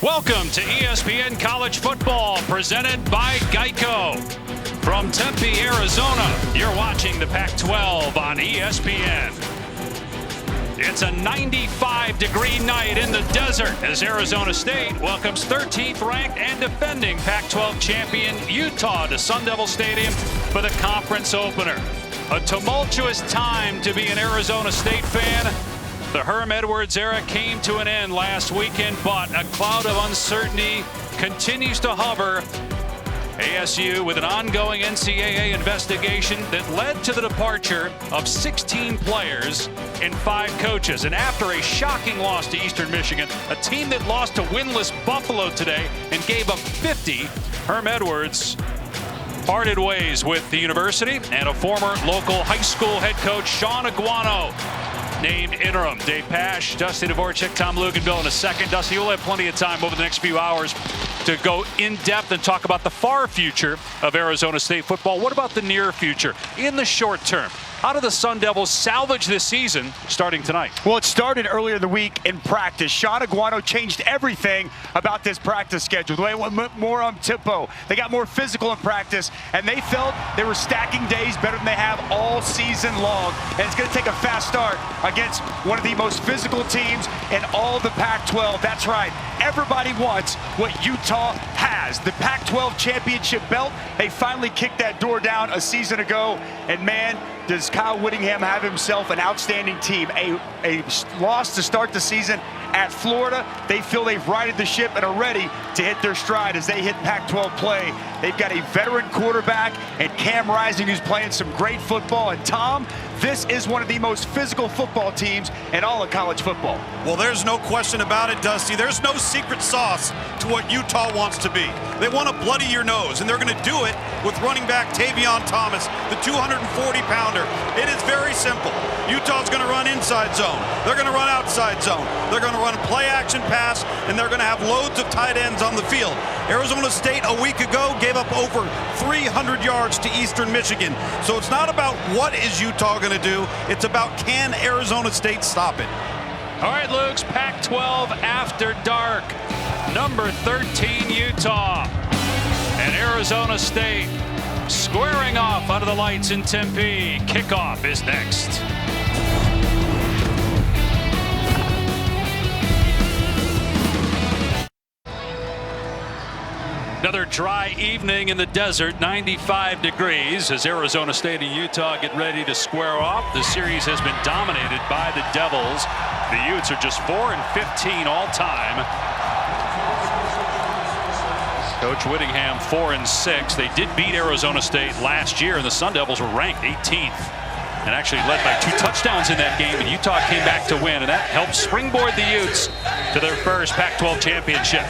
Welcome to ESPN College Football, presented by Geico. From Tempe, Arizona, you're watching the Pac-12 on ESPN. It's a 95-degree night in the desert as Arizona State welcomes 13th ranked and defending Pac-12 champion Utah to Sun Devil Stadium for the conference opener. A tumultuous time to be an Arizona State fan. The Herm Edwards era came to an end last weekend, but a cloud of uncertainty continues to hover. ASU with an ongoing NCAA investigation that led to the departure of 16 players and 5 coaches. And after a shocking loss to Eastern Michigan, a team that lost to winless Buffalo today and gave up 50, Herm Edwards parted ways with the university, and a former local high school head coach, Sean Aguano, named interim. Dave Pasch, Dusty Dvorak, Tom Luganville in a second. Dusty, you'll have plenty of time over the next few hours to go in depth and talk about the far future of Arizona State football. What about the near future in the short term? How do the Sun Devils salvage this season starting tonight? Well, it started earlier in the week in practice. Sean Aguano changed everything about this practice schedule. They went more on tempo. They got more physical in practice, and they felt they were stacking days better than they have all season long. And it's going to take a fast start against one of the most physical teams in all the Pac-12. That's right. Everybody wants what Utah has. The Pac-12 championship belt. They finally kicked that door down a season ago. And man, does Kyle Whittingham have himself an outstanding team. A loss to start the season at Florida. They feel they've righted the ship and are ready to hit their stride as they hit Pac-12 play. They've got a veteran quarterback and Cam Rising, who's playing some great football. And Tom, this is one of the most physical football teams in all of college football. Well, there's no question about it, Dusty. There's no secret sauce to what Utah wants to be. They want to bloody your nose, and they're going to do it with running back Tavion Thomas, the 240-pounder. It is very simple. Utah's going to run inside zone. They're going to run outside zone. They're going to run play action pass, and they're going to have loads of tight ends on the field. Arizona State a week ago gave up over 300 yards to Eastern Michigan. So it's not about what is Utah going to do. It's about, can Arizona State stop it? All right, Luke's Pac-12 After Dark. Number 13, Utah. And Arizona State squaring off under the lights in Tempe. Kickoff is next. Another dry evening in the desert, 95 degrees as Arizona State and Utah get ready to square off. The series has been dominated by the Devils. The Utes are just 4-15 all time. Coach Whittingham 4-6. They did beat Arizona State last year, and the Sun Devils were ranked 18th and actually led by 2 touchdowns in that game, and Utah came back to win, and that helped springboard the Utes to their first Pac-12 championship.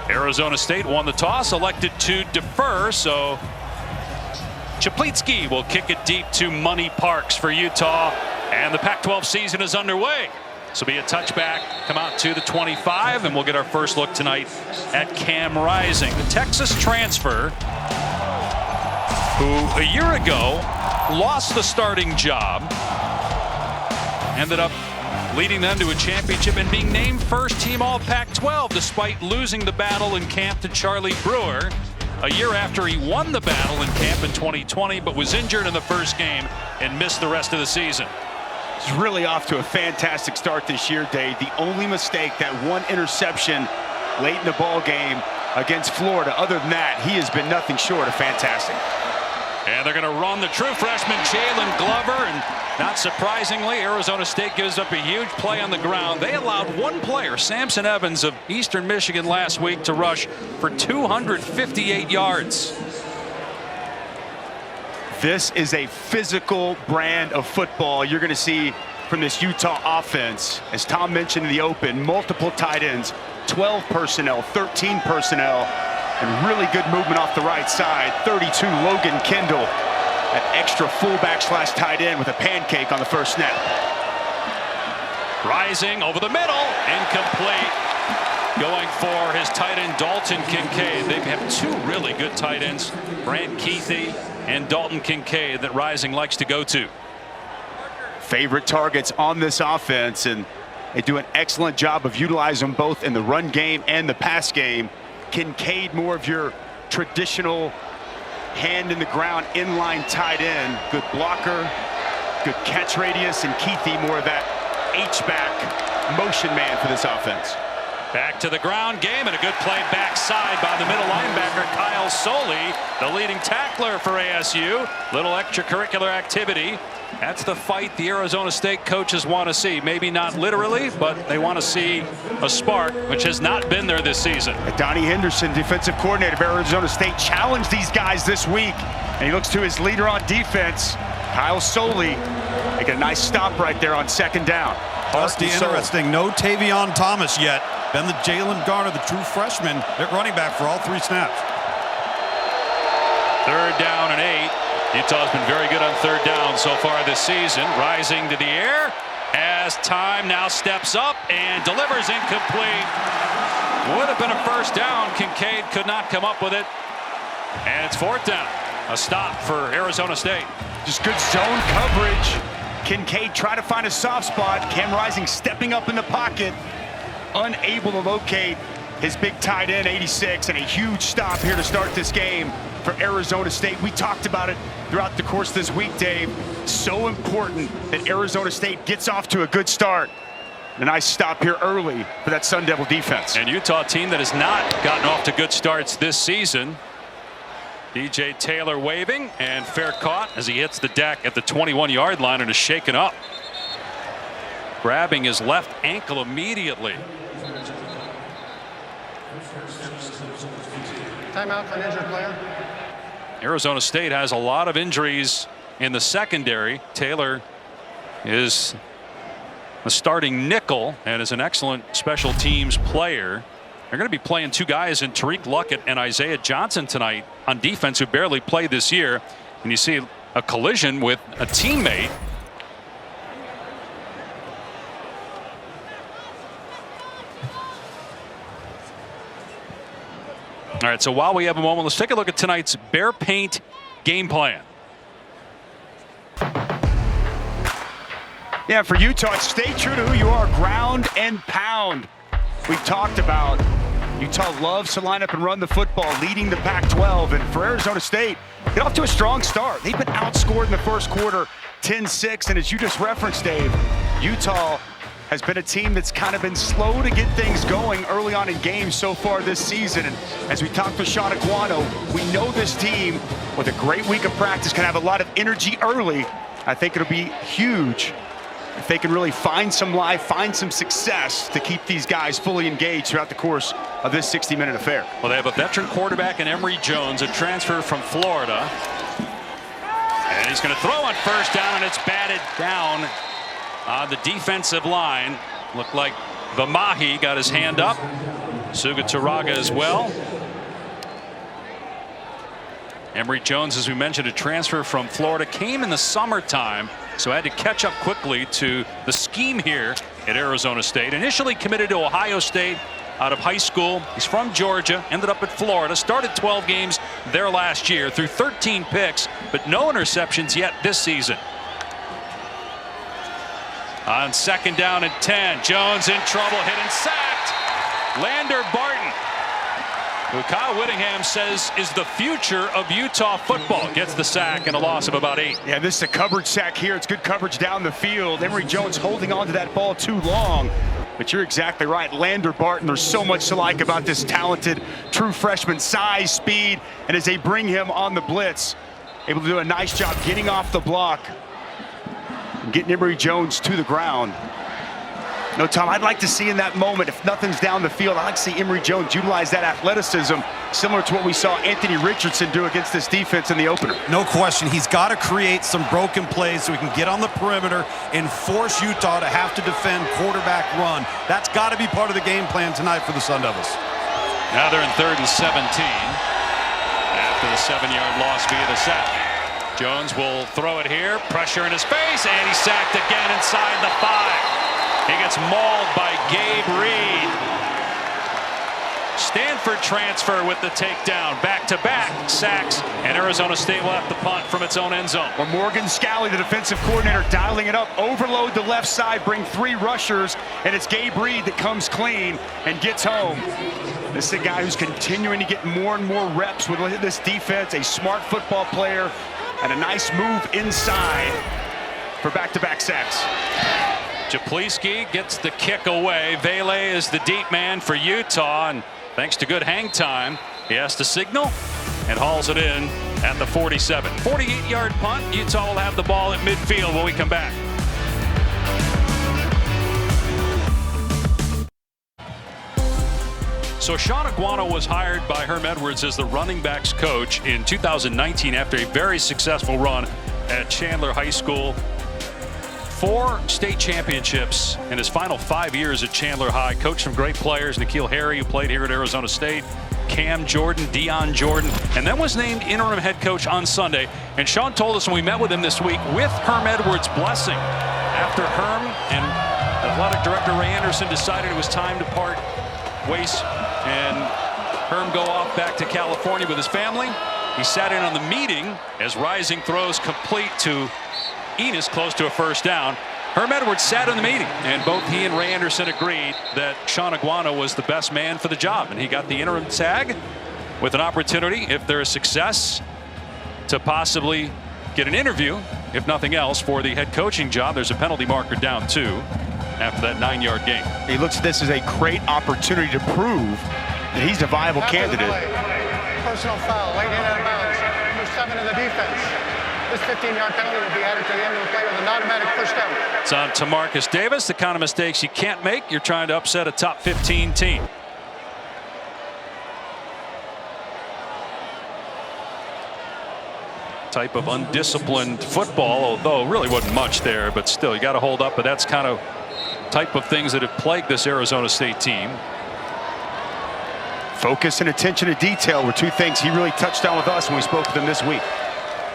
Arizona State won the toss, elected to defer, so Chaplitsky will kick it deep to Money Parks for Utah, and the Pac-12 season is underway. This will be a touchback, come out to the 25, and we'll get our first look tonight at Cam Rising, the Texas transfer who a year ago lost the starting job, ended up leading them to a championship and being named first team all Pac-12 despite losing the battle in camp to Charlie Brewer a year after he won the battle in camp in 2020 but was injured in the first game and missed the rest of the season. He's really off to a fantastic start this year, Dave. The only mistake, that one interception late in the ball game against Florida. Other than that, he has been nothing short of fantastic. And they're going to run the true freshman Jalen Glover, and not surprisingly, Arizona State gives up a huge play on the ground. They allowed one player, Samson Evans of Eastern Michigan last week, to rush for 258 yards. This is a physical brand of football you're going to see from this Utah offense. As Tom mentioned in the open, multiple tight ends, 12 personnel, 13 personnel, and really good movement off the right side. 32, Logan Kendall, an extra fullback slash tight end with a pancake on the first snap. Rising over the middle, incomplete. Going for his tight end, Dalton Kincaid. They have 2 really good tight ends, Brant Keithy and Dalton Kincaid, that Rising likes to go to. Favorite targets on this offense, and They do an excellent job of utilizing them both in the run game and the pass game. Kincaid, more of your traditional hand in the ground, inline tight end. Good blocker, good catch radius, and Keithy, more of that H-back motion man for this offense. Back to the ground game, and a good play backside by the middle linebacker, Kyle Soley, the leading tackler for ASU. Little extracurricular activity. That's the fight the Arizona State coaches want to see. Maybe not literally, but they want to see a spark, which has not been there this season. Donnie Henderson, defensive coordinator of Arizona State, challenged these guys this week, and he looks to his leader on defense, Kyle Soley, making a nice stop right there on second down. Dusty, interesting. No Tavion Thomas yet. Then the Jalen Garner, the true freshman, at running back for all 3 snaps. 3rd down and 8. Utah's been very good on 3rd down so far this season. Rising to the air as time now steps up and delivers incomplete. Would have been a 1st down. Kincaid could not come up with it. And it's 4th down. A stop for Arizona State. Just good zone coverage. Kincaid trying to find a soft spot. Cam Rising stepping up in the pocket, unable to locate his big tight end, 86, and a huge stop here to start this game for Arizona State. We talked about it throughout the course of this week, Dave. So important that Arizona State gets off to a good start. A nice stop here early for that Sun Devil defense. And Utah team that has not gotten off to good starts this season. DJ Taylor waving, and fair caught as he hits the deck at the 21-yard line and is shaken up. Grabbing his left ankle immediately. Timeout for an injured player. Arizona State has a lot of injuries in the secondary. Taylor is a starting nickel and is an excellent special teams player. They're going to be playing 2 guys in Tariq Luckett and Isaiah Johnson tonight on defense who barely played this year. And you see a collision with a teammate. All right, so while we have a moment, let's take a look at tonight's Bear Paint game plan. Yeah, for Utah, stay true to who you are, ground and pound. We've talked about Utah loves to line up and run the football, leading the Pac-12. And for Arizona State, get off to a strong start. They've been outscored in the first quarter, 10-6. And as you just referenced, Dave, Utah has been a team that's kind of been slow to get things going early on in games so far this season. And as we talked with Sean Aguano, we know this team, with a great week of practice, can have a lot of energy early. I think it'll be huge if they can really find some life, find some success to keep these guys fully engaged throughout the course of this 60-minute affair. Well, they have a veteran quarterback in Emory Jones, a transfer from Florida. And he's going to throw on 1st down, and it's batted down on the defensive line. Looked like Vamahi got his hand up. Sugaturaga as well. Emory Jones, as we mentioned, a transfer from Florida, came in the summertime, so had to catch up quickly to the scheme here at Arizona State. Initially committed to Ohio State out of high school. He's from Georgia, ended up at Florida, started 12 games there last year, threw 13 picks, but no interceptions yet this season. On 2nd down and 10, Jones in trouble, hit and sacked. Lander Barton, who Kyle Whittingham says is the future of Utah football, gets the sack and a loss of about 8. Yeah, this is a coverage sack here. It's good coverage down the field. Emory Jones holding on to that ball too long. But you're exactly right. Lander Barton, there's so much to like about this talented true freshman, size, speed, and as they bring him on the blitz, able to do a nice job getting off the block and getting Emory Jones to the ground. No, Tom, I'd like to see in that moment, if nothing's down the field, I'd like to see Emory Jones utilize that athleticism similar to what we saw Anthony Richardson do against this defense in the opener. No question. He's got to create some broken plays so he can get on the perimeter and force Utah to have to defend quarterback run. That's got to be part of the game plan tonight for the Sun Devils. Now they're in 3rd and 17 after the 7-yard loss via the sack. Jones will throw it here, pressure in his face, and he's sacked again inside the 5. He gets mauled by Gabe Reed. Stanford Stanford transfer with the takedown. Back-to-back sacks, and Arizona State will have to punt from its own end zone. Well, Morgan Scalley, the defensive coordinator, dialing it up. Overload the left side, bring 3 rushers, and it's Gabe Reed that comes clean and gets home. This is a guy who's continuing to get more and more reps with this defense, a smart football player, and a nice move inside for back-to-back sacks. Japliski gets the kick away. Vele is the deep man for Utah, and thanks to good hang time, he has to signal and hauls it in at the 47. 48-yard punt. Utah will have the ball at midfield when we come back. So Sean Aguano was hired by Herm Edwards as the running backs coach in 2019 after a very successful run at Chandler High School. 4 state championships in his final 5 years at Chandler High. Coached some great players, N'Keal Harry, who played here at Arizona State, Cam Jordan, Dion Jordan, and then was named interim head coach on Sunday. And Sean told us when we met with him this week, with Herm Edwards' blessing, after Herm and athletic director Ray Anderson decided it was time to part ways and Herm go off back to California with his family, he sat in on the meeting as Rising throws complete to Enos close to a first down. Herm Edwards sat in the meeting, and both he and Ray Anderson agreed that Sean Aguano was the best man for the job, and he got the interim tag with an opportunity, if there is success, to possibly get an interview, if nothing else, for the head coaching job. There's a penalty marker down 2 after that 9-yard gain. He looks at this as a great opportunity to prove that he's a viable candidate. Personal foul, late in out of bounds. Number 7 of the defense. This 15-yard penalty will be added to the end of the play with an automatic first down. It's on to Marcus Davis, the kind of mistakes you can't make. You're trying to upset a top 15 team. Type of undisciplined football, although really wasn't much there, but still you got to hold up. But that's kind of type of things that have plagued this Arizona State team. Focus and attention to detail were 2 things he really touched on with us when we spoke with him this week.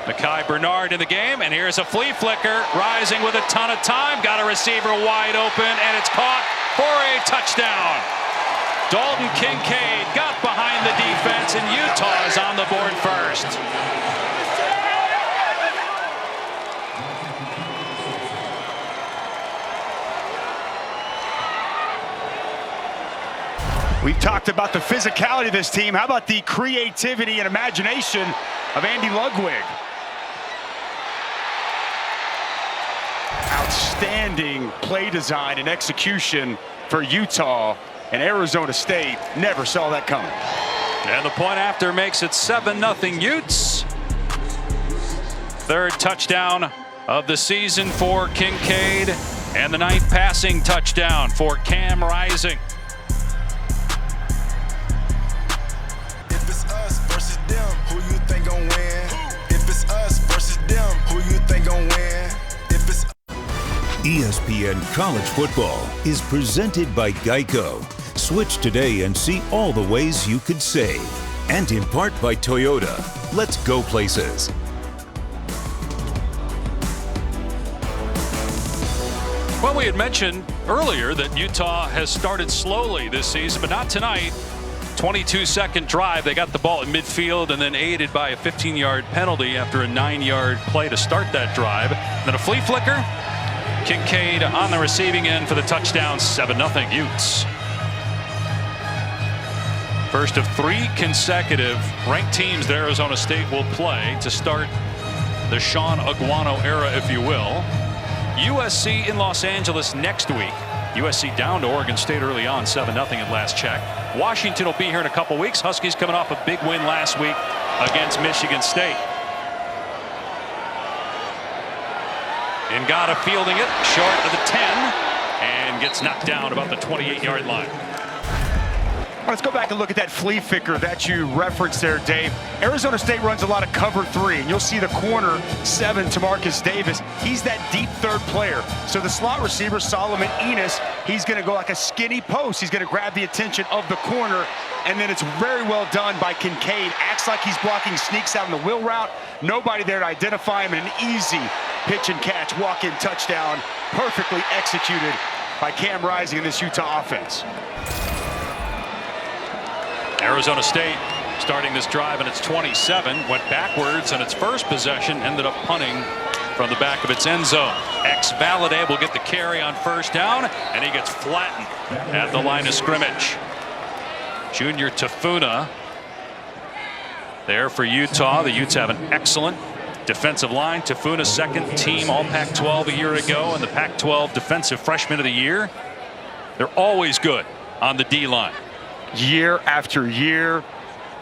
Mekhi Bernard in the game, and here's a flea flicker. Rising with a ton of time, got a receiver wide open, and it's caught for a touchdown. Dalton Kincaid got behind the defense, and Utah is on the board first. We've talked about the physicality of this team. How about the creativity and imagination of Andy Ludwig? Outstanding play design and execution for Utah, and Arizona State never saw that coming. And the point after makes it 7-0 Utes. 3rd touchdown of the season for Kincaid, and the 9th passing touchdown for Cam Rising. If it's us versus them, who you think gon' win? If it's us versus them, who you think gon' win? If it's ESPN College Football is presented by Geico. Switch today and see all the ways you could save. And in part by Toyota. Let's go places. Well, we had mentioned earlier that Utah has started slowly this season, but not tonight. 22-second drive. They got the ball at midfield and then aided by a 15-yard penalty after a 9-yard play to start that drive. Then a flea flicker. Kincaid on the receiving end for the touchdown. 7-0 Utes. First of 3 consecutive ranked teams that Arizona State will play to start the Sean Aguano era, if you will. USC in Los Angeles next week. USC down to Oregon State early on, 7-0 at last check. Washington will be here in a couple weeks. Huskies coming off a big win last week against Michigan State. Ngata fielding it short of the 10 and gets knocked down about the 28-yard line. Let's go back and look at that flea flicker that you referenced there, Dave. Arizona State runs a lot of cover 3, and you'll see the corner 7 to Marcus Davis. He's that deep 3rd player. So the slot receiver, Solomon Enos, he's going to go like a skinny post. He's going to grab the attention of the corner, and then it's very well done by Kincaid. Acts like he's blocking, sneaks out in the wheel route. Nobody there to identify him, and an easy pitch and catch, walk-in touchdown, perfectly executed by Cam Rising in this Utah offense. Arizona State starting this drive, and it's 27. Went backwards on its first possession, ended up punting from the back of its end zone. Valade will get the carry on first down, and he gets flattened at the line of scrimmage. Junior Tafuna there for Utah. The Utes have an excellent defensive line. Tafuna, second team All Pac-12 a year ago, and the Pac-12 Defensive Freshman of the Year. They're always good on the D-line. Year after year,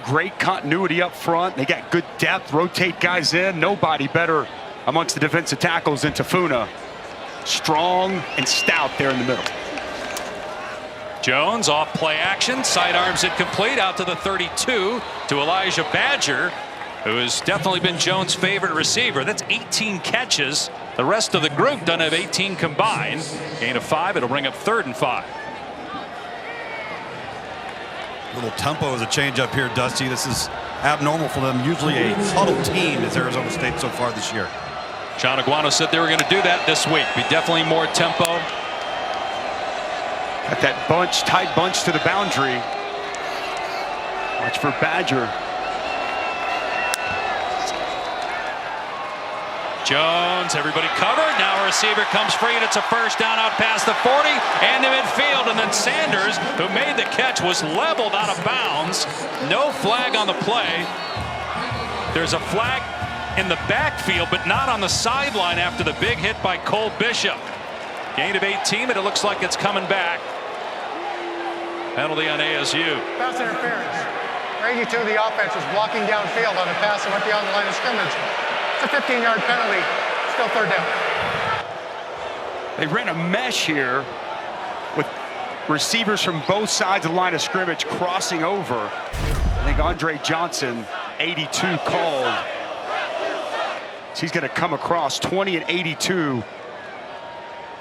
great continuity up front. They got good depth, rotate guys in. Nobody better amongst the defensive tackles than Tafuna. Strong and stout there in the middle. Jones off play action, sidearms it complete out to the 32 to Elijah Badger, who has definitely been Jones' favorite receiver. That's 18 catches. The rest of the group doesn't have 18 combined. Gain of 5. It'll bring up 3rd and 5. Little tempo as a change up here, Dusty. This is abnormal for them. Usually a huddled team is Arizona State so far this year. Sean Aguano said they were going to do that this week. Be definitely more tempo. Got that bunch, tight bunch to the boundary. Watch for Badger. Jones, everybody covered. Now a receiver comes free, and it's a first down out past the 40 and to midfield. And then Sanders, who made the catch, was leveled out of bounds. No flag on the play. There's a flag in the backfield, but not on the sideline after the big hit by Cole Bishop. Gain of 18, but it looks like it's coming back. Penalty on ASU. Pass interference. 82 of the offense was blocking downfield on a pass that went beyond the line of scrimmage. It's a 15-yard penalty. Still 3rd down. They ran a mesh here with receivers from both sides of the line of scrimmage crossing over. I think Andre Johnson, 82, called. So he's going to come across. 20 and 82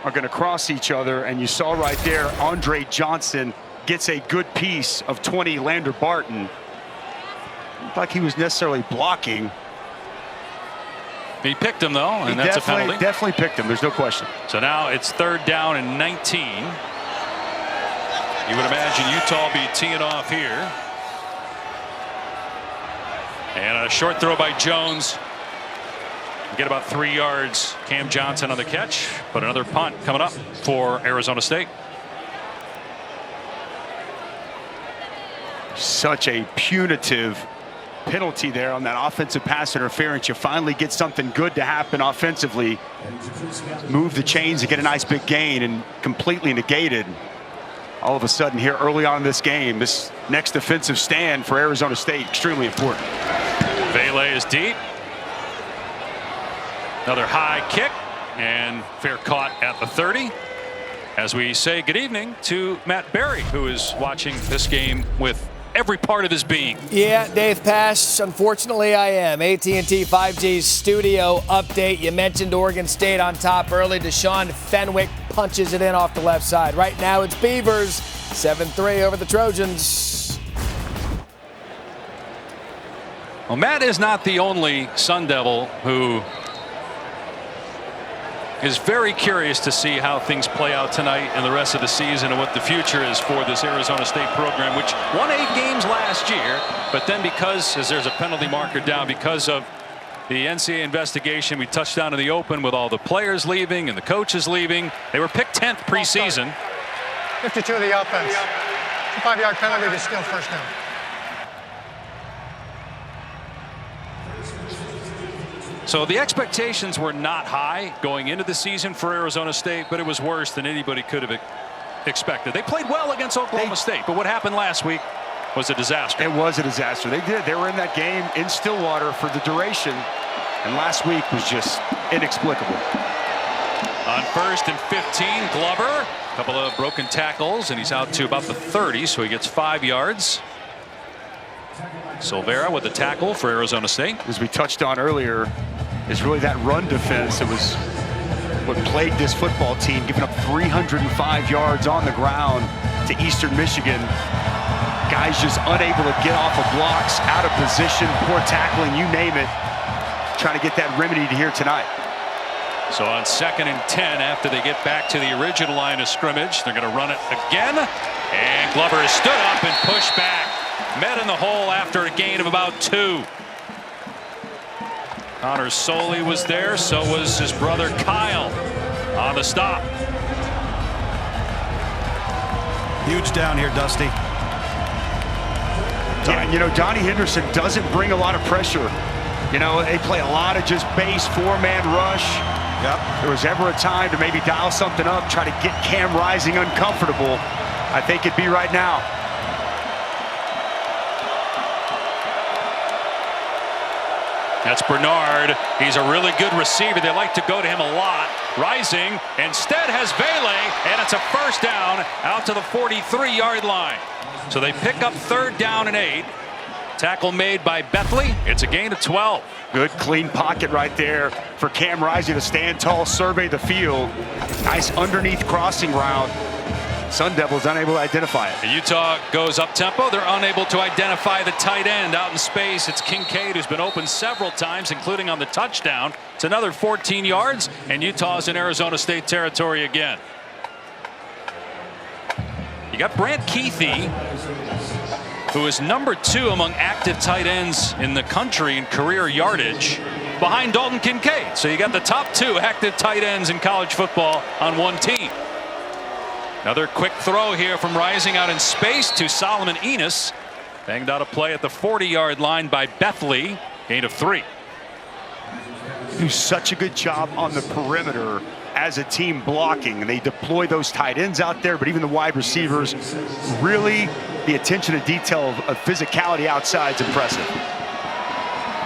are going to cross each other. And you saw right there, Andre Johnson gets a good piece of 20, Lander Barton. Looked like he was necessarily blocking. He picked him, though, and that's a penalty. Definitely picked him. There's no question. So now it's 3rd down and 19. You would imagine Utah be teeing off here. And a short throw by Jones. Get about 3 yards. Cam Johnson on the catch, but another punt coming up for Arizona State. Such a punitive penalty there on that offensive pass interference. You finally get something good to happen offensively. Move the chains and get a nice big gain, and completely negated. All of a sudden here early on in this game, this next defensive stand for Arizona State, extremely important. Vele is deep. Another high kick, and fair caught at the 30. As we say good evening to Matt Berry, who is watching this game with every part of his being. Yeah, Dave Pasch, unfortunately I am. AT&T 5G studio update. You mentioned Oregon State on top early. Deshaun Fenwick punches it in off the left side. Right now it's Beavers 7-3 over the Trojans. Well, Matt is not the only Sun Devil who is very curious to see how things play out tonight and the rest of the season, and what the future is for this Arizona State program, which won 8 games last year, but then because, as there's a penalty marker down, because of the NCAA investigation we touched on in the open with all the players leaving and the coaches leaving, they were picked 10th preseason. 52 of the offense. It's a 5-yard penalty to still first down. So the expectations were not high going into the season for Arizona State, but it was worse than anybody could have expected. They played well against Oklahoma State, but what happened last week was a disaster. It was a disaster. They did. They were in that game in Stillwater for the duration, and last week was just inexplicable. On 1st and 15, Glover, a couple of broken tackles, and he's out to about the 30, so he gets 5 yards. Silvera with the tackle for Arizona State. As we touched on earlier, is really that run defense that was what plagued this football team, giving up 305 yards on the ground to Eastern Michigan. Guys just unable to get off of blocks, out of position, poor tackling, you name it. Trying to get that remedied here tonight. So on 2nd and 10, after they get back to the original line of scrimmage, they're going to run it again. And Glover is stood up and pushed back met in the hole after a gain of about 2. Connor Soley was there, so was his brother Kyle on the stop. Huge down here, Dusty. Yeah, and you know, Donnie Henderson doesn't bring a lot of pressure. You know, they play a lot of just base 4-man rush. Yep. If there was ever a time to maybe dial something up, try to get Cam Rising uncomfortable, I think it'd be right now. That's Bernard. He's a really good receiver. They like to go to him a lot. Rising instead has Vele, and it's a first down out to the 43-yard line. So they pick up 3rd down and 8. Tackle made by Bethley. It's a gain of 12. Good clean pocket right there for Cam Rising to stand tall, survey the field. Nice underneath crossing route. Sun Devils unable to identify it. Utah goes up tempo. They're unable to identify the tight end out in space. It's Kincaid, who's been open several times, including on the touchdown. It's another 14 yards, and Utah's in Arizona State territory again. You got Brant Keithy, who is number 2 among active tight ends in the country in career yardage, behind Dalton Kincaid. So you got the top 2 active tight ends in college football on one team. Another quick throw here from Rising out in space to Solomon Enos. Banged out a play at the 40-yard line by Bethley. Gain of 3. Do such a good job on the perimeter as a team blocking. They deploy those tight ends out there, but even the wide receivers, really the attention to detail of physicality outside is impressive.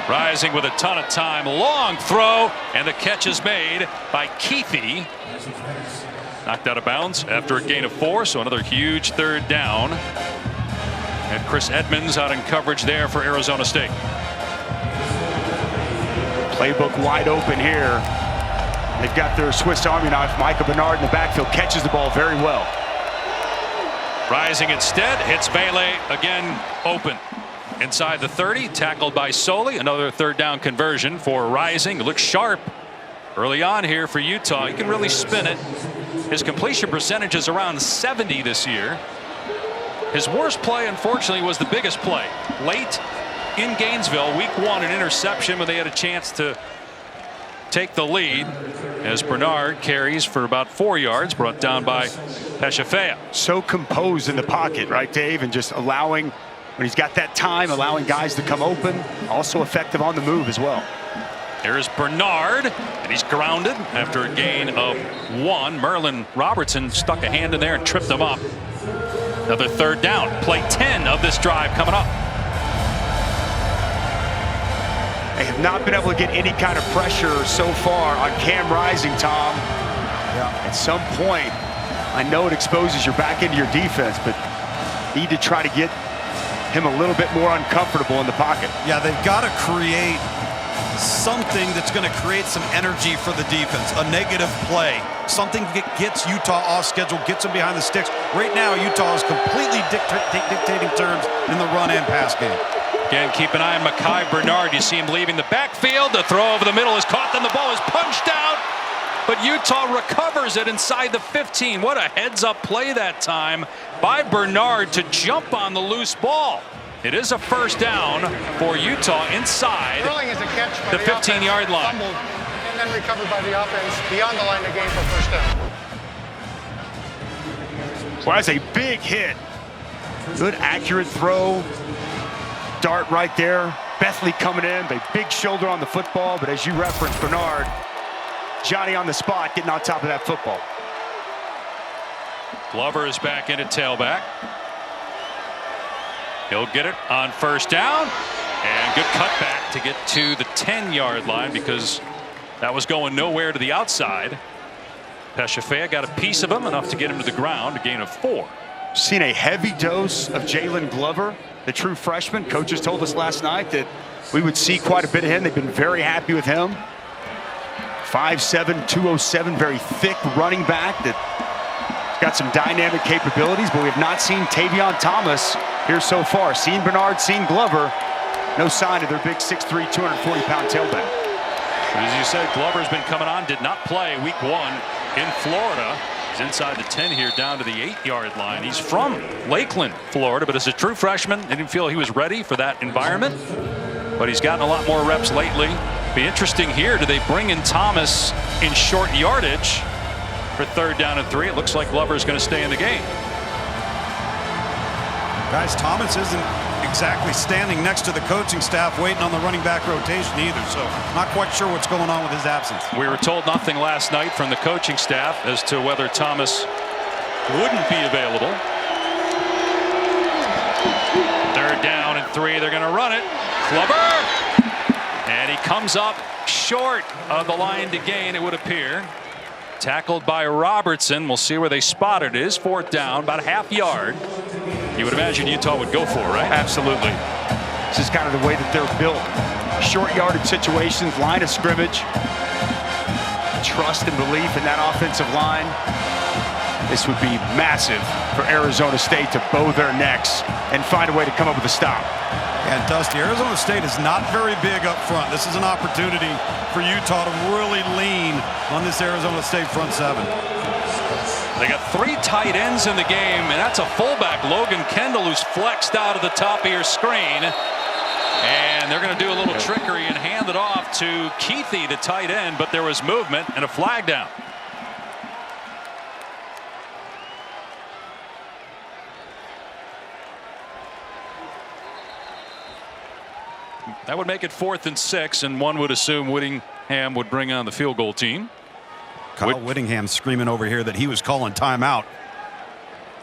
Rising with a ton of time. Long throw, and the catch is made by Keithy. Knocked out of bounds after a gain of 4, so another huge 3rd down. And Chris Edmonds out in coverage there for Arizona State. Playbook wide open here. They've got their Swiss Army knife. Micah Bernard in the backfield catches the ball very well. Rising instead hits Vele again open. Inside the 30, tackled by Soley. Another 3rd down conversion for Rising. It looks sharp early on here for Utah. He can really spin it. His completion percentage is around 70 this year. His worst play, unfortunately, was the biggest play. Late in Gainesville, week 1, an interception when they had a chance to take the lead, as Bernard carries for about 4 yards, brought down by Peshafea. So composed in the pocket, right, Dave? And just allowing, when he's got that time, allowing guys to come open. Also effective on the move as well. Here's Bernard, and he's grounded after a gain of 1. Merlin Robertson stuck a hand in there and tripped him up. Another 3rd down. Play 10 of this drive coming up. They have not been able to get any kind of pressure so far on Cam Rising, Tom. Yeah. At some point, I know it exposes your back into your defense, but need to try to get him a little bit more uncomfortable in the pocket. Yeah, they've got to create something that's going to create some energy for the defense. A negative play. Something that gets Utah off schedule, gets them behind the sticks. Right now, Utah is completely dictating terms in the run and pass game. Again, keep an eye on Mekhi Bernard. You see him leaving the backfield. The throw over the middle is caught, then the ball is punched out. But Utah recovers it inside the 15. What a heads-up play that time by Bernard to jump on the loose ball. It is a first down for Utah inside the 15-yard line. Fumbled and then recovered by the offense beyond the line of game for first down. Well, that's a big hit. Good accurate throw. Dart right there. Bethley coming in. The big shoulder on the football, but as you referenced, Bernard, Johnny on the spot getting on top of that football. Glover is back in at tailback. He'll get it on first down, and good cutback to get to the 10-yard line because that was going nowhere to the outside. Peshafea got a piece of him, enough to get him to the ground, a gain of 4. Seen a heavy dose of Jalen Glover, the true freshman. Coaches told us last night that we would see quite a bit of him. They've been very happy with him. 5'7", 207, very thick running back that got some dynamic capabilities, but we have not seen Tavion Thomas here so far. Seen Bernard, seen Glover. No sign of their big 6'3", 240-pound tailback. As you said, Glover's been coming on, did not play week 1 in Florida. He's inside the 10 here, down to the 8-yard line. He's from Lakeland, Florida, but as a true freshman, they didn't feel he was ready for that environment. But he's gotten a lot more reps lately. Be interesting here. Do they bring in Thomas in short yardage for 3rd down and 3? It looks like Glover's going to stay in the game. Guys, Thomas isn't exactly standing next to the coaching staff waiting on the running back rotation either, so not quite sure what's going on with his absence. We were told nothing last night from the coaching staff as to whether Thomas wouldn't be available. 3rd down and 3. They're going to run it. Glover, and he comes up short of the line to gain, it would appear. Tackled by Robertson. We'll see where they spotted it. It is 4th down, about a half yard. You would imagine Utah would go for, right? Absolutely. This is kind of the way that they're built. Short yardage situations, line of scrimmage. Trust and belief in that offensive line. This would be massive for Arizona State to bow their necks and find a way to come up with a stop. And Dusty, Arizona State is not very big up front. This is an opportunity for Utah to really lean on this Arizona State front 7. They got 3 tight ends in the game, and that's a fullback, Logan Kendall, who's flexed out of the top of your screen. And they're going to do a little trickery and hand it off to Keithy, the tight end, but there was movement and a flag down. That would make it 4th and 6, and one would assume Whittingham would bring on the field goal team. Kyle Whittingham screaming over here that he was calling timeout.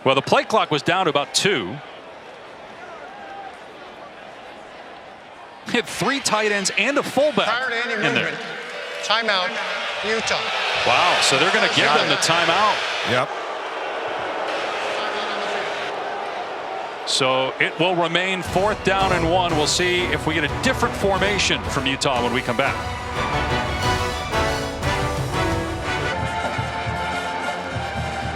Well, the play clock was down to about 2. Hit 3 tight ends and a fullback Prior to any in movement, there. timeout, Utah. Wow, so they're going to give them the timeout. Yep. So it will remain 4th down and 1. We'll see if we get a different formation from Utah when we come back.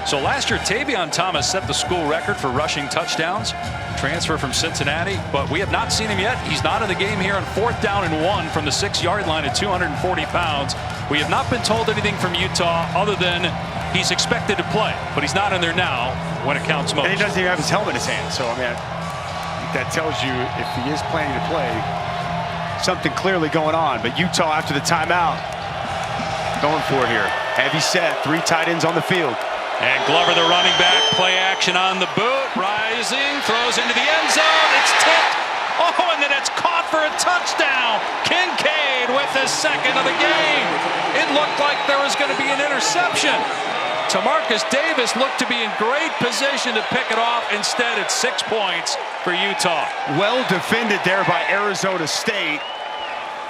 So last year, Tavion Thomas set the school record for rushing touchdowns. Transfer from Cincinnati, but we have not seen him yet. He's not in the game here on 4th down and 1 from the 6-yard line at 240 pounds. We have not been told anything from Utah other than he's expected to play, but he's not in there now when it counts most. And he doesn't even have his helmet in his hand, so I mean, that tells you if he is planning to play, something clearly going on. But Utah, after the timeout, going for it here. Heavy set, 3 tight ends on the field. And Glover, the running back, play action on the boot, rising, throws into the end zone. It's tipped. Oh, and then it's caught for a touchdown. Kincaid with his 2nd of the game. It looked like there was going to be an interception. Tamarcus Davis looked to be in great position to pick it off. Instead, it's 6 points for Utah. Well defended there by Arizona State.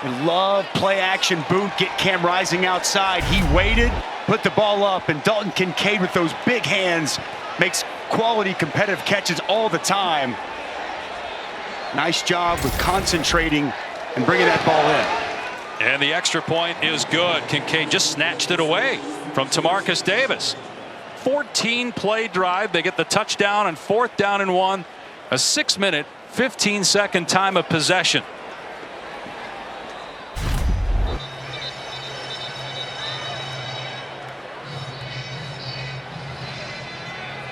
We love play action boot, get Cam Rising outside. He waited, put the ball up, and Dalton Kincaid with those big hands makes quality competitive catches all the time. Nice job with concentrating and bringing that ball in. And the extra point is good. Kincaid just snatched it away from Tamarcus Davis. 14-play drive. They get the touchdown on 4th down and 1. A 6-minute, 15-second time of possession.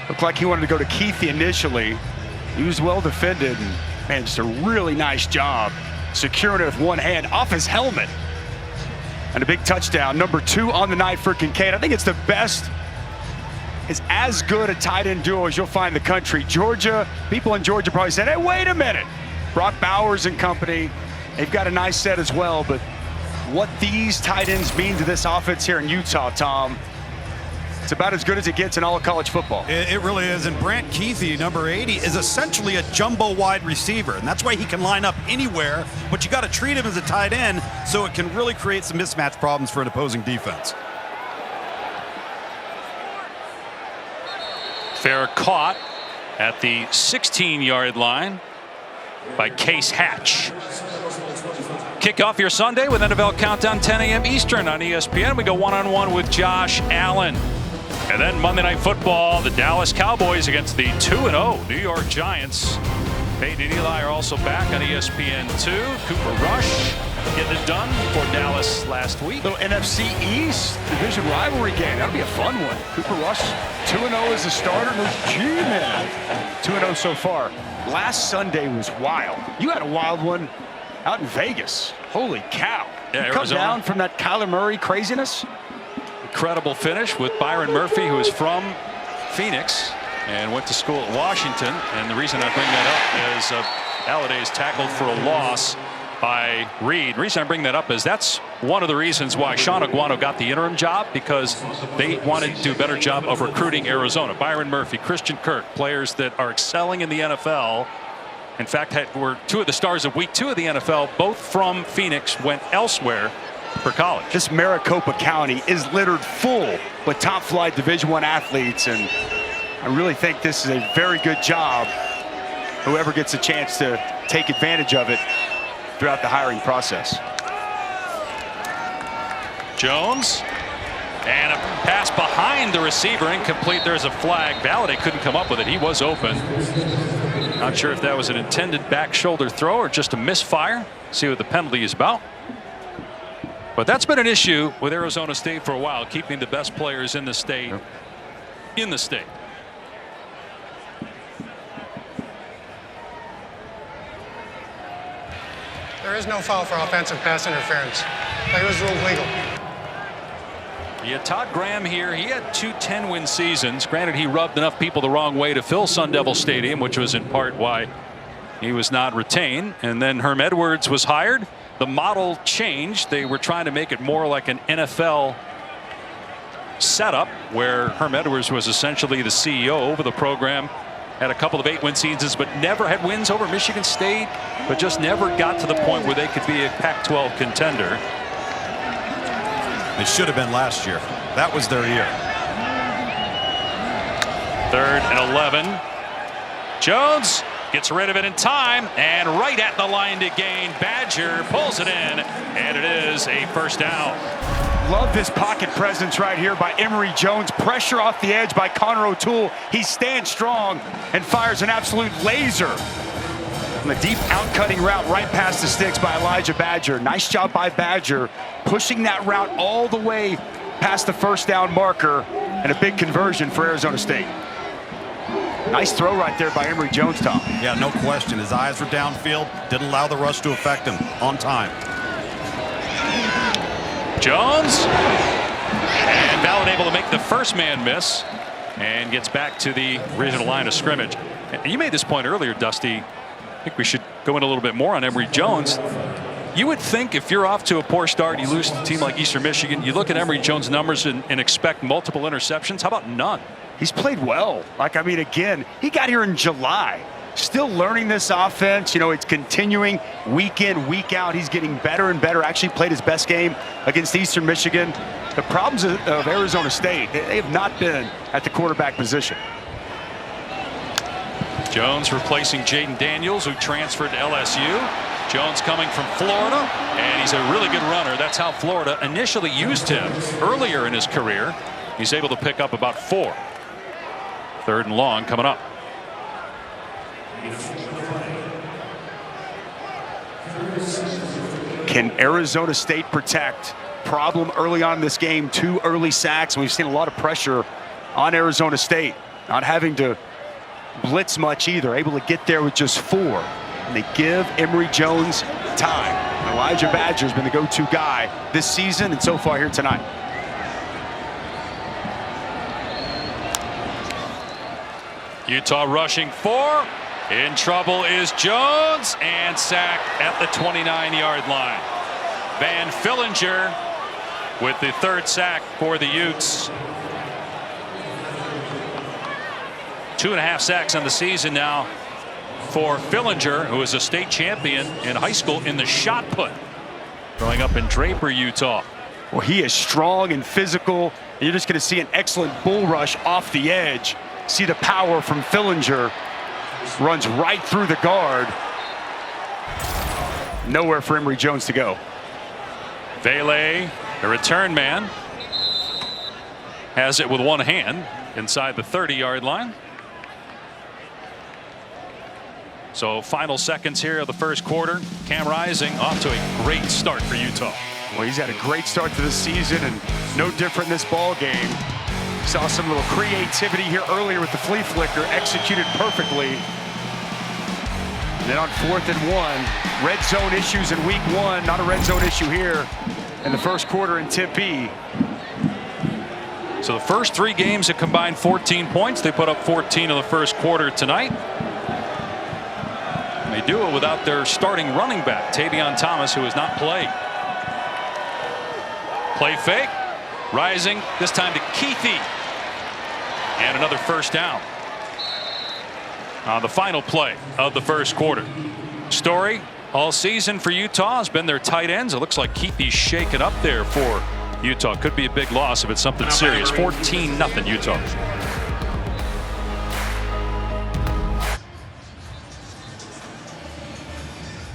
Looked like he wanted to go to Keithy initially. He was well defended, and man, just a really nice job securing it with one hand off his helmet. And a big touchdown, number 2 on the night for Kincaid. I think it's the best. It's as good a tight end duo as you'll find in the country. Georgia, people in Georgia probably said, hey, wait a minute. Brock Bowers and company, they've got a nice set as well, but what these tight ends mean to this offense here in Utah, Tom, it's about as good as it gets in all of college football. It really is. And Brant Keithy, number 80, is essentially a jumbo wide receiver. And that's why he can line up anywhere. But you got to treat him as a tight end so it can really create some mismatch problems for an opposing defense. Fair caught at the 16-yard line by Case Hatch. Kick off your Sunday with NFL Countdown 10 a.m. Eastern on ESPN. We go one-on-one with Josh Allen. And then Monday Night Football, the Dallas Cowboys against the 2-0 New York Giants. Peyton and Eli are also back on ESPN2. Cooper Rush getting it done for Dallas last week. Little NFC East division rivalry game. That'll be a fun one. Cooper Rush 2-0 as a starter. No G-Man. 2-0 so far. Last Sunday was wild. You had a wild one out in Vegas. Holy cow. Yeah, you come down from that Kyler Murray craziness. Incredible finish with Byron Murphy, who is from Phoenix and went to school at Washington. And the reason I bring that up is Alladay's tackled for a loss by Reed. The reason I bring that up is that's one of the reasons why Sean Aguano got the interim job, because they wanted to do a better job of recruiting Arizona. Byron Murphy, Christian Kirk, players that are excelling in the NFL. In fact, were two of the stars of week 2 of the NFL, both from Phoenix, went elsewhere for college. This Maricopa County is littered full with top flight Division I athletes, and I really think this is a very good job. Whoever gets a chance to take advantage of it throughout the hiring process. Jones, and a pass behind the receiver, incomplete. There's a flag. Valladay couldn't come up with it. He was open. Not sure if that was an intended back shoulder throw or just a misfire. See what the penalty is about. But that's been an issue with Arizona State for a while, keeping the best players in the state in the state. There is no foul for offensive pass interference. Play was ruled legal. Yeah, Todd Graham here. He had 2 10-win seasons. Granted, he rubbed enough people the wrong way to fill Sun Devil Stadium, which was in part why he was not retained. And then Herm Edwards was hired. The model changed. They were trying to make it more like an NFL setup, where Herm Edwards was essentially the CEO over the program. Had a couple of 8-win seasons, but never had wins over Michigan State, but just never got to the point where they could be a Pac-12 contender. It should have been last year. That was their year. 3rd and 11. Jones gets rid of it in time, and right at the line to gain. Badger pulls it in, and it is a first down. Love this pocket presence right here by Emory Jones. Pressure off the edge by Connor O'Toole. He stands strong and fires an absolute laser on the deep out-cutting route right past the sticks by Elijah Badger. Nice job by Badger, pushing that route all the way past the first down marker, and a big conversion for Arizona State. Nice throw right there by Emory Jones, Tom. Yeah, no question. His eyes were downfield. Didn't allow the rush to affect him on time. Jones, and Valladay able to make the first man miss and gets back to the original line of scrimmage. And you made this point earlier, Dusty. I think we should go in a little bit more on Emory Jones. You would think if you're off to a poor start, you lose to a team like Eastern Michigan, you look at Emory Jones' numbers and expect multiple interceptions. How about none? He's played well. Again, he got here in July. Still learning this offense. It's continuing week in, week out. He's getting better and better. Actually played his best game against Eastern Michigan. The problems of Arizona State, they have not been at the quarterback position. Jones replacing Jaden Daniels, who transferred to LSU. Jones coming from Florida, and he's a really good runner. That's how Florida initially used him earlier in his career. He's able to pick up about 4. 3rd and long coming up. Can Arizona State protect? Problem early on in this game, 2 early sacks. We've seen a lot of pressure on Arizona State, not having to blitz much either, able to get there with just 4. And they give Emory Jones time. Elijah Badger has been the go-to guy this season and so far here tonight. Utah rushing 4. In trouble is Jones, and sacked at the 29-yard line. Van Fillinger with the 3rd sack for the Utes. 2.5 sacks on the season now for Fillinger, who is a state champion in high school in the shot put, growing up in Draper, Utah. Well, he is strong and physical. And you're just going to see an excellent bull rush off the edge. See the power from Fillinger. Runs right through the guard. Nowhere for Emory Jones to go. Vele, the return man, has it with one hand inside the 30-yard line. So final seconds here of the first quarter. Cam Rising off to a great start for Utah. Well, he's had a great start to the season, and no different in this ball game. Saw some little creativity here earlier with the flea flicker, executed perfectly. And then on 4th and 1, red zone issues in week 1, not a red zone issue here in the first quarter in Tempe. So the first 3 games have combined 14 points. They put up 14 in the first quarter tonight. And they do it without their starting running back, Tavion Thomas, who has not played. Play fake. Rising, this time to Keithy. And another first down on the final play of the first quarter. Story all season for Utah has been their tight ends. It looks like Keithy's shaken up there for Utah. Could be a big loss if it's something serious. 14-0 Utah.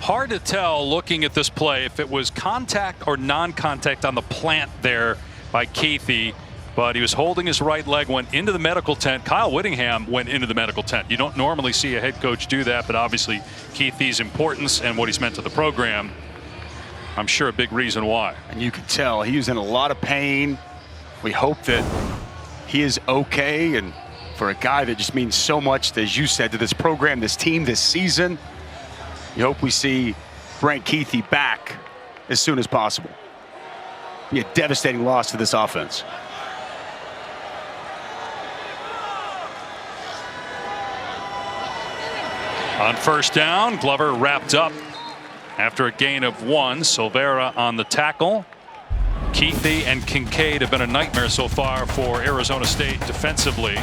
Hard to tell looking at this play if it was contact or non-contact on the plant there by Keithy, but he was holding his right leg, went into the medical tent. Kyle Whittingham went into the medical tent. You don't normally see a head coach do that, but obviously Keithy's importance and what he's meant to the program, I'm sure a big reason why. And you can tell he was in a lot of pain. We hope that he is okay, and for a guy that just means so much, as you said, to this program, this team, this season, you hope we see Brant Keithy back as soon as possible. Be a devastating loss to this offense. On first down, Glover wrapped up after a gain of 1. Silvera on the tackle. Keithy and Kincaid have been a nightmare so far for Arizona State defensively.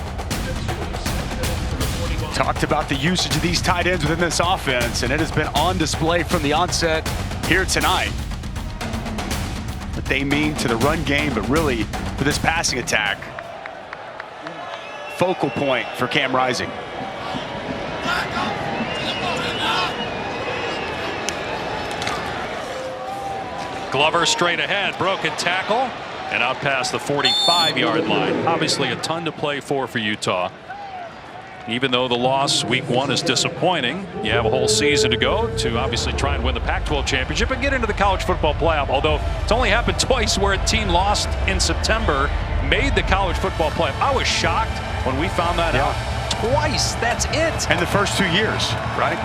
Talked about the usage of these tight ends within this offense, and it has been on display from the onset here tonight. What they mean to the run game, but really for this passing attack. Focal point for Cam Rising. Glover straight ahead, broken tackle, and out past the 45-yard line. Obviously a ton to play for Utah. Even though the loss week 1 is disappointing, you have a whole season to go to obviously try and win the Pac-12 championship and get into the college football playoff. Although it's only happened twice where a team lost in September, made the college football playoff. I was shocked when we found that out. Twice, that's it. And the first 2 years, right?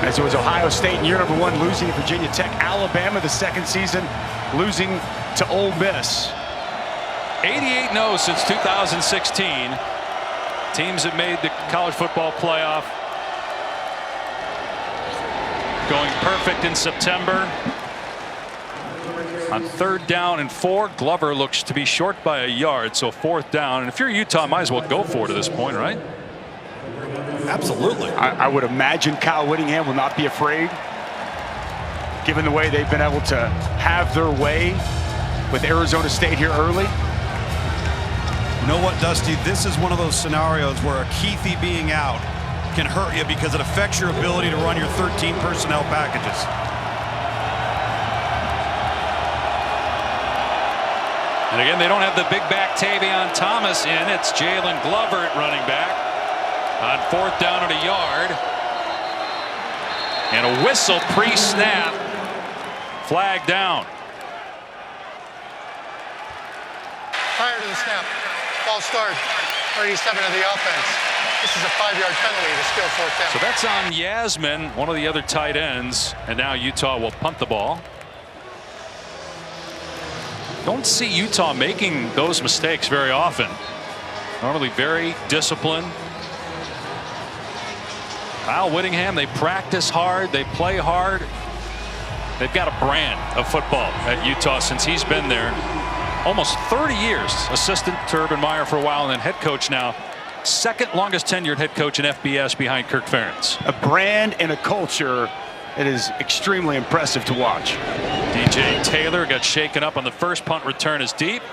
As it was Ohio State in year number 1 losing to Virginia Tech, Alabama the second season losing to Ole Miss. 88-0 since 2016. Teams that made the college football playoff going perfect in September. On 3rd down and 4, Glover looks to be short by a yard, so 4th down. And if you're Utah, might as well go for it at this point, right? Absolutely. I would imagine Kyle Whittingham will not be afraid, given the way they've been able to have their way with Arizona State here early. You know what, Dusty? This is one of those scenarios where a Keithy being out can hurt you because it affects your ability to run your 13 personnel packages. And again, they don't have the big back Tavion Thomas in. It's Jalen Glover at running back on 4th down and a yard. And a whistle pre-snap. Flag down. Prior to the snap, false start, 37 of the offense. This is a 5-yard penalty to steal 4th down. So that's on Yasmin, one of the other tight ends. And now Utah will punt the ball. Don't see Utah making those mistakes very often. Normally very disciplined. Kyle Whittingham, they practice hard, they play hard. They've got a brand of football at Utah since he's been there. Almost 30 years, assistant to Urban Meyer for a while, and then head coach now. 2nd longest tenured head coach in FBS behind Kirk Ferentz. A brand and a culture that is extremely impressive to watch. DJ Taylor got shaken up on the first punt return is deep.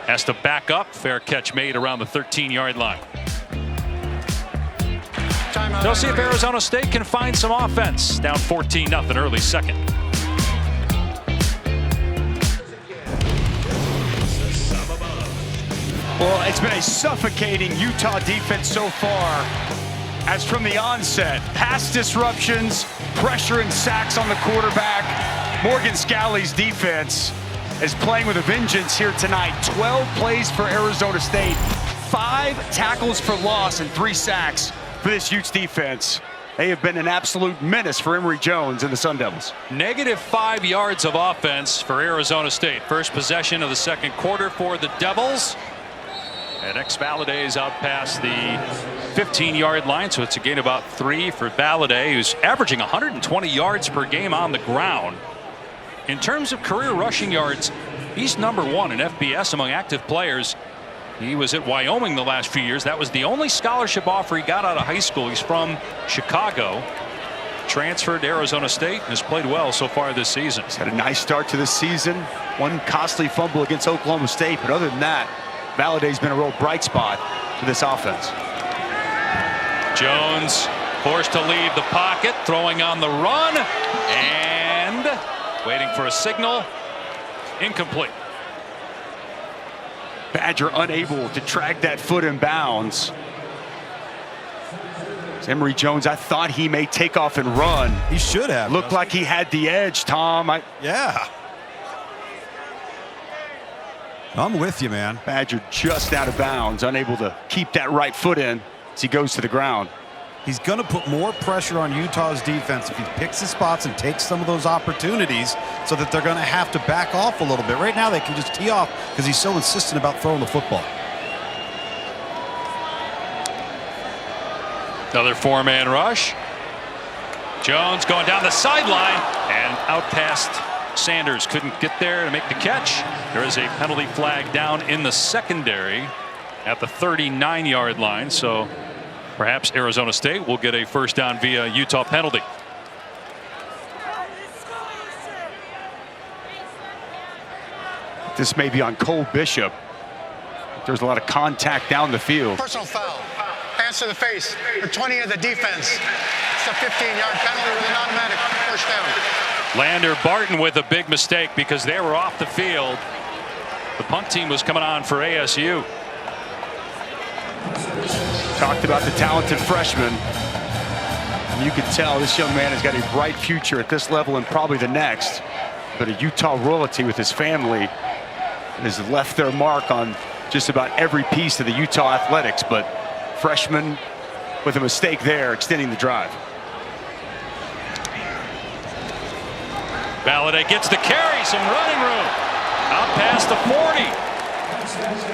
Has to back up. Fair catch made around the 13-yard line. They'll see if Arizona State can find some offense. Down 14-0 early 2nd. Well, it's been a suffocating Utah defense so far as from the onset, pass disruptions, pressure and sacks on the quarterback. Morgan Scalley's defense is playing with a vengeance here tonight. 12 plays for Arizona State, 5 tackles for loss and 3 sacks for this Utes defense. They have been an absolute menace for Emory Jones and the Sun Devils. -5 yards of offense for Arizona State. First possession of the second quarter for the Devils. And Valaday's out past the 15-yard line, so it's a gain about 3 for Valaday, who's averaging 120 yards per game on the ground. In terms of career rushing yards, he's #1 in FBS among active players. He was at Wyoming the last few years. That was the only scholarship offer he got out of high school. He's from Chicago, transferred to Arizona State, and has played well so far this season. He's had a nice start to the season. One costly fumble against Oklahoma State, but other than that, Valaday's been a real bright spot for this offense. Jones forced to leave the pocket, throwing on the run, and waiting for a signal. Incomplete. Badger unable to track that foot in bounds. Emory Jones, I thought he may take off and run. He should have. Looked like he had the edge, Tom. Yeah. I'm with you, man. Badger just out of bounds, unable to keep that right foot in as he goes to the ground. He's going to put more pressure on Utah's defense if he picks his spots and takes some of those opportunities, so that they're going to have to back off a little bit. Right now they can just tee off because he's so insistent about throwing the football. Another 4-man rush. Jones going down the sideline and out past Sanders. Couldn't get there to make the catch. There is a penalty flag down in the secondary at the 39-yard line, so perhaps Arizona State will get a first down via Utah penalty. This may be on Cole Bishop. There's a lot of contact down the field. Personal foul. Hands to the face for 20 of the defense. It's a 15-yard penalty with an automatic first down. Lander Barton with a big mistake because they were off the field. The punt team was coming on for ASU. Talked about the talented freshman. And you can tell this young man has got a bright future at this level and probably the next. But a Utah royalty with his family has left their mark on just about every piece of the Utah athletics. But freshman with a mistake there, extending the drive. Valaday gets the carry, some running room. Out past the 40.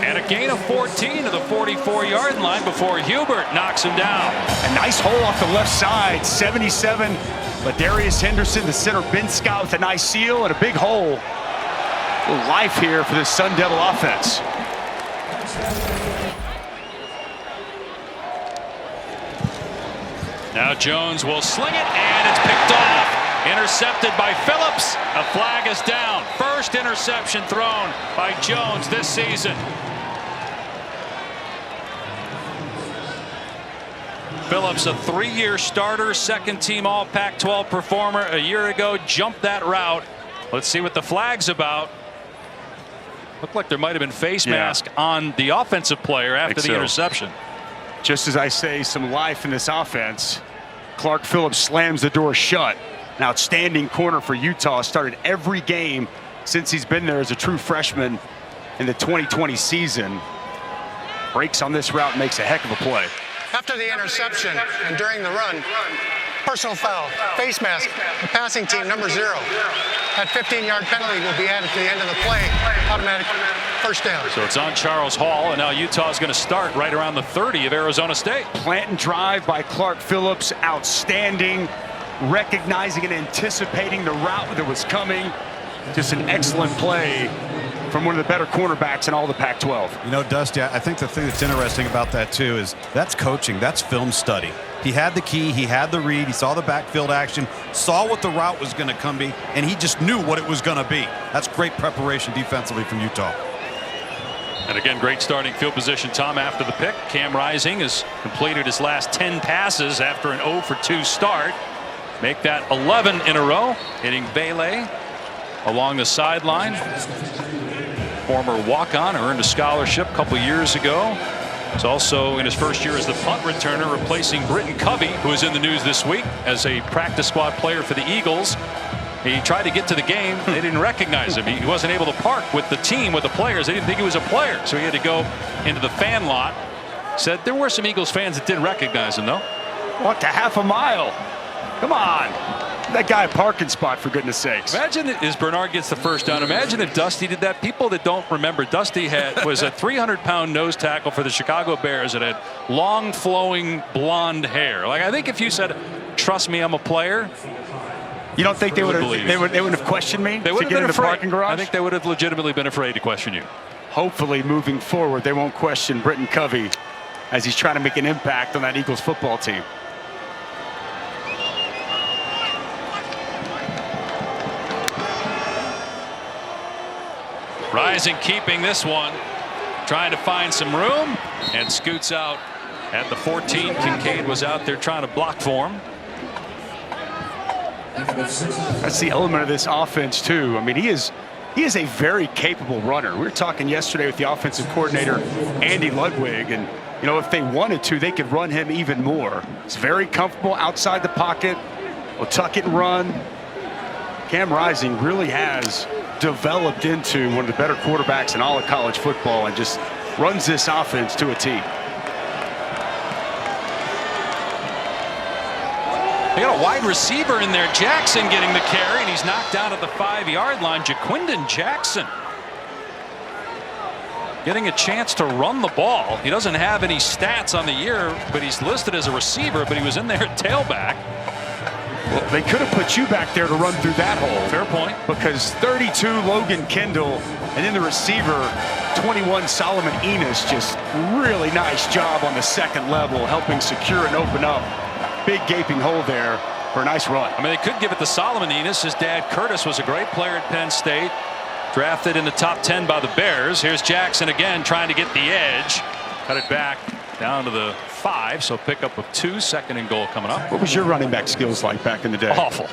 And a gain of 14 to the 44-yard line before Hubert knocks him down. A nice hole off the left side, 77. Ladarius Henderson, the center, Ben Scott with a nice seal and a big hole. A little life here for this Sun Devil offense. Now Jones will sling it, and it's picked off. Intercepted by Phillips. A flag is down. First interception thrown by Jones this season. Phillips, a 3-year starter, second-team All-Pac-12 performer a year ago, jumped that route. Let's see what the flag's about. Looked like there might have been face mask on the offensive player after the interception. Just as I say, some life in this offense. Clark Phillips slams the door shut. An outstanding corner for Utah. Started every game since he's been there as a true freshman in the 2020 season. Breaks on this route and makes a heck of a play. After the interception and during the run, personal foul, face mask, the passing team, number 0. That 15-yard penalty will be added to the end of the play. Automatic first down. So it's on Charles Hall, and now Utah's going to start right around the 30 of Arizona State. Plant and drive by Clark Phillips, outstanding. Recognizing and anticipating the route that was coming. Just an excellent play from one of the better cornerbacks in all the Pac-12. You know, Dusty, I think the thing that's interesting about that too is that's coaching, that's film study. He had the key, he had the read, he saw the backfield action, saw what the route was going to come be, and he just knew what it was going to be. That's great preparation defensively from Utah. And again, great starting field position, Tom, after the pick. Cam Rising has completed his last 10 passes after an 0-for-2 start. Make that 11 in a row, hitting Bailey along the sideline. Former walk-on, earned a scholarship a couple years ago. He's also in his first year as the punt returner, replacing Britton Covey, who is in the news this week as a practice squad player for the Eagles. He tried to get to the game. They didn't recognize him. He wasn't able to park with the team, with the players. They didn't think he was a player, so he had to go into the fan lot. Said there were some Eagles fans that did recognize him, though. What, to half a mile? Come on. That guy a parking spot, for goodness sakes. Imagine as Bernard gets the first down. Imagine if Dusty did that. People that don't remember, Dusty was a 300-pound nose tackle for the Chicago Bears that had long, flowing blonde hair. Like, I think if you said, "Trust me, I'm a player," you don't think they wouldn't have questioned me? They would have been in the parking garage? I think they would have legitimately been afraid to question you. Hopefully, moving forward, they won't question Britton Covey as he's trying to make an impact on that Eagles football team. Rising, keeping this one, trying to find some room, and scoots out at the 14. Kincaid was out there trying to block for him. That's the element of this offense too. I mean, he is a very capable runner. We were talking yesterday with the offensive coordinator Andy Ludwig, and you know, if they wanted to, they could run him even more. He's very comfortable outside the pocket, will tuck it and run. Cam Rising really has developed into one of the better quarterbacks in all of college football and just runs this offense to a T. They got a wide receiver in there. Jackson getting the carry, and he's knocked down at the 5-yard line. Jaquindon Jackson getting a chance to run the ball. He doesn't have any stats on the year, but he's listed as a receiver, but he was in there at tailback. Well, they could have put you back there to run through that hole. Fair point. Because 32 Logan Kendall, and then the receiver 21 Solomon Enos, just really nice job on the second level, helping secure and open up. Big gaping hole there for a nice run. I mean, they could give it to Solomon Enos. His dad Curtis was a great player at Penn State, drafted in the top 10 by the Bears. Here's Jackson again trying to get the edge, cut it back down to the 5, so pickup of 2, 2nd and goal coming up. What was your running back skills like back in the day? Awful.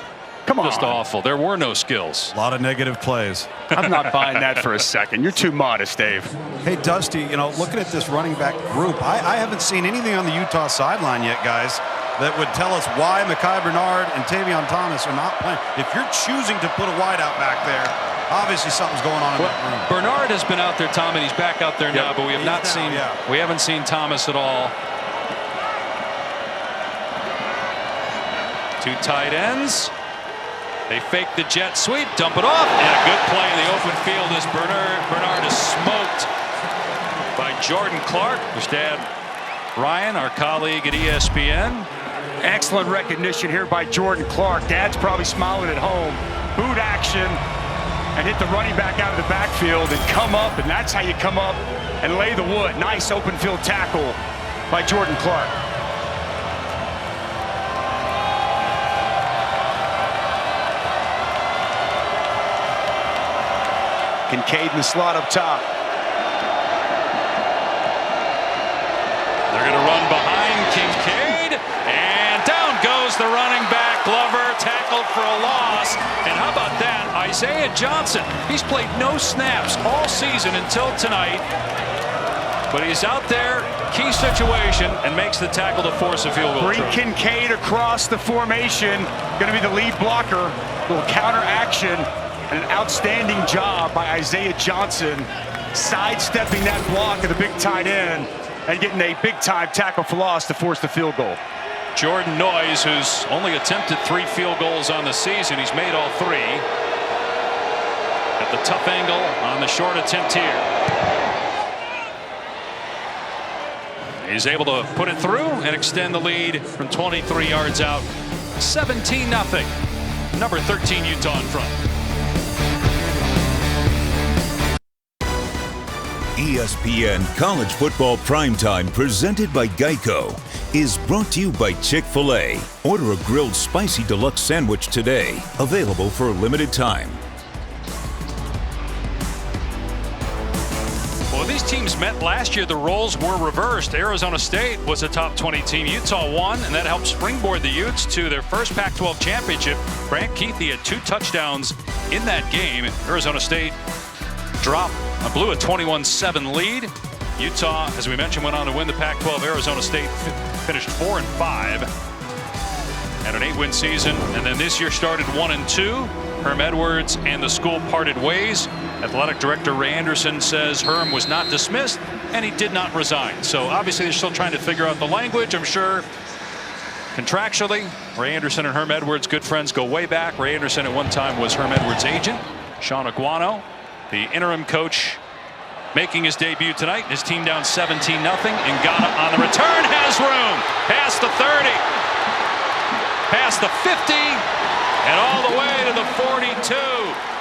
Come on. Just awful. There were no skills. A lot of negative plays. I'm not buying that for a second. You're too modest, Dave. Hey, Dusty, you know, looking at this running back group, I haven't seen anything on the Utah sideline yet, guys, that would tell us why Mekhi Bernard and Tavion Thomas are not playing. If you're choosing to put a wideout back there, obviously something's going on in that room. Bernard has been out there, Tom, and he's back out there now, but we have not seen. We haven't seen Thomas at all. 2 tight ends. They fake the jet sweep, dump it off, and a good play in the open field as Bernard is smoked by Jordan Clark, whose dad Ryan, our colleague at ESPN. Excellent recognition here by Jordan Clark. Dad's probably smiling at home. Boot action and hit the running back out of the backfield and come up, and that's how you come up and lay the wood. Nice open field tackle by Jordan Clark. Kincaid in the slot up top. They're going to run behind Kincaid, and down goes the running back. Glover tackled for a loss, and how about that? Isaiah Johnson, he's played no snaps all season until tonight, but he's out there, key situation, and makes the tackle to force a field goal. Bring Kincaid across the formation, going to be the lead blocker. Little counter action. An outstanding job by Isaiah Johnson, sidestepping that block of the big tight end and getting a big-time tackle for loss to force the field goal. Jordan Noyes, who's only attempted 3 field goals on the season, he's made all 3. At the tough angle on the short attempt here. He's able to put it through and extend the lead from 23 yards out. 17-0. Number 13 Utah in front. ESPN College Football Primetime, presented by Geico, is brought to you by Chick-fil-A. Order a grilled spicy deluxe sandwich today. Available for a limited time. Well, these teams met last year. The roles were reversed. Arizona State was a top 20 team. Utah won, and that helped springboard the Utes to their first Pac-12 championship. Brant Keithy had 2 touchdowns in that game. Arizona State blew a 21-7 lead. Utah, as we mentioned, went on to win the Pac-12. Arizona State finished 4-5 and an 8-win season. And then this year started 1-2. Herm Edwards and the school parted ways. Athletic director Ray Anderson says Herm was not dismissed and he did not resign. So obviously they're still trying to figure out the language, I'm sure. Contractually, Ray Anderson and Herm Edwards, good friends, go way back. Ray Anderson at one time was Herm Edwards' agent. Sean Aguano, the interim coach, making his debut tonight. His team down 17-0. Ngata on the return has room. Past the 30. Past the 50. And all the way to the 42.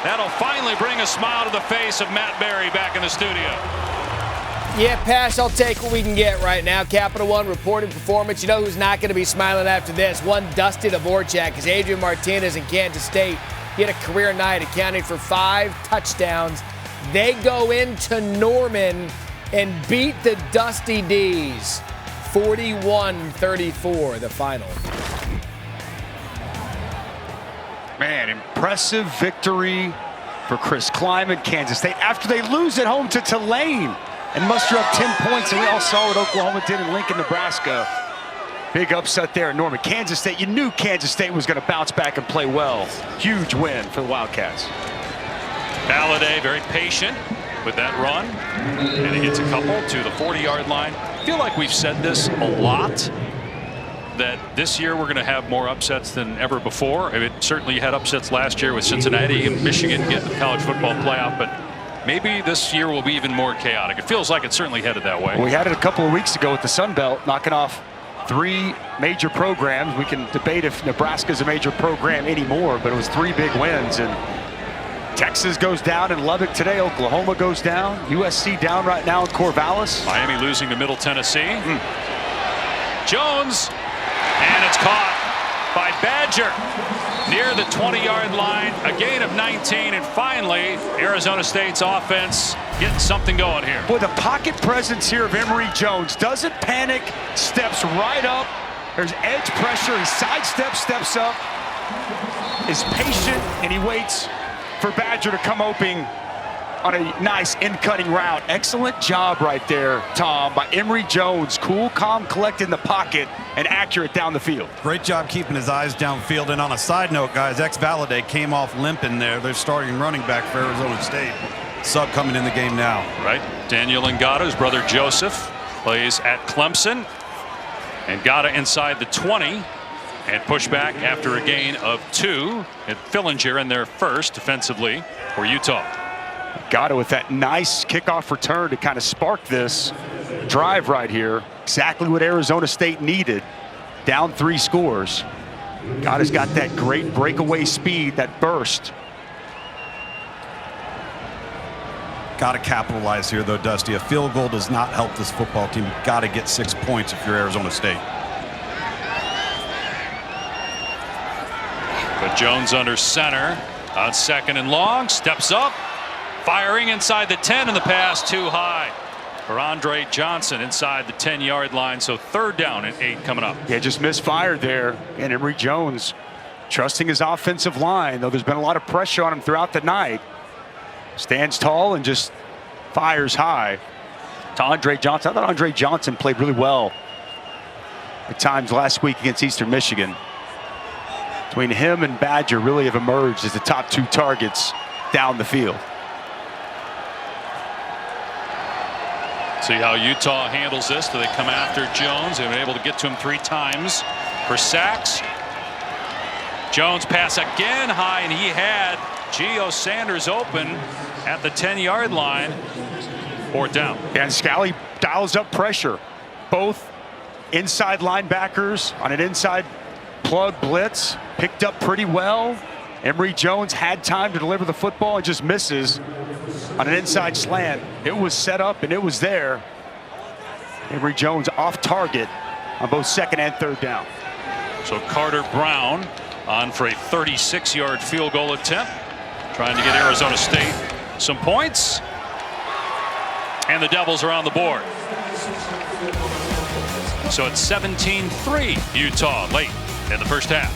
That'll finally bring a smile to the face of Matt Berry back in the studio. Yeah, Pash, I'll take what we can get right now. Capital One reported performance. You know who's not going to be smiling after this? One Dusty Dvorak, because Adrian Martinez in Kansas State, he had a career night accounting for 5 touchdowns. They go into Norman and beat the Dusty D's 41-34, the final. Man, impressive victory for Chris Kleiman, Kansas State, after they lose at home to Tulane and muster up 10 points. And we all saw what Oklahoma did in Lincoln, Nebraska. Big upset there in Norman. Kansas State, you knew Kansas State was going to bounce back and play well. Huge win for the Wildcats. Halladay very patient with that run, and he hits a couple to the 40-yard line. I feel like we've said this a lot, that this year we're going to have more upsets than ever before. I mean, certainly you had upsets last year with Cincinnati and Michigan getting the college football playoff, but maybe this year will be even more chaotic. It feels like it's certainly headed that way. We had it a couple of weeks ago with the Sun Belt, knocking off 3 major programs. We can debate if Nebraska's a major program anymore, but it was 3 big wins. And Texas goes down in Lubbock today. Oklahoma goes down. USC down right now in Corvallis. Miami losing to Middle Tennessee. Jones, and it's caught by Badger near the 20-yard line. A gain of 19, and finally Arizona State's offense getting something going here. Boy, the pocket presence here of Emory Jones doesn't panic, steps right up. There's edge pressure. He sidesteps, steps up, is patient, and he waits for Badger to come open on a nice in-cutting route. Excellent job right there, Tom, by Emory Jones. Cool, calm, collected in the pocket, and accurate down the field. Great job keeping his eyes downfield. And on a side note, guys, Valladay came off limping there. They're starting running back for Arizona State. Sub coming in the game now. Right. Daniel Ngata, his brother Joseph, plays at Clemson. Ngata inside the 20. And push back after a gain of 2. And Fillinger in there first defensively for Utah. Got it with that nice kickoff return to kind of spark this drive right here. Exactly what Arizona State needed. Down 3 scores. Gata's got that great breakaway speed, that burst. Got to capitalize here, though, Dusty. A field goal does not help this football team. You've got to get 6 points if you're Arizona State. But Jones under center on 2nd and long, steps up, firing inside the 10, and the pass too high for Andre Johnson inside the 10-yard line. So 3rd down and 8 coming up. Yeah, just misfired there. And Emory Jones trusting his offensive line, though there's been a lot of pressure on him throughout the night. Stands tall and just fires high to Andre Johnson. I thought Andre Johnson played really well at times last week against Eastern Michigan. Between him and Badger really have emerged as the top 2 targets down the field. See how Utah handles this. Do they come after Jones? They've been able to get to him 3 times for sacks. Jones pass again high, and he had Gio Sanders open at the 10-yard line. 4th down. And Scally dials up pressure. Both inside linebackers on an inside plug blitz. Picked up pretty well. Emory Jones had time to deliver the football and just misses on an inside slant. It was set up and it was there. Emory Jones off target on both 2nd and 3rd down. So Carter Brown on for a 36-yard field goal attempt, trying to get Arizona State some points. And the Devils are on the board. So it's 17-3 Utah late in the first half.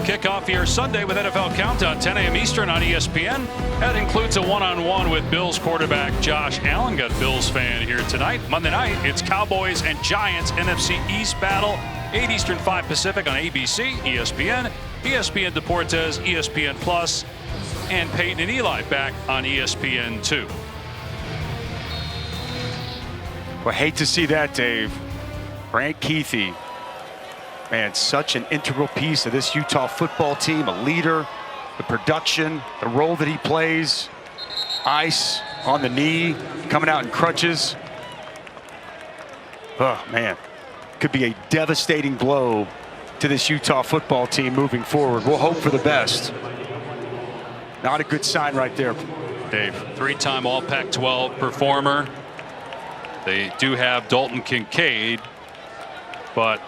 kick off here Sunday with NFL Countdown, 10 a.m. Eastern on ESPN. That includes a one-on-one with Bills quarterback Josh Allen. Got a Bills fan here tonight. Monday night, it's Cowboys and Giants NFC East battle. 8 Eastern, 5 Pacific on ABC, ESPN, ESPN Deportes, ESPN Plus, and Peyton and Eli back on ESPN2. Well, hate to see that, Dave. Brant Kuithe, man, such an integral piece of this Utah football team, a leader, the production, the role that he plays, ice on the knee, coming out in crutches. Oh, man, could be a devastating blow to this Utah football team moving forward. We'll hope for the best. Not a good sign right there, Dave. 3-time All Pac-12 performer. They do have Dalton Kincaid, but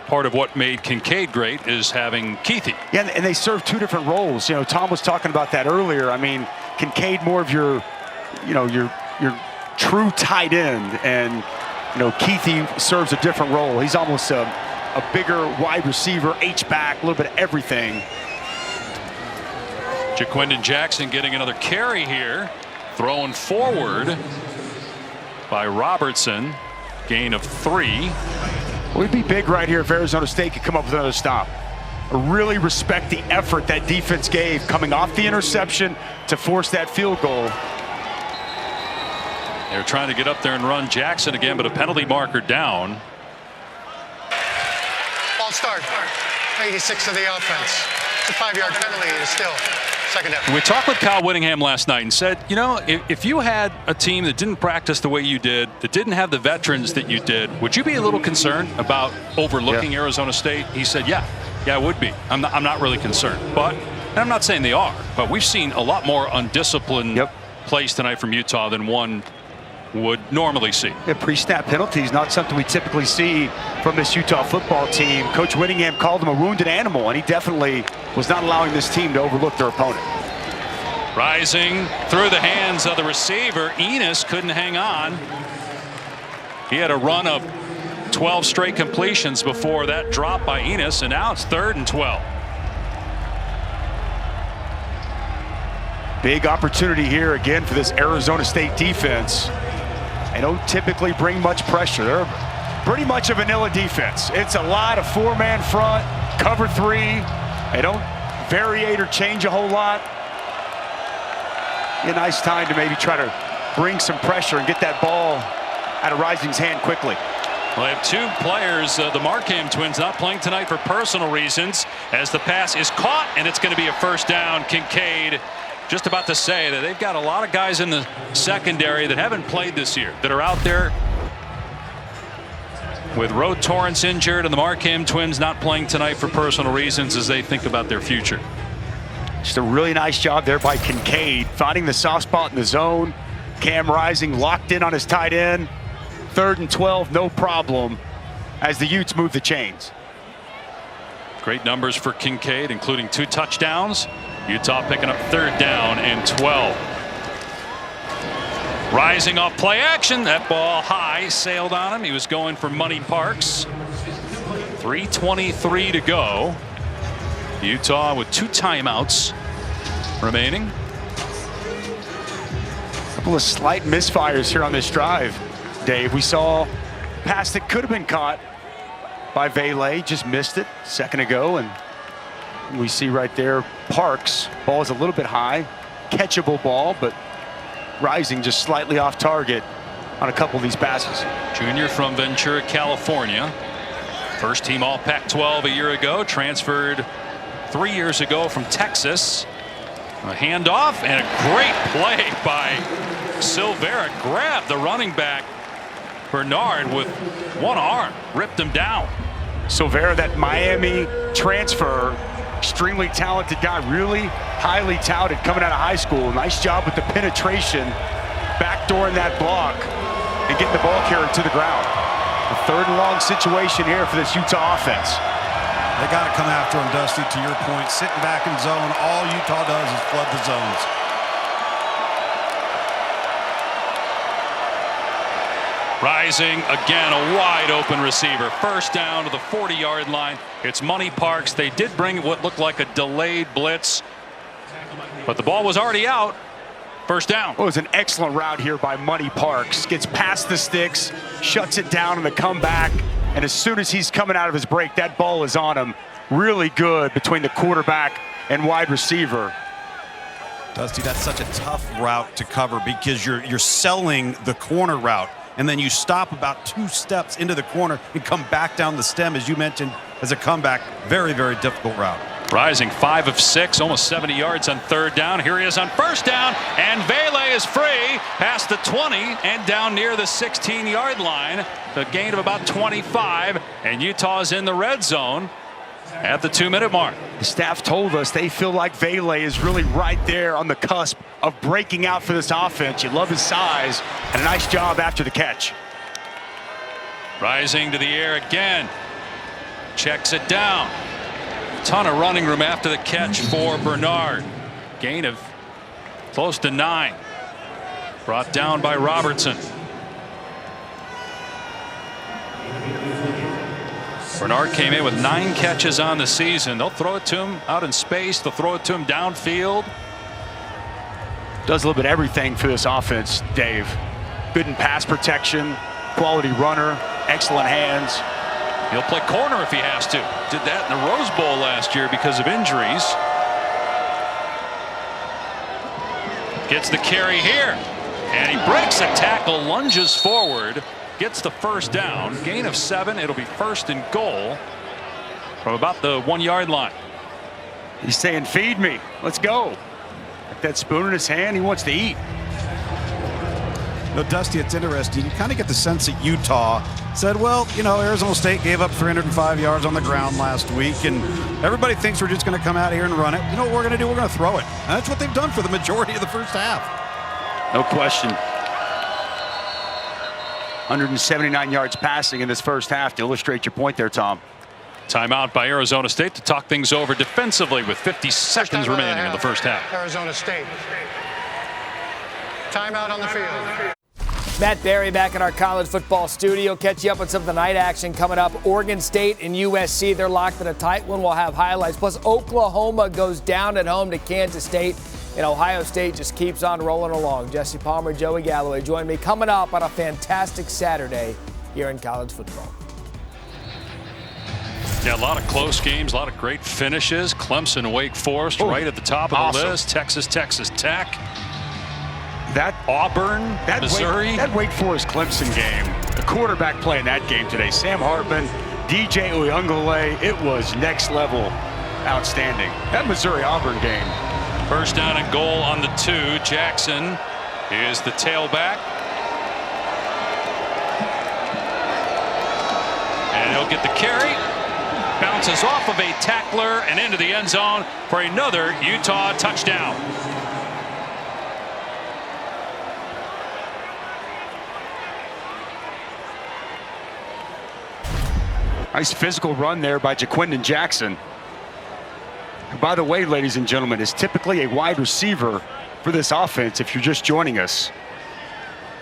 part of what made Kincaid great is having Kuithe. Yeah, and they serve two different roles. You know, Tom was talking about that earlier. I mean, Kincaid more of your, you know, your true tight end, and you know, Kuithe serves a different role. He's almost a bigger wide receiver, H-back, a little bit of everything. Jaquindon Jackson getting another carry here, throwing forward by Robertson, gain of 3. We'd be big right here if Arizona State could come up with another stop. I really respect the effort that defense gave coming off the interception to force that field goal. They're trying to get up there and run Jackson again, but a penalty marker down. Ball start. 86 of the offense. It's a 5-yard penalty. It is still second down. We talked with Kyle Whittingham last night and said, you know, if you had a team that didn't practice the way you did, that didn't have the veterans that you did, would you be a little concerned about overlooking Arizona State? He said, yeah, I would be. I'm not really concerned. But, and I'm not saying they are, but we've seen a lot more undisciplined plays tonight from Utah than one would normally see. Yeah, pre-snap penalties, not something we typically see from this Utah football team. Coach Whittingham called him a wounded animal, and he definitely was not allowing this team to overlook their opponent. Rising through the hands of the receiver, Enos couldn't hang on. He had a run of 12 straight completions before that drop by Enos, and now it's 3rd and 12. Big opportunity here again for this Arizona State defense. They don't typically bring much pressure. They're pretty much a vanilla defense. It's a lot of 4-man front, cover 3. They don't variate or change a whole lot. A nice time to maybe try to bring some pressure and get that ball out of Rising's hand quickly. Well, they have 2 players, the Markham twins, not playing tonight for personal reasons, as the pass is caught, and it's going to be a first down. Kincaid just about to say that they've got a lot of guys in the secondary that haven't played this year, that are out there with Rode Torrance injured and the Markham twins not playing tonight for personal reasons as they think about their future. Just a really nice job there by Kincaid, finding the soft spot in the zone. Cam Rising locked in on his tight end. 3rd and 12, no problem, as the Utes move the chains. Great numbers for Kincaid, including 2 touchdowns. Utah picking up 3rd down and 12. Rising off play action. That ball high sailed on him. He was going for Money Parks. 3:23 to go. Utah with 2 timeouts remaining. A couple of slight misfires here on this drive, Dave. We saw a pass that could have been caught by Vele, just missed it a second ago, and we see right there Parks. Ball is a little bit high, catchable ball, but Rising just slightly off target on a couple of these passes. Junior from Ventura, California. First team All Pac-12 a year ago, transferred 3 years ago from Texas. A handoff and a great play by Silvera. Grabbed the running back Bernard with one arm, ripped him down. Silvera, that Miami transfer, extremely talented guy, really highly touted coming out of high school. Nice job with the penetration, backdooring that block and getting the ball carrier to the ground. A 3rd and long situation here for this Utah offense. They got to come after him, Dusty, to your point. Sitting back in zone, all Utah does is flood the zones. Rising again, a wide open receiver. First down to the 40-yard line. It's Money Parks. They did bring what looked like a delayed blitz, but the ball was already out. First down. Well, it was an excellent route here by Money Parks. Gets past the sticks, shuts it down in the comeback, and as soon as he's coming out of his break, that ball is on him. Really good between the quarterback and wide receiver. Dusty, that's such a tough route to cover because you're selling the corner route, and then you stop about 2 steps into the corner and come back down the stem, as you mentioned, as a comeback. Very, very difficult route. Rising 5 of 6, almost 70 yards on third down. Here he is on first down, and Vele is free past the 20 and down near the 16-yard line. The gain of about 25, and Utah's in the red zone at the 2-minute mark. The staff told us they feel like Vele is really right there on the cusp of breaking out for this offense. You love his size, and a nice job after the catch. Rising to the air again. Checks it down. Ton of running room after the catch for Bernard. Gain of close to 9. Brought down by Robertson. Bernard came in with 9 catches on the season. They'll throw it to him out in space. They'll throw it to him downfield. Does a little bit of everything for this offense, Dave. Good in pass protection, quality runner, excellent hands. He'll play corner if he has to. Did that in the Rose Bowl last year because of injuries. Gets the carry here. And he breaks a tackle, lunges forward, gets the first down. Gain of 7. It'll be first and goal from about the 1-yard line. He's saying, feed me. Let's go. Got that spoon in his hand. He wants to eat. No, Dusty, it's interesting. You kind of get the sense that Utah said, well, you know, Arizona State gave up 305 yards on the ground last week, and everybody thinks we're just going to come out here and run it. You know what we're going to do? We're going to throw it. And that's what they've done for the majority of the first half. No question. 179 yards passing in this first half to illustrate your point there, Tom. Timeout by Arizona State to talk things over defensively with 50 seconds remaining in the first half. Arizona State. Timeout on the field. Matt Berry back in our college football studio. Catch you up on some of the night action coming up. Oregon State and USC, they're locked in a tight one. We'll have highlights. Plus, Oklahoma goes down at home to Kansas State. And Ohio State just keeps on rolling along. Jesse Palmer, Joey Galloway join me coming up on a fantastic Saturday here in college football. Yeah, a lot of close games, a lot of great finishes. Clemson, Wake Forest, right at the top of the list. Texas Tech. That Auburn, Missouri. That Wake Forest Clemson game, the quarterback play in that game today, Sam Hartman, DJ Uyunglele, it was next level outstanding. That Missouri Auburn game. First down and goal on the 2. Jackson is the tailback. And he'll get the carry. Bounces off of a tackler and into the end zone for another Utah touchdown. Nice physical run there by Jaquindon Jackson. And by the way, ladies and gentlemen, is typically a wide receiver for this offense if you're just joining us.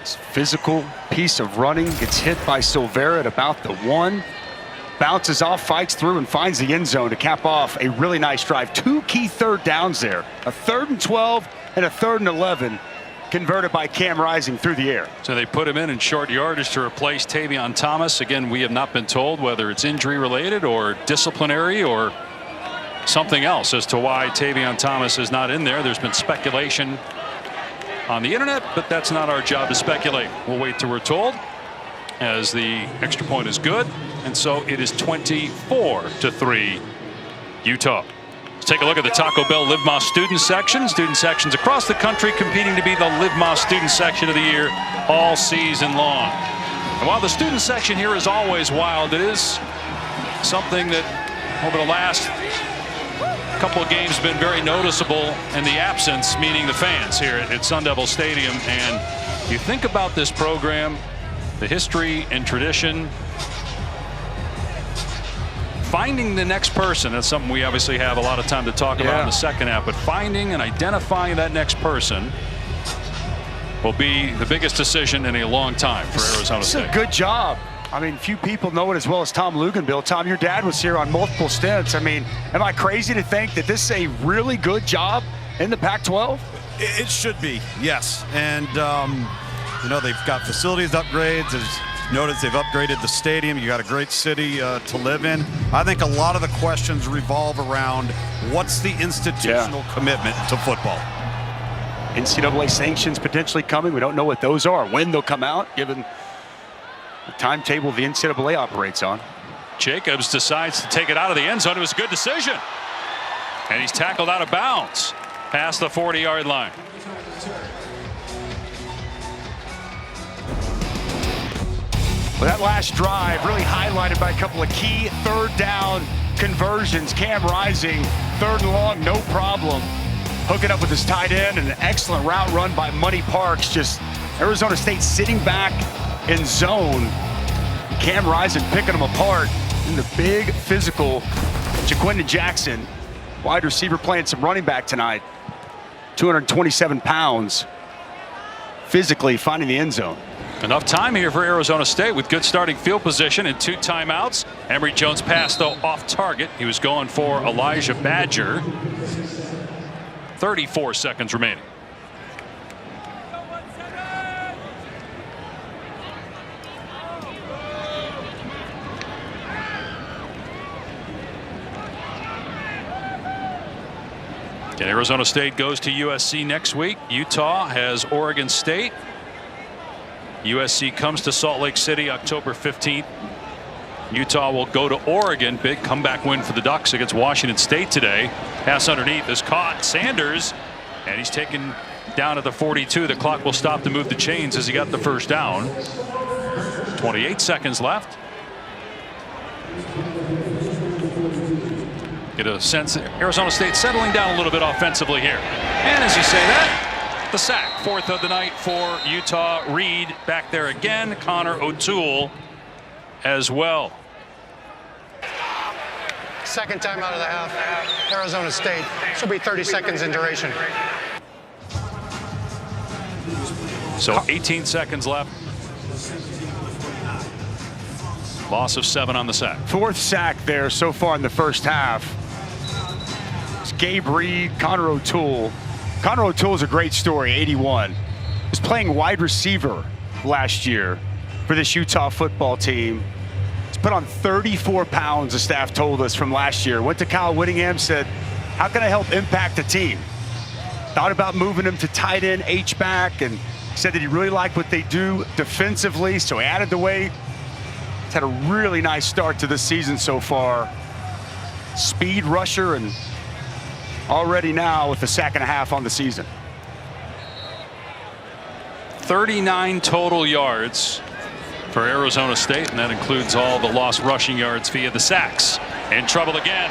This physical piece of running gets hit by Silvera at about the 1. Bounces off, fights through, and finds the end zone to cap off a really nice drive. 2 key third downs there. A 3rd and 12 and a 3rd and 11 converted by Cam Rising through the air. So they put him in short yardage to replace Tavion Thomas. Again, we have not been told whether it's injury related or disciplinary or something else as to why Tavion Thomas is not in there. There's been speculation on the internet, but that's not our job to speculate. We'll wait till we're told, as the extra point is good, and so it is 24-3 Utah. Let's take a look at the Taco Bell Live Más student section. Student sections across the country competing to be the Live Más student section of the year all season long. And while the student section here is always wild, it is something that over the last couple of games been very noticeable in the absence, meaning the fans here at Sun Devil Stadium. And you think about this program, the history and tradition, finding the next person. That's something we obviously have a lot of time to talk about in the second half, but finding and identifying that next person will be the biggest decision in a long time for Arizona State. It's a good job. I mean, few people know it as well as Tom Luganbill. Tom, your dad was here on multiple stints. I mean, am I crazy to think that this is a really good job in the Pac-12? It should be, yes. And, you know, they've got facilities upgrades. As noted, they've upgraded the stadium. You got a great city to live in. I think a lot of the questions revolve around what's the institutional commitment to football. NCAA sanctions potentially coming. We don't know what those are, when they'll come out, given the timetable the NCAA operates on. Jacobs decides to take it out of the end zone. It was a good decision. And he's tackled out of bounds past the 40-yard line. Well, that last drive really highlighted by a couple of key third down conversions. Cam Rising, 3rd and long, no problem. Hooking up with his tight end, and an excellent route run by Money Parks. Just Arizona State sitting back in zone. Cam Rising picking them apart. And the big physical Jaquindon Jackson, wide receiver playing some running back tonight. 227 pounds, physically finding the end zone. Enough time here for Arizona State with good starting field position and 2 timeouts. Emory Jones passed though off target. He was going for Elijah Badger. 34 seconds remaining. And Arizona State goes to USC next week. Utah has Oregon State. USC comes to Salt Lake City October 15th. Utah will go to Oregon. Big comeback win for the Ducks against Washington State today. Pass underneath is caught. Sanders, and he's taken down at the 42. The clock will stop to move the chains as he got the first down. 28 seconds left. Get a sense that Arizona State settling down a little bit offensively here. And as you say that, the sack. 4th of the night for Utah. Reed back there again. Connor O'Toole as well. Second time out of the half, Arizona State. This will be 30 seconds in duration. So 18 seconds left. Loss of 7 on the sack. 4th sack there so far in the first half. It's Gabe Reed, Connor O'Toole. Connor O'Toole's a great story, 81. He was playing wide receiver last year for this Utah football team. He's put on 34 pounds, the staff told us, from last year. Went to Kyle Whittingham, said, how can I help impact the team? Thought about moving him to tight end, H-back, and said that he really liked what they do defensively, so he added the weight. He's had a really nice start to the season so far. Speed rusher, and already now with the sack and a half on the season. 39 total yards for Arizona State, and that includes all the lost rushing yards via the sacks. In trouble again.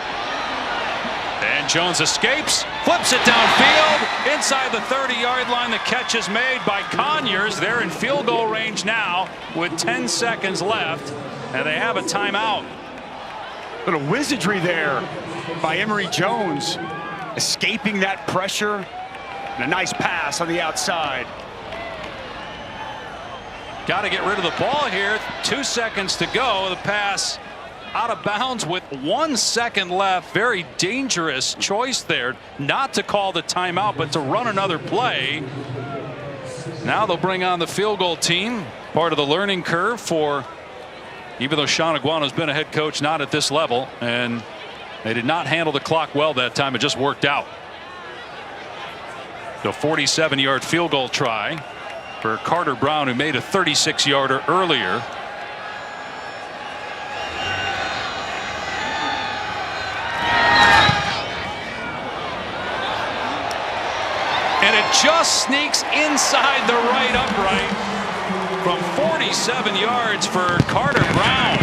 And Jones escapes, flips it downfield, inside the 30-yard line. The catch is made by Conyers. They're in field goal range now with 10 seconds left, and they have a timeout. Little wizardry there by Emory Jones, escaping that pressure, and a nice pass on the outside. Got to get rid of the ball here. 2 seconds to go. The pass out of bounds with 1 second left. Very dangerous choice there not to call the timeout, but to run another play. Now they'll bring on the field goal team. Part of the learning curve for, even though Sean Aguano's been a head coach, not at this level, and they did not handle the clock well that time. It just worked out. The 47-yard field goal try for Carter Brown, who made a 36-yarder earlier. And it just sneaks inside the right upright from 47 yards for Carter Brown.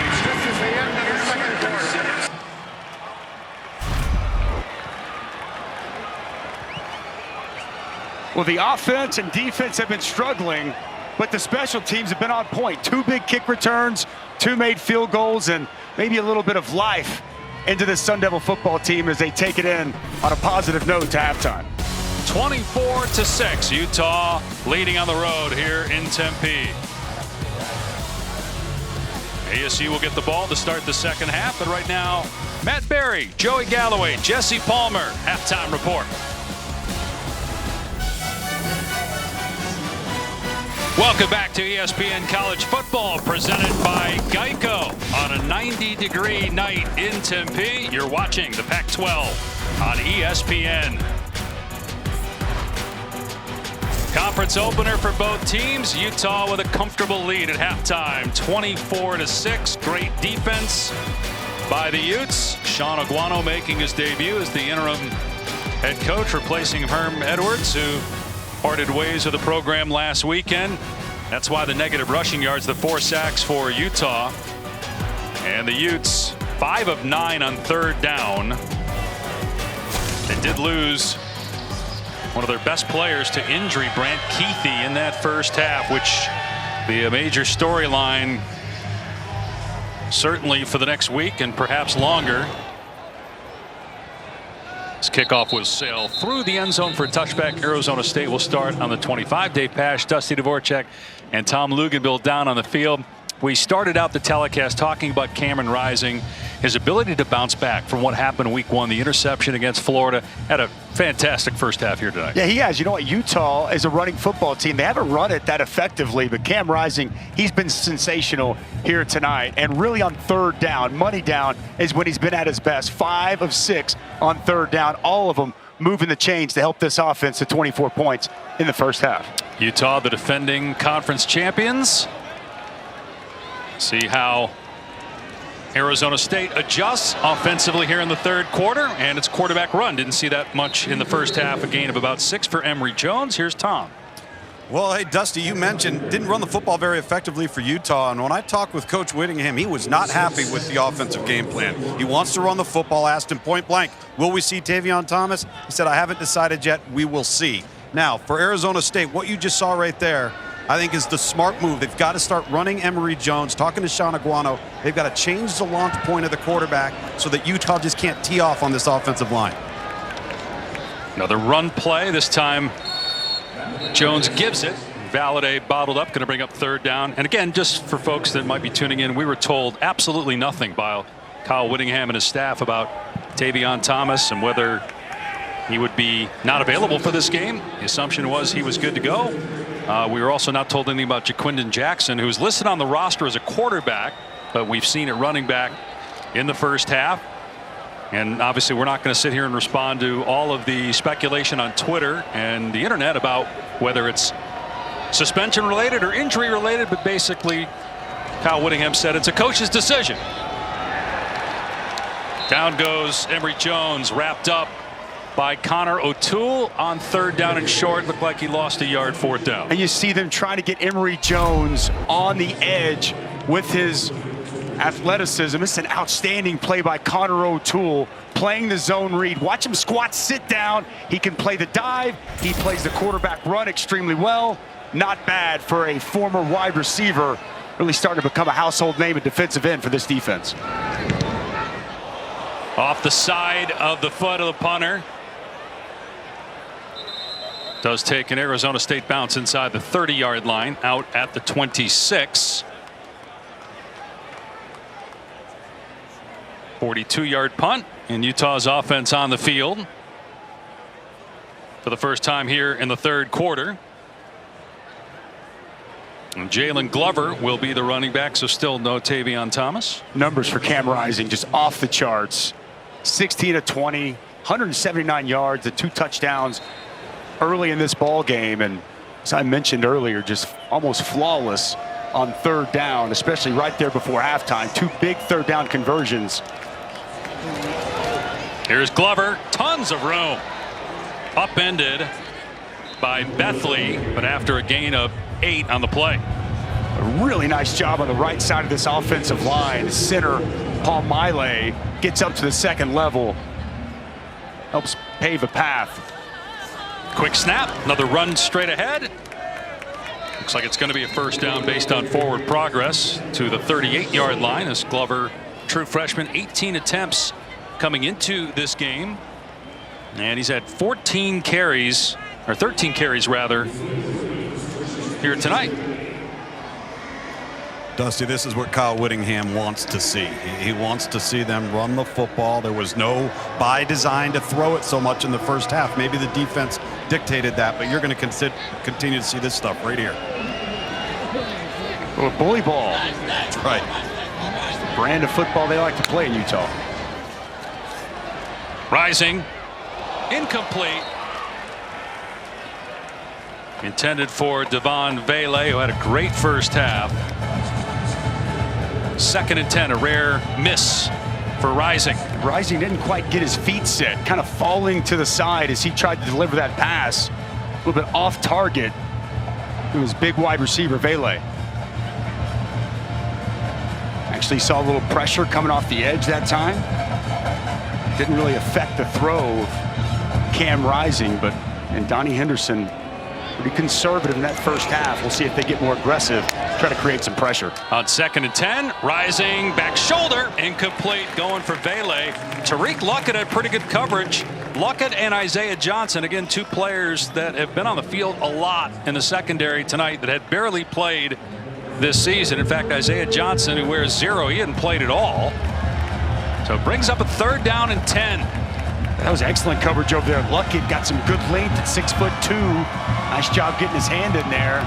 Well, the offense and defense have been struggling, but the special teams have been on point. 2 big kick returns, 2 made field goals, and maybe a little bit of life into this Sun Devil football team as they take it in on a positive note to halftime. 24-6. Utah leading on the road here in Tempe. ASU will get the ball to start the second half, but right now, Matt Berry, Joey Galloway, Jesse Palmer, halftime report. Welcome back to ESPN College Football, presented by Geico. On a 90-degree night in Tempe, you're watching the Pac-12 on ESPN. Conference opener for both teams. Utah with a comfortable lead at halftime, 24-6. Great defense by the Utes. Sean Aguano making his debut as the interim head coach, replacing Herm Edwards, who parted ways with the program last weekend. That's why the negative rushing yards, the 4 sacks for Utah. And the Utes 5 of 9 on third down. They did lose one of their best players to injury, Brant Keithy, in that first half, which be a major storyline certainly for the next week and perhaps longer. This kickoff was sailed through the end zone for a touchback. Arizona State will start on the 25-day pass. Dusty Dvorak and Tom Luginbill down on the field. We started out the telecast talking about Cameron Rising, his ability to bounce back from what happened week 1, the interception against Florida. Had a fantastic first half here tonight. Yeah, he has. You know what? Utah is a running football team. They haven't run it that effectively, but Cam Rising, he's been sensational here tonight. And really on third down, money down, is when he's been at his best. 5 of 6 on third down, all of them moving the chains to help this offense to 24 points in the first half. Utah, the defending conference champions. See how Arizona State adjusts offensively here in the third quarter, and its quarterback run. Didn't see that much in the first half. A gain of about 6 for Emory Jones. Here's Tom. Well, hey, Dusty, you mentioned didn't run the football very effectively for Utah, and when I talked with Coach Whittingham, he was not happy with the offensive game plan. He wants to run the football. Asked him point blank, will we see Tavion Thomas? He said, I haven't decided yet. We will see. Now, for Arizona State, what you just saw right there, I think is the smart move. They've got to start running Emory Jones, talking to Sean Aguano. They've got to change the launch point of the quarterback so that Utah just can't tee off on this offensive line. Another run play. This time Jones gives it. Valladay bottled up, going to bring up third down. And again, just for folks that might be tuning in, we were told absolutely nothing by Kyle Whittingham and his staff about Tavion Thomas and whether he would be not available for this game. The assumption was he was good to go. We were also not told anything about Jaquindon Jackson, who's listed on the roster as a quarterback, but we've seen at running back in the first half. And obviously we're not going to sit here and respond to all of the speculation on Twitter and the internet about whether it's suspension related or injury related, but basically Kyle Whittingham said it's a coach's decision. Down goes Emory Jones, wrapped up by Connor O'Toole on third down and short. Looked like he lost a yard, fourth down. And you see them trying to get Emory Jones on the edge with his athleticism. It's an outstanding play by Connor O'Toole, playing the zone read. Watch him squat, sit down. He can play the dive. He plays the quarterback run extremely well. Not bad for a former wide receiver. Really starting to become a household name at defensive end for this defense. Off the side of the foot of the punter. Does take an Arizona State bounce inside the 30-yard line, out at the 26. 42-yard punt, and Utah's offense on the field for the first time here in the third quarter. And Jalen Glover will be the running back, so still no Tavion Thomas. Numbers for Cam Rising just off the charts. 16 of 20, 179 yards, the 2 touchdowns early in this ball game, and as I mentioned earlier, just almost flawless on third down, especially right there before halftime. 2 big third down conversions. Here's Glover, tons of room. Upended by Bethley, but after a gain of 8 on the play. A really nice job on the right side of this offensive line. Center Paul Miley gets up to the second level, helps pave a path. Quick snap, another run straight ahead. Looks like it's going to be a first down based on forward progress to the 38-yard line as Glover, true freshman, 18 attempts coming into this game. And he's had 14 carries, or 13 carries rather, here tonight. Dusty, this is what Kyle Whittingham wants to see. He wants to see them run the football. There was no by design to throw it so much in the first half. Maybe the defense dictated that, but you're going to continue to see this stuff right here. Well, bully ball. That's right. It's the brand of football they like to play in Utah. Rising. Incomplete. Intended for Devon Vele, who had a great first half. 2nd and 10, a rare miss for Rising. Rising didn't quite get his feet set, kind of falling to the side as he tried to deliver that pass. A little bit off target. It was big wide receiver Vele. Actually saw a little pressure coming off the edge that time. Didn't really affect the throw of Cam Rising, and Donnie Henderson pretty conservative in that first half. We'll see if they get more aggressive, try to create some pressure. On 2nd and 10, Rising back shoulder, incomplete, going for Vele. Tariq Luckett had pretty good coverage. Luckett and Isaiah Johnson, again, 2 players that have been on the field a lot in the secondary tonight that had barely played this season. In fact, Isaiah Johnson, who wears 0, he hadn't played at all. So it brings up a 3rd down and 10. That was excellent coverage over there. Luckett got some good length at 6'2". Nice job getting his hand in there.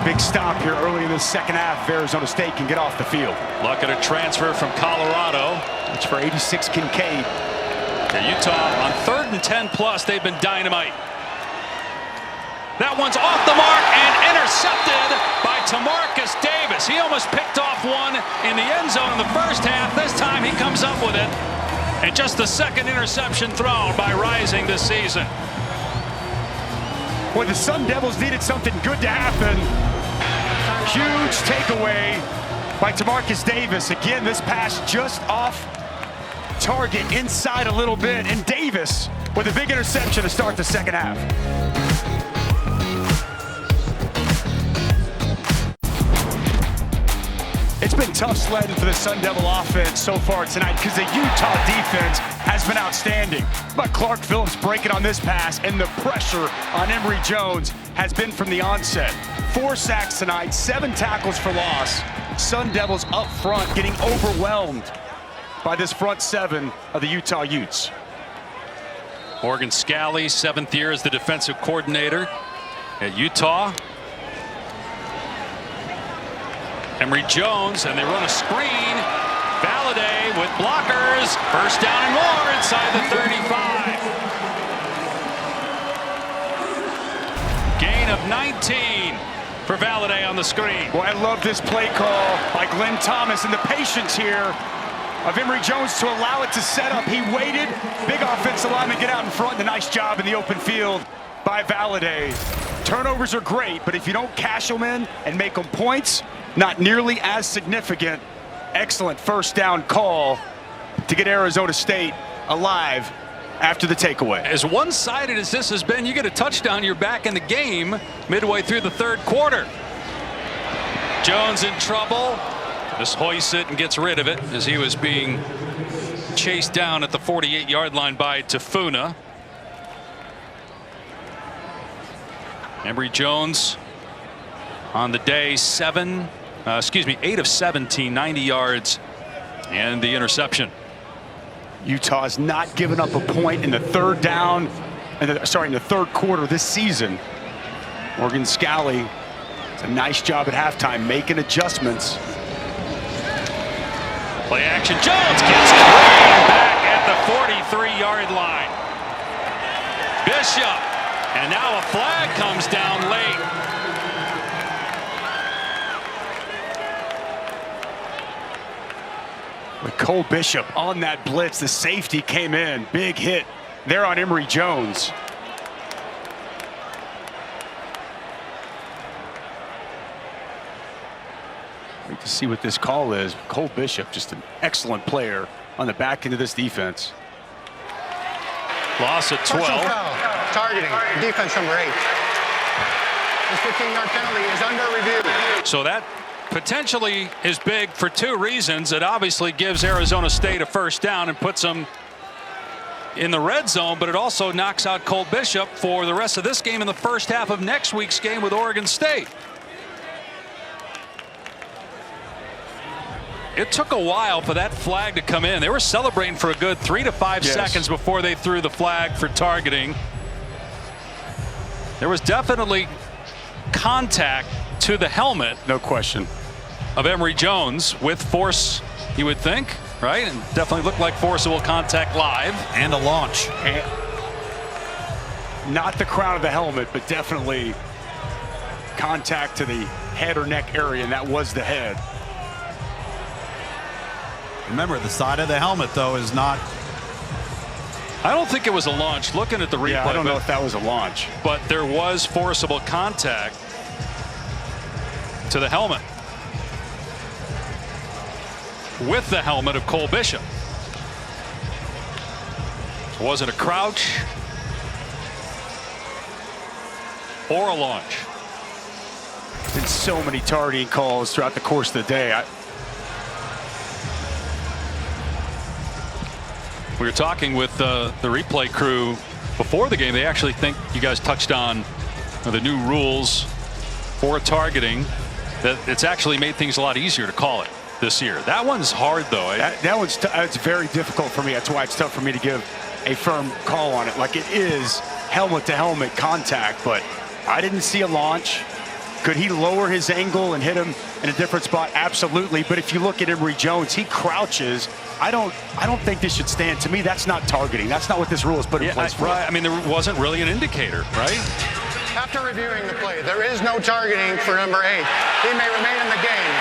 Big stop here early in the second half. Arizona State can get off the field. Luckett, a transfer from Colorado. It's for 86 Kincaid. Utah on 3rd and 10 plus, they've been dynamite. That one's off the mark and intercepted by Tamarcus Davis. He almost picked off one in the end zone in the first half. This time he comes up with it. And just the 2nd interception thrown by Rising this season. Well, the Sun Devils needed something good to happen. Huge takeaway by Tamarcus Davis. Again, this pass just off target, inside a little bit, and Davis with a big interception to start the second half. It's been tough sledding for the Sun Devil offense so far tonight because the Utah defense has been outstanding. But Clark Phillips breaking on this pass, and the pressure on Emory Jones has been from the onset. 4 sacks tonight, 7 tackles for loss. Sun Devils up front getting overwhelmed by this front 7 of the Utah Utes. Morgan Scalley, 7th year as the defensive coordinator at Utah. Emory Jones, and they run a screen. Valladay with blockers. 1st down and more inside the 35. Gain of 19 for Valladay on the screen. Well, I love this play call by Glenn Thomas and the patience here of Emory Jones to allow it to set up. He waited. Big offensive lineman get out in front. A nice job in the open field by Valladay. Turnovers are great, but if you don't cash them in and make them points, not nearly as significant. Excellent 1st down call to get Arizona State alive after the takeaway. As one-sided as this has been, you get a touchdown, you're back in the game midway through the 3rd quarter. Jones in trouble. Just hoists it and gets rid of it as he was being chased down at the 48-yard line by Tafuna. Emory Jones on the day 8 of 17, 90 yards, and the interception. Utah's not given up a point in the 3rd down, in the 3rd quarter this season. Morgan Scalley, it's a nice job at halftime making adjustments. Play action, Jones gets clean back at the 43-yard line. Bishop, and now a flag comes down late. With Cole Bishop on that blitz, the safety came in. Big hit there on Emory Jones. Wait to see what this call is. Cole Bishop, just an excellent player on the back end of this defense. Loss at 12. Personal foul, targeting, defense number 8. This 15-yard penalty is under review. So that potentially is big for 2 reasons. It obviously gives Arizona State a 1st down and puts them in the red zone, but it also knocks out Cole Bishop for the rest of this game and the first half of next week's game with Oregon State. It took a while for that flag to come in. They were celebrating for a good 3 to 5 seconds before they threw the flag for targeting. There was definitely contact to the helmet. No question. Of Emory Jones with force, you would think, right? And definitely looked like forcible contact live. And a launch. And not the crown of the helmet, but definitely contact to the head or neck area, and that was the head. Remember, the side of the helmet, though, is not. I don't think it was a launch. Looking at the replay, Yeah, I don't know if that was a launch. But there was forcible contact to the helmet. With the helmet of Cole Bishop. Was it a crouch or a launch? Been so many targeting calls throughout the course of the day. We were talking with the replay crew before the game. They actually think you guys touched on the new rules for targeting, that it's actually made things a lot easier to call it this year. That one's hard, though. That one's it's very difficult for me. That's why it's tough for me to give a firm call on it. Like, it is helmet to helmet contact, but I didn't see a launch. Could he lower his angle and hit him in a different spot? Absolutely. But if you look at Emory Jones, he crouches. I don't think this should stand. To me, that's not targeting. That's not what this rule is put in place for. Right. I mean, there wasn't really an indicator, right? After reviewing the play, there is no targeting for number 8. He may remain in the game.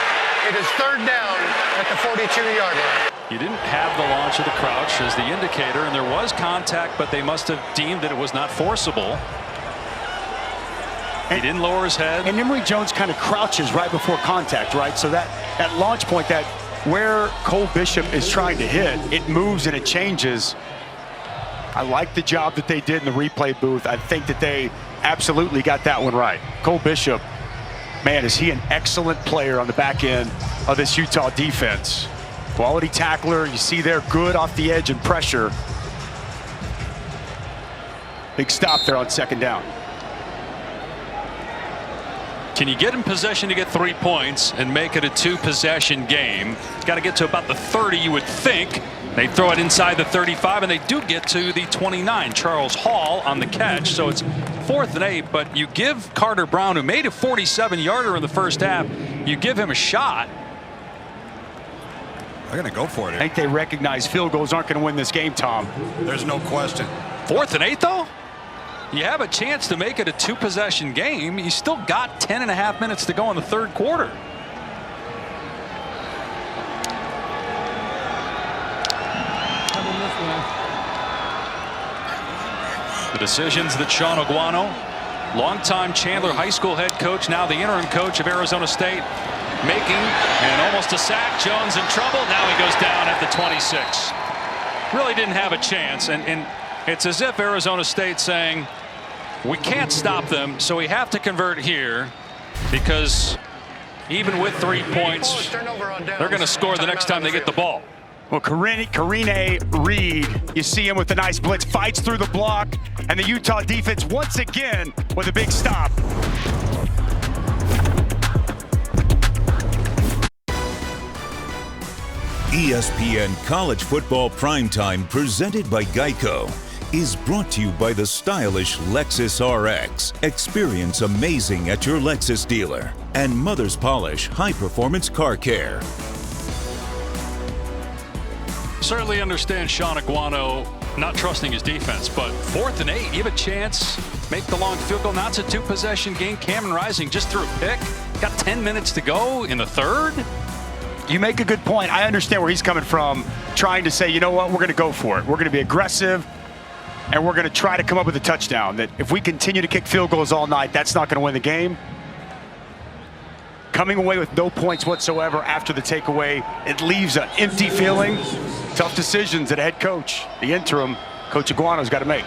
It is third down at the 42-yard line. You didn't have the launch of the crouch as the indicator, and there was contact, but they must have deemed that it was not forcible. He didn't lower his head. And Emory Jones kind of crouches right before contact, right? So that launch point, that where Cole Bishop is trying to hit, it moves and it changes. I like the job that they did in the replay booth. I think that they absolutely got that one right. Cole Bishop, man, is he an excellent player on the back end of this Utah defense. Quality tackler. You see there, good off the edge and pressure. Big stop there on second down. Can you get in possession to get 3 points and make it a 2-possession game? It's got to get to about the 30, you would think. They throw it inside the 35, and they do get to the 29. Charles Hall on the catch, so it's 4th and 8. But you give Carter Brown, who made a 47-yarder in the first half, you give him a shot. They're going to go for it. I think they recognize field goals aren't going to win this game, Tom. There's no question. 4th and 8, though? You have a chance to make it a 2-possession game. You still got 10.5 minutes to go in the third quarter. The decisions that Sean Aguano, longtime Chandler High School head coach, now the interim coach of Arizona State, making, and almost a sack. Jones in trouble. Now he goes down at the 26. Really didn't have a chance, and it's as if Arizona State saying, we can't stop them, so we have to convert here, because even with 3 points, they're going to score the next time they get the ball. Well, Karine Reed, you see him with a nice blitz, fights through the block, and the Utah defense once again with a big stop. ESPN College Football Primetime, presented by Geico, is brought to you by the stylish Lexus RX. Experience amazing at your Lexus dealer. And Mother's Polish High Performance Car Care. Certainly understand Sean Aguano not trusting his defense, but 4th and 8, you have a chance, make the long field goal. Now it's a 2-possession game. Cameron Rising just threw a pick. Got 10 minutes to go in the third. You make a good point. I understand where he's coming from, trying to say, you know what, we're going to go for it. We're going to be aggressive, and we're going to try to come up with a touchdown. That if we continue to kick field goals all night, that's not going to win the game. Coming away with no points whatsoever after the takeaway, it leaves an empty feeling. Tough decisions that a head coach, the interim, Coach Aguano's got to make.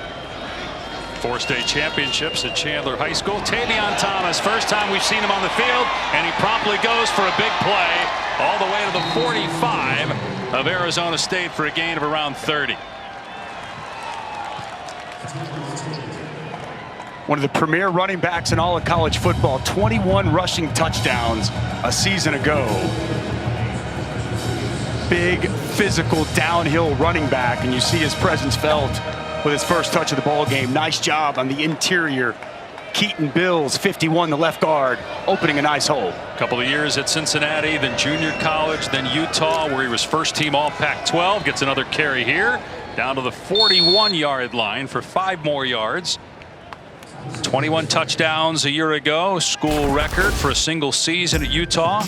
4 state championships at Chandler High School. Tavion Thomas, first time we've seen him on the field, and he promptly goes for a big play all the way to the 45 of Arizona State for a gain of around 30. One of the premier running backs in all of college football, 21 rushing touchdowns a season ago. Big, physical, downhill running back, and you see his presence felt with his first touch of the ball game. Nice job on the interior. Keaton Bills, 51, the left guard, opening a nice hole. A couple of years at Cincinnati, then junior college, then Utah, where he was first team all Pac-12. Gets another carry here, down to the 41-yard line for 5 more yards. 21 touchdowns a year ago, school record for a single season at Utah.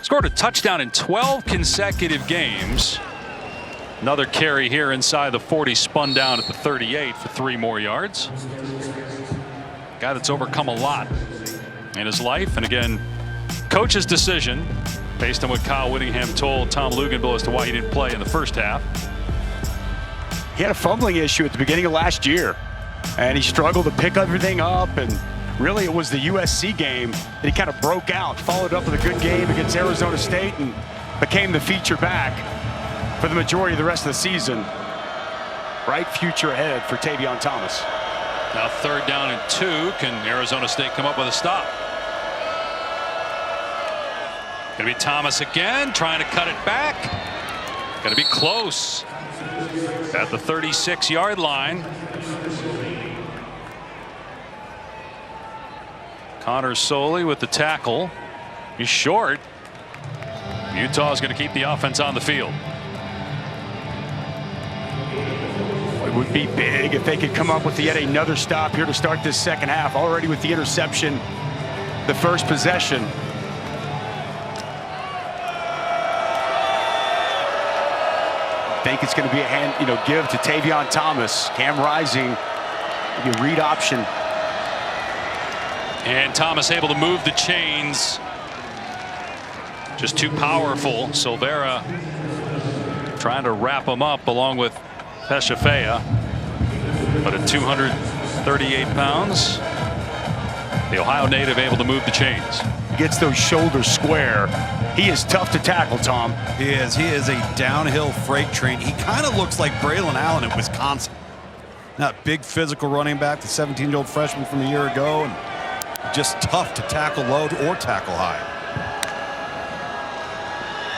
Scored a touchdown in 12 consecutive games. Another carry here inside the 40, spun down at the 38 for 3 more yards. Guy that's overcome a lot in his life, and again, coach's decision based on what Kyle Whittingham told Tom Luganville as to why he didn't play in the first half. He had a fumbling issue at the beginning of last year, and he struggled to pick everything up, and really it was the USC game that he kind of broke out, followed up with a good game against Arizona State, and became the feature back for the majority of the rest of the season. Bright future ahead for Tavion Thomas. Now 3rd down and 2. Can Arizona State come up with a stop? Gonna be Thomas again, trying to cut it back. Gonna be close at the 36-yard line. Connor Soley with the tackle. He's short. Utah's going to keep the offense on the field. It would be big if they could come up with yet another stop here to start this second half. Already with the interception, the first possession. I think it's going to be a hand, give to Tavion Thomas. Cam Rising, maybe a read option. And Thomas able to move the chains. Just too powerful. Silvera trying to wrap him up along with Peshafea. But at 238 pounds, the Ohio native able to move the chains. He gets those shoulders square. He is tough to tackle, Tom. He is. He is a downhill freight train. He kind of looks like Braylon Allen at Wisconsin. Not big physical running back, the 17-year-old freshman from a year ago, and just tough to tackle low or tackle high.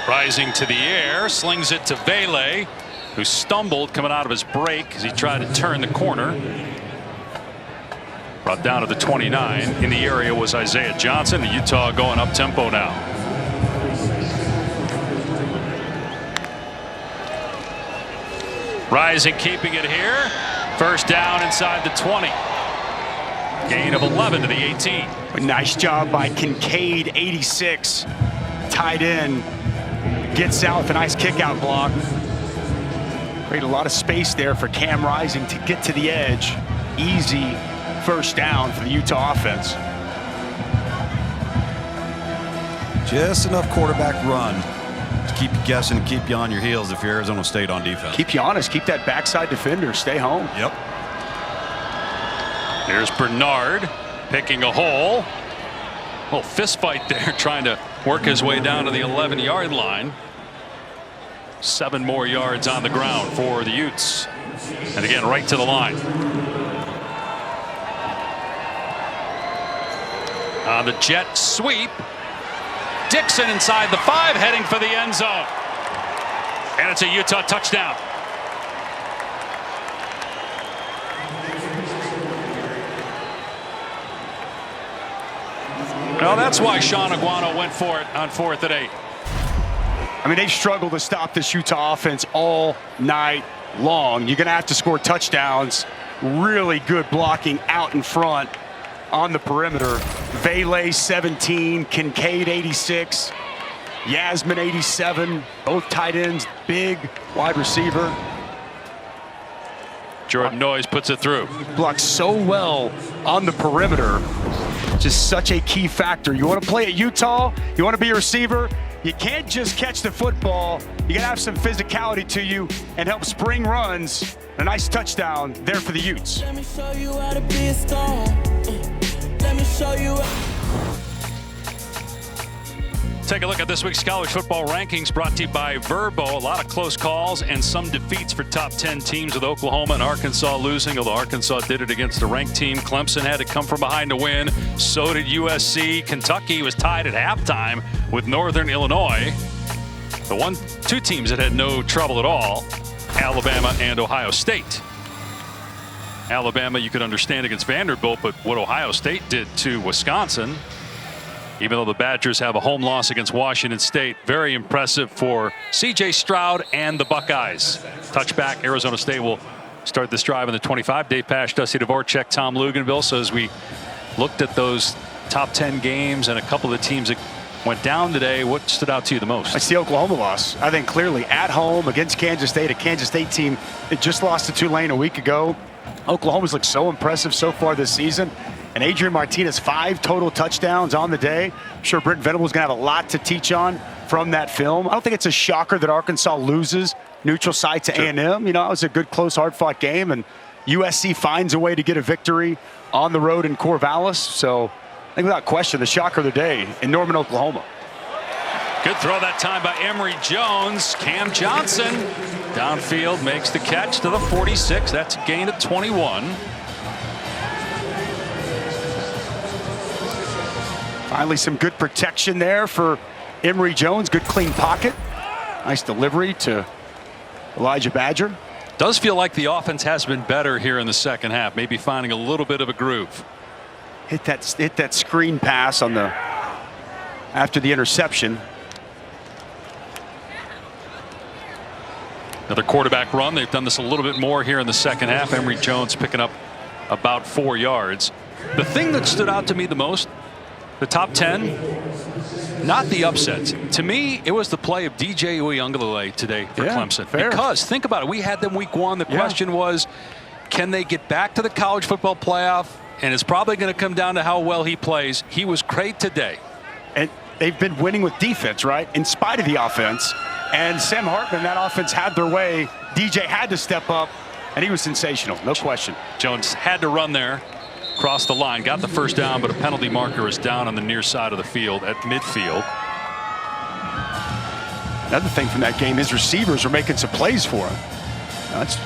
Rising to the air, slings it to Vele, who stumbled coming out of his break as he tried to turn the corner. Brought down to the 29. In the area was Isaiah Johnson. The Utah going up tempo now. Rising keeping it here. First down inside the 20. Gain of 11 to the 18. A nice job by Kincaid, 86. Tied in. Gets out with a nice kick out block. Created a lot of space there for Cam Rising to get to the edge. Easy first down for the Utah offense. Just enough quarterback run to keep you guessing and keep you on your heels if you're Arizona State on defense. Keep you honest. Keep that backside defender. Stay home. Yep. Here's Bernard picking a hole. Little fist fight there, trying to work his way down to the 11-yard line. 7 more yards on the ground for the Utes. And again, right to the line. On the jet sweep, Dixon inside the 5, heading for the end zone. And it's a Utah touchdown. Well, that's why Sean Aguano went for it on 4th and 8. I mean, they've struggled to stop this Utah offense all night long. You're going to have to score touchdowns. Really good blocking out in front on the perimeter. Vele, 17. Kincaid, 86. Yasmin, 87. Both tight ends. Big wide receiver. Jordan Noyes puts it through. Blocks so well on the perimeter. Just such a key factor. You want to play at Utah? You want to be a receiver? You can't just catch the football. You got to have some physicality to you and help spring runs. A nice touchdown there for the Utes. Let me show you how to be a star. Let me show you. Take a look at this week's college football rankings brought to you by Verbo. A lot of close calls and some defeats for top 10 teams, with Oklahoma and Arkansas losing, although Arkansas did it against a ranked team. Clemson had to come from behind to win. So did USC. Kentucky was tied at halftime with Northern Illinois. The two teams that had no trouble at all, Alabama and Ohio State. Alabama, you could understand against Vanderbilt, but what Ohio State did to Wisconsin, even though the Badgers have a home loss against Washington State, very impressive for C.J. Stroud and the Buckeyes. Touchback, Arizona State will start this drive in the 25. Dave Pasch, Dusty Dvorak, Tom Luganville. So as we looked at those top 10 games and a couple of the teams that went down today, what stood out to you the most? It's the Oklahoma loss. I think clearly at home against Kansas State, a Kansas State team that just lost to Tulane a week ago. Oklahoma's looked so impressive so far this season. And Adrian Martinez, 5 total touchdowns on the day. I'm sure Brent Venables going to have a lot to teach on from that film. I don't think it's a shocker that Arkansas loses neutral site to A&M. You know, it was a good, close, hard-fought game, and USC finds a way to get a victory on the road in Corvallis. So I think without question, the shocker of the day in Norman, Oklahoma. Good throw that time by Emory Jones. Cam Johnson downfield makes the catch to the 46. That's a gain of 21. Finally, some good protection there for Emory Jones. Good clean pocket. Nice delivery to Elijah Badger. Does feel like the offense has been better here in the second half, maybe finding a little bit of a groove. Hit that screen pass on the after the interception. Another quarterback run. They've done this a little bit more here in the second half. Emory Jones picking up about 4 yards. The thing that stood out to me the most, the top 10, not the upsets. To me, it was the play of DJ Uiagalelei today for Clemson. Fair. Because think about it, we had them week 1. The question was, can they get back to the college football playoff? And it's probably going to come down to how well he plays. He was great today. And they've been winning with defense, right? In spite of the offense. And Sam Hartman, that offense had their way. DJ had to step up, and he was sensational, no question. Jones had to run there, crossed the line, got the first down, but a penalty marker is down on the near side of the field at midfield. Another thing from that game, his receivers are making some plays for him. That's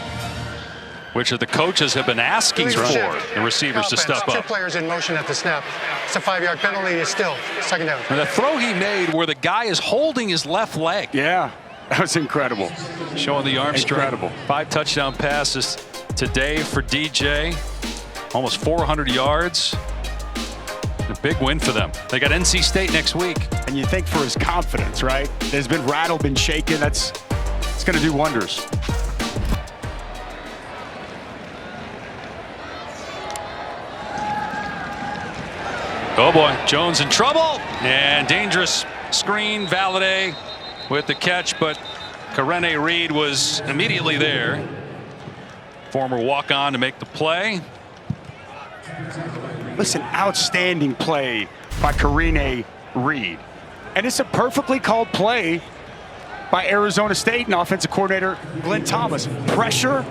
which of the coaches have been asking for the receivers to step up. 2 players in motion at the snap. It's a 5-yard penalty. It's still second down. And the throw he made where the guy is holding his left leg. Yeah, that was incredible. Showing the arm strength. Incredible. 5 touchdown passes today for DJ. Almost 400 yards. A big win for them. They got NC State next week. And you think for his confidence, right? There's been rattled, been shaken. It's going to do wonders. Oh boy, Jones in trouble, and dangerous screen. Valladay with the catch, but Karene Reed was immediately there. Former walk-on to make the play. Listen, outstanding play by Karene Reed. And it's a perfectly called play by Arizona State and offensive coordinator Glenn Thomas. Pressure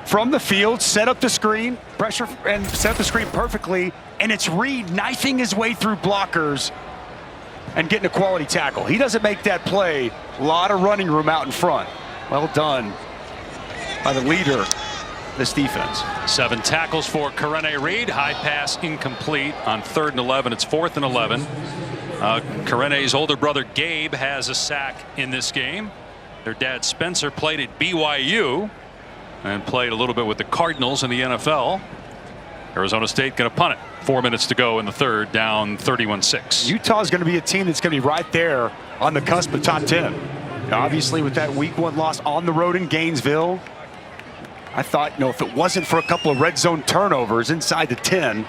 from the field, set up the screen, pressure and set up the screen perfectly, and it's Reed knifing his way through blockers and getting a quality tackle. He doesn't make that play. A lot of running room out in front. Well done by the leader of this defense. 7 tackles for Karene Reed. High pass incomplete on 3rd and 11. It's 4th and 11. Karene's older brother Gabe has a sack in this game. Their dad Spencer played at BYU and played a little bit with the Cardinals in the NFL. Arizona State going to punt it. 4 minutes to go in the third, down 31-6. Utah's going to be a team that's going to be right there on the cusp of top 10. Now, obviously, with that week 1 loss on the road in Gainesville, I thought, if it wasn't for a couple of red zone turnovers inside the 10,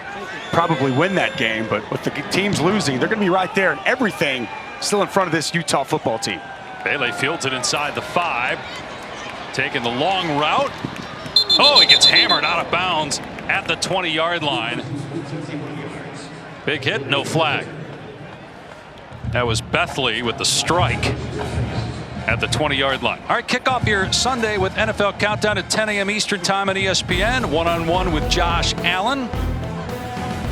probably win that game. But with the teams losing, they're going to be right there, and everything still in front of this Utah football team. Bailey fields it inside the 5, taking the long route. Oh, he gets hammered out of bounds at the 20-yard line. Big hit, no flag. That was Bethley with the strike at the 20-yard line. All right, kick off your Sunday with NFL Countdown at 10 a.m. Eastern Time on ESPN. One-on-one with Josh Allen.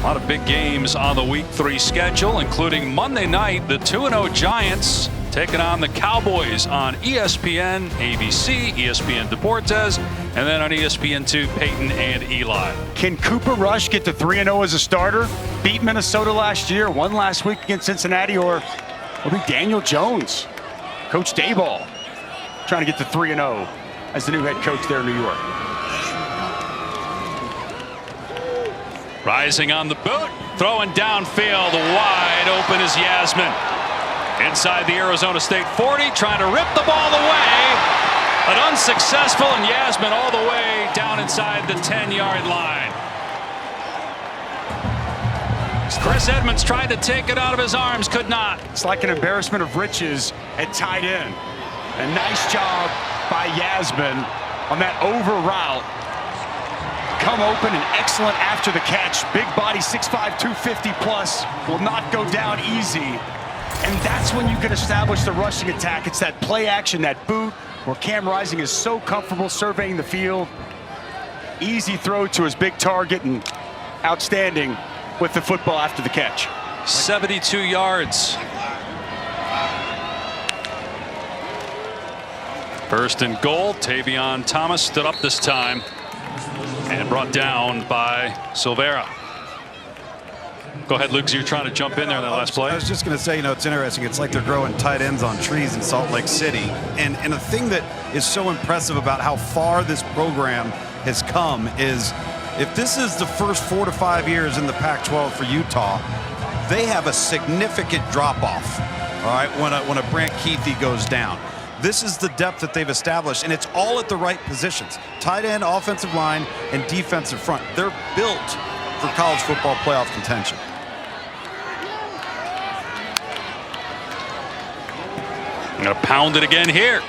A lot of big games on the Week 3 schedule, including Monday night, the 2-0 Giants taking on the Cowboys on ESPN, ABC, ESPN Deportes, and then on ESPN2, Peyton and Eli. Can Cooper Rush get to 3-0 as a starter? Beat Minnesota last year, won last week against Cincinnati, or will be Daniel Jones, Coach Dayball, trying to get to 3-0 as the new head coach there in New York. Rising on the boot, throwing downfield, wide open is Yasmin. Inside the Arizona State 40, trying to rip the ball away, but unsuccessful, and Yasmin all the way down inside the 10-yard line. Chris Edmonds tried to take it out of his arms, could not. It's like an embarrassment of riches at tight end. A nice job by Yasmin on that over route. Come open and excellent after the catch. Big body, 6'5", 250 plus, will not go down easy. And that's when you can establish the rushing attack. It's that play action, that boot, where Cam Rising is so comfortable surveying the field. Easy throw to his big target and outstanding with the football after the catch. 72 yards. First and goal. Tavion Thomas stood up this time and brought down by Silvera. Go ahead, Luke. You're trying to jump in there in that last play. I was just going to say, it's interesting. It's like they're growing tight ends on trees in Salt Lake City. And the thing that is so impressive about how far this program has come is if this is the first 4 to 5 years in the Pac-12 for Utah, they have a significant drop-off, all right, when a Brant Keithy goes down. This is the depth that they've established, and it's all at the right positions. Tight end, offensive line, and defensive front. They're built for college football playoff contention. I'm going to pound it again here.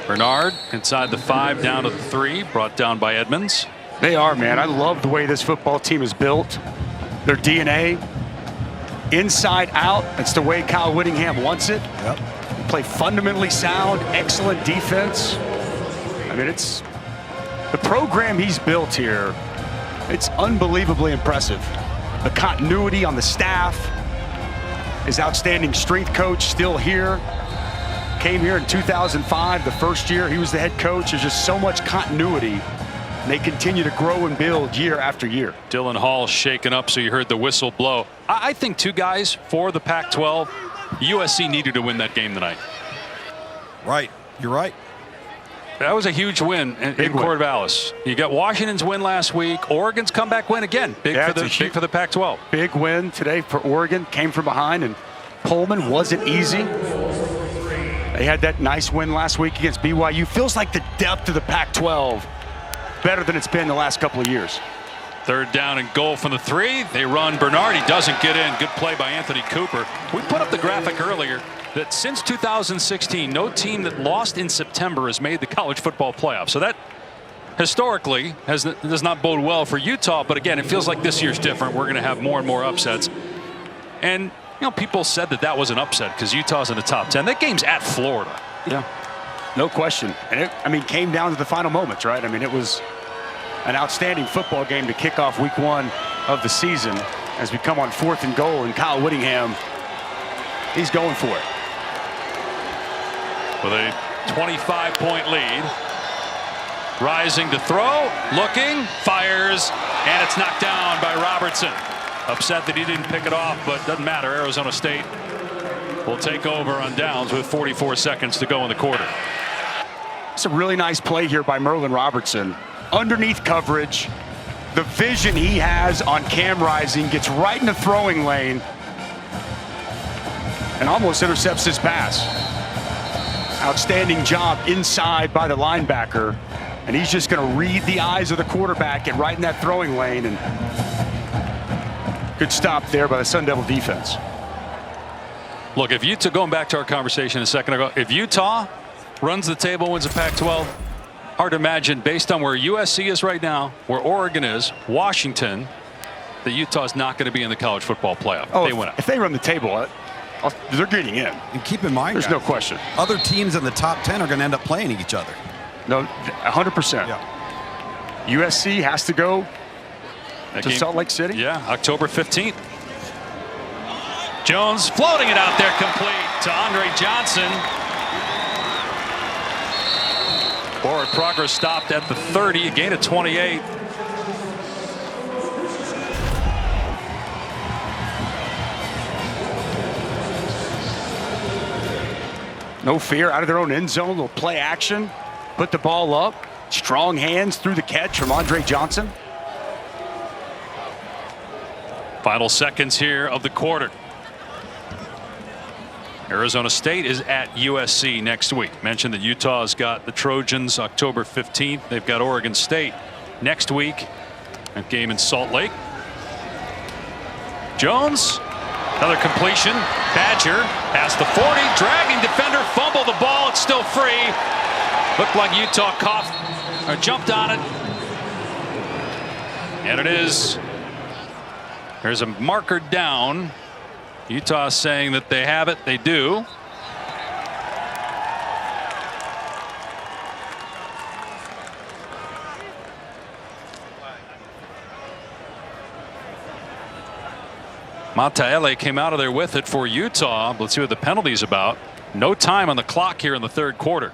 Bernard inside the 5, down to the 3, brought down by Edmonds. They are, man. I love the way this football team is built. Their DNA, inside out. It's the way Kyle Whittingham wants it. Yep. Play fundamentally sound, excellent defense. I mean, it's the program he's built here. It's unbelievably impressive. The continuity on the staff, his outstanding strength coach still here. Came here in 2005, the first year he was the head coach. There's just so much continuity. And they continue to grow and build year after year. Dylan Hall shaken up, so you heard the whistle blow. I think two guys for the Pac-12. USC needed to win that game tonight. Right. You're right. That was a huge win in Corvallis. You got Washington's win last week. Oregon's comeback win again. Big for the Pac-12. Big win today for Oregon. Came from behind, and Pullman wasn't easy. They had that nice win last week against BYU. Feels like the depth of the Pac-12 better than it's been the last couple of years. Third down and goal from the 3. They run. Bernard, he doesn't get in. Good play by Anthony Cooper. We put up the graphic earlier that since 2016, no team that lost in September has made the college football playoff. So that historically does not bode well for Utah. But again, it feels like this year's different. We're going to have more and more upsets. And people said that was an upset because Utah's in the top 10. That game's at Florida. Yeah, no question. And it, came down to the final moments, right? I mean, it was an outstanding football game to kick off week 1 of the season as we come on 4th and goal, and Kyle Whittingham, he's going for it. With a 25-point lead. Rising to throw, looking, fires, and it's knocked down by Robertson. Upset that he didn't pick it off, but doesn't matter. Arizona State will take over on downs with 44 seconds to go in the quarter. It's a really nice play here by Merlin Robertson. Underneath coverage, the vision he has on Cam Rising, gets right in the throwing lane and almost intercepts his pass. Outstanding job inside by the linebacker, and he's just going to read the eyes of the quarterback, get right in that throwing lane, and good stop there by the Sun Devil defense. Look, if Utah, going back to our conversation a second ago, if Utah runs the table, wins the Pac-12, hard to imagine, based on where USC is right now, where Oregon is, Washington, that Utah's not going to be in the college football playoff. Oh, they win it. If they run the table, they're getting in. And keep in mind, there's guys, no question. Other teams in the top 10 are going to end up playing each other. No, 100%. Yeah. USC has to go to Salt Lake City? Yeah, October 15th. Jones floating it out there complete to Andre Johnson. Forward progress stopped at the 30, a gain of 28. No fear, out of their own end zone, little play action, put the ball up, strong hands through the catch from Andre Johnson. Final seconds here of the quarter. Arizona State is at USC next week. Mentioned that Utah's got the Trojans October 15th. They've got Oregon State next week. A game in Salt Lake. Jones, another completion. Badger past the 40, dragging defender, fumble the ball. It's still free. Looked like Utah jumped on it. And it is. There's a marker down. Utah saying that they have it. They do. Montaele came out of there with it for Utah. Let's see what the penalty is about. No time on the clock here in the third quarter.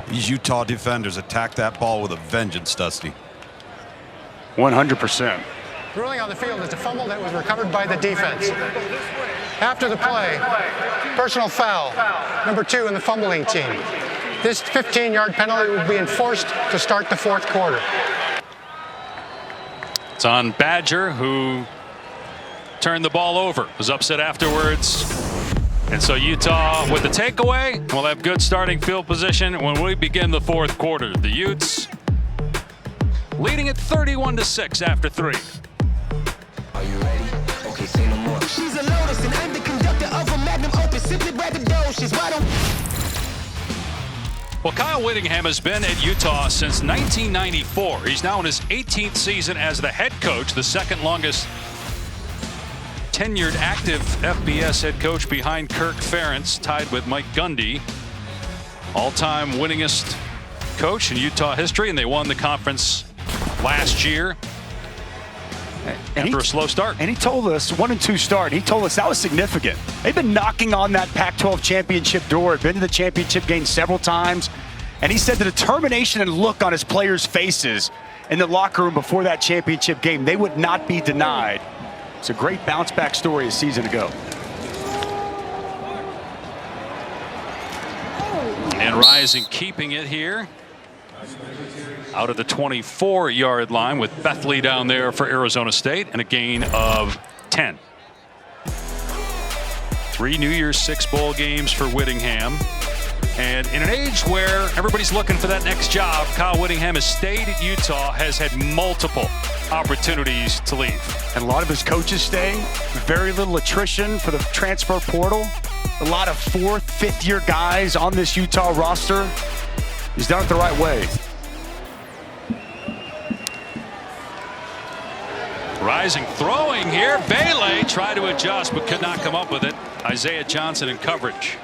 These Utah defenders attack that ball with a vengeance, Dusty. 100%. Ruling on the field is a fumble that was recovered by the defense. After the play, personal foul, number 2 in the fumbling team. This 15-yard penalty will be enforced to start the fourth quarter. It's on Badger, who turned the ball over, was upset afterwards. And so Utah with the takeaway will have good starting field position when we begin the fourth quarter. The Utes leading at 31-6 after 3. Are you ready? Okay, say no more. She's a lotus and I'm the conductor of a magnum opus. Simply braggadocious. Why don't... Well, Kyle Whittingham has been at Utah since 1994. He's now in his 18th season as the head coach, the second longest tenured active FBS head coach behind Kirk Ferentz, tied with Mike Gundy. All-time winningest coach in Utah history, and they won the conference last year after a slow start. And he told us, 1-2 start, he told us that was significant. They've been knocking on that Pac-12 championship door, been to the championship game several times, and he said the determination and look on his players' faces in the locker room before that championship game, they would not be denied. It's a great bounce-back story a season ago. And Rising keeping it here. Out of the 24-yard line with Bethley down there for Arizona State, and a gain of 10. 3 New Year's 6 bowl games for Whittingham. And in an age where everybody's looking for that next job, Kyle Whittingham has stayed at Utah, has had multiple opportunities to leave. And a lot of his coaches stay. Very little attrition for the transfer portal. A lot of 4th, 5th-year guys on this Utah roster. He's done it the right way. Rising throwing here. Bailey tried to adjust but could not come up with it. Isaiah Johnson in coverage.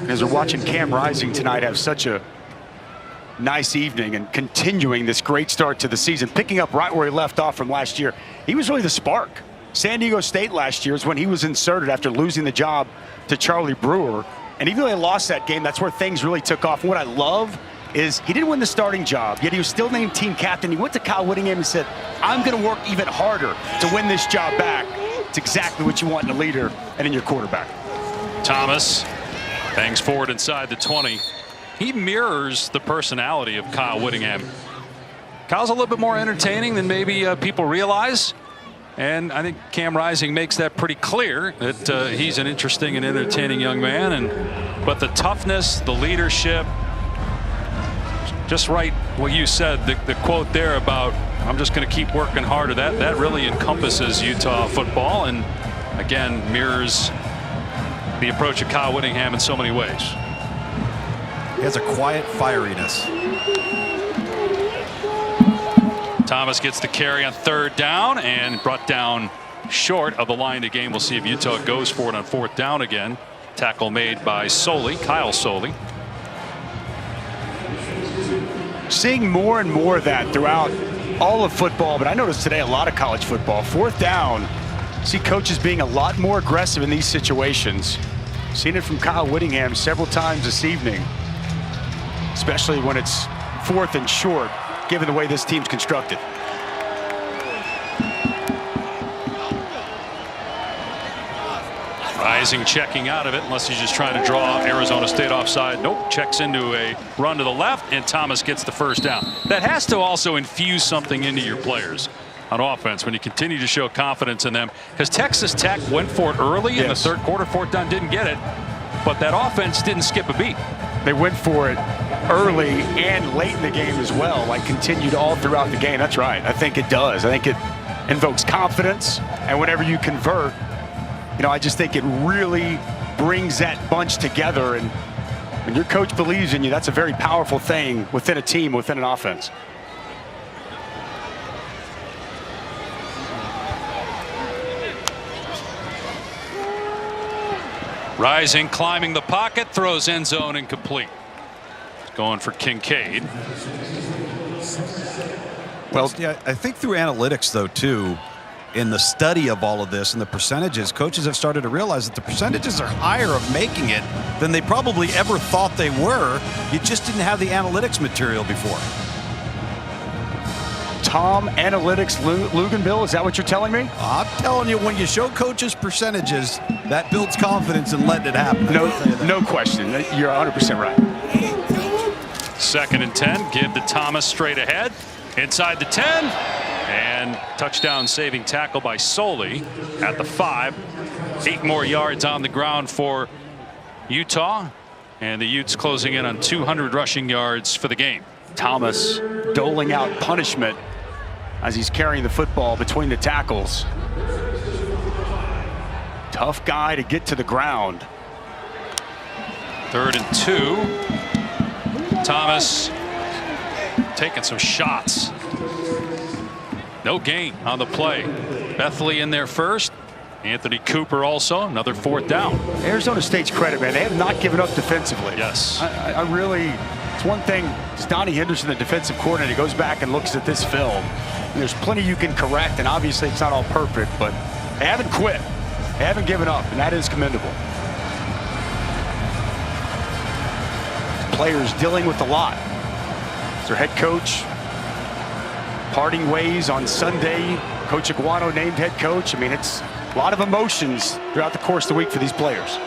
As we're watching Cam Rising tonight have such a nice evening and continuing this great start to the season, picking up right where he left off from last year. He was really the spark. San Diego State last year is when he was inserted after losing the job to Charlie Brewer. And even though they lost that game, that's where things really took off. And what I love is he didn't win the starting job, yet he was still named team captain. He went to Kyle Whittingham and said, I'm going to work even harder to win this job back. It's exactly what you want in a leader and in your quarterback. Thomas bangs forward inside the 20. He mirrors the personality of Kyle Whittingham. Kyle's a little bit more entertaining than maybe people realize. And I think Cam Rising makes that pretty clear that he's an interesting and entertaining young man. But the toughness, the leadership, just right what you said, the quote there about I'm just going to keep working harder, that really encompasses Utah football and again mirrors the approach of Kyle Whittingham in so many ways. He has a quiet fieriness. Thomas gets the carry on 3rd down and brought down short of the line to gain. We'll see if Utah goes for it on 4th down again. Tackle made by Kyle Soley. Seeing more and more of that throughout all of football, but I noticed today a lot of college football. 4th down, see coaches being a lot more aggressive in these situations. Seen it from Kyle Whittingham several times this evening, especially when it's 4th and short, given the way this team's constructed. Rising checking out of it, unless he's just trying to draw Arizona State offside. Nope, checks into a run to the left, and Thomas gets the 1st down. That has to also infuse something into your players on offense when you continue to show confidence in them, because Texas Tech went for it early in the 3rd quarter. 4th down, didn't get it, but that offense didn't skip a beat. They went for it early and late in the game as well, like continued all throughout the game. That's right. I think it does. I think it invokes confidence, and whenever you convert, I just think it really brings that bunch together, and when your coach believes in you, that's a very powerful thing within a team, within an offense. Rising, climbing the pocket, throws end zone incomplete. Going for Kincaid. Well, yeah, I think through analytics, though, too, in the study of all of this and the percentages, coaches have started to realize that the percentages are higher of making it than they probably ever thought they were. You just didn't have the analytics material before. Tom Analytics Luganville, is that what you're telling me? I'm telling you, when you show coaches percentages, that builds confidence in letting it happen. No question. You're 100% right. 2nd and 10. Give to Thomas straight ahead. Inside the 10. And touchdown saving tackle by Soley at the 5. 8 more yards on the ground for Utah. And the Utes closing in on 200 rushing yards for the game. Thomas doling out punishment as he's carrying the football between the tackles. Tough guy to get to the ground. 3rd and 2. Thomas taking some shots. No gain on the play. Bethley in there first. Anthony Cooper also, another 4th down. Arizona State's credit, man, they have not given up defensively. Yes. I really, it's one thing, it's Donnie Henderson, the defensive coordinator, goes back and looks at this film. And there's plenty you can correct, and obviously it's not all perfect, but they haven't quit. They haven't given up, and that is commendable. Players dealing with a lot. It's their head coach parting ways on Sunday. Coach Aguano named head coach. I mean, it's a lot of emotions throughout the course of the week for these players.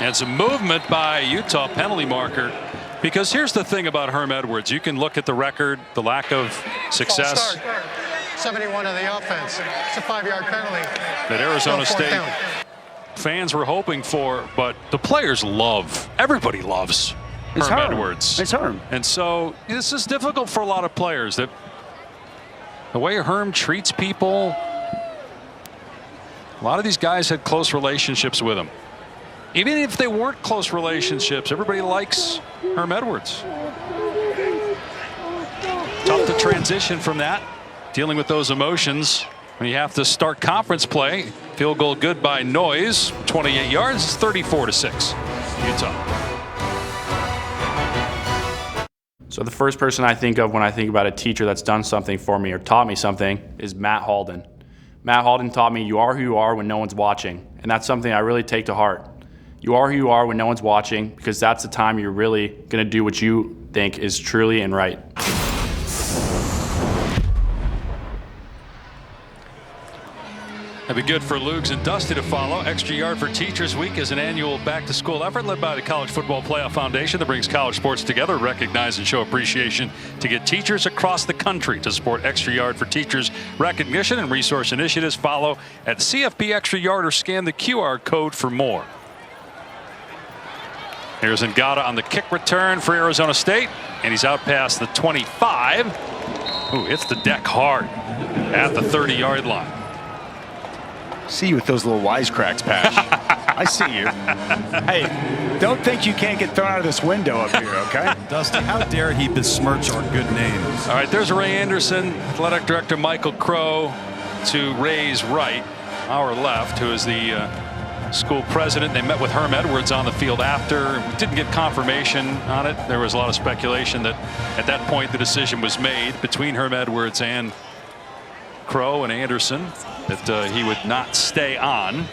And some movement by Utah, penalty marker. Because here's the thing about Herm Edwards. You can look at the record, the lack of success. 71 of the offense. It's a 5-yard penalty. That Arizona State fans were hoping for, but the players love, everybody loves Herm Edwards. It's Herm. And so this is difficult for a lot of players. That the way Herm treats people, a lot of these guys had close relationships with him. Even if they weren't close relationships, everybody likes Herm Edwards. Tough to transition from that, dealing with those emotions when you have to start conference play. Field goal good by Noyes, 28 yards, 34-6, Utah. So the first person I think of when I think about a teacher that's done something for me or taught me something is Matt Halden. Matt Halden taught me you are who you are when no one's watching, and that's something I really take to heart. You are who you are when no one's watching, because that's the time you're really going to do what you think is truly and right. That'd be good for Lugs and Dusty to follow. Extra Yard for Teachers Week is an annual back-to-school effort led by the College Football Playoff Foundation that brings college sports together, recognize and show appreciation to get teachers across the country. To support Extra Yard for Teachers recognition and resource initiatives, follow at CFB Extra Yard or scan the QR code for more. Here's Ngata on the kick return for Arizona State, and he's out past the 25. Ooh, hits the deck hard at the 30-yard line. See you with those little wisecracks, Pash. I see you. Hey, don't think you can't get thrown out of this window up here, okay? Dusty, how dare he besmirch our good names? All right, there's Ray Anderson, athletic director Michael Crow to Ray's right, our left, who is the school president. They met with Herm Edwards on the field after. We didn't get confirmation on it. There was a lot of speculation that at that point the decision was made between Herm Edwards and Crow and Anderson that he would not stay on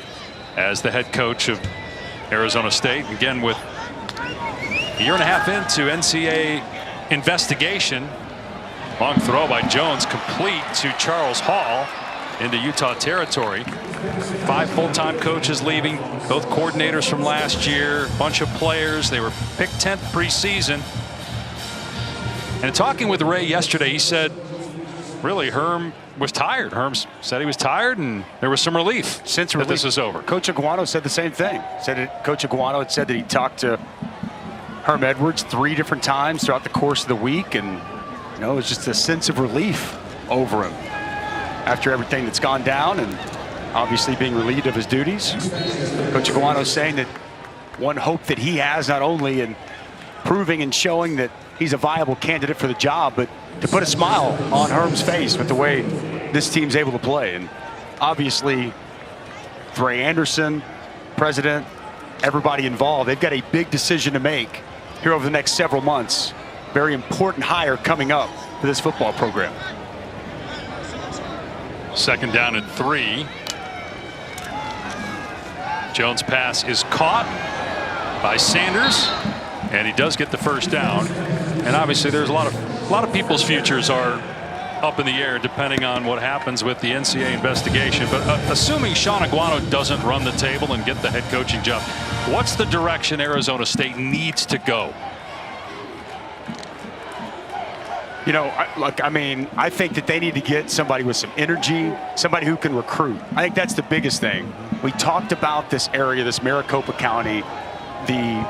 as the head coach of Arizona State. Again, with a year and a half into NCAA investigation. Long throw by Jones, complete to Charles Hall into Utah territory. 5 full-time coaches leaving, both coordinators from last year, a bunch of players. They were picked 10th preseason. And talking with Ray yesterday, he said, really, Herm was tired. Herm said he was tired, and there was some relief since this is over. Coach Aguano said the same thing. Coach Aguano had said that he talked to Herm Edwards 3 different times throughout the course of the week, and it was just a sense of relief over him after everything that's gone down, and obviously being relieved of his duties. Coach Aguano saying that one hope that he has, not only in proving and showing that he's a viable candidate for the job, but to put a smile on Herm's face with the way this team's able to play. And obviously, Ray Anderson, president, everybody involved, they've got a big decision to make here over the next several months. Very important hire coming up for this football program. 2nd down and 3. Jones' pass is caught by Sanders, and he does get the first down. And obviously, there's a lot of people's futures are up in the air depending on what happens with the NCAA investigation. But assuming Sean Aguano doesn't run the table and get the head coaching job, what's the direction Arizona State needs to go? I think that they need to get somebody with some energy, somebody who can recruit. I think that's the biggest thing. We talked about this area, this Maricopa County, the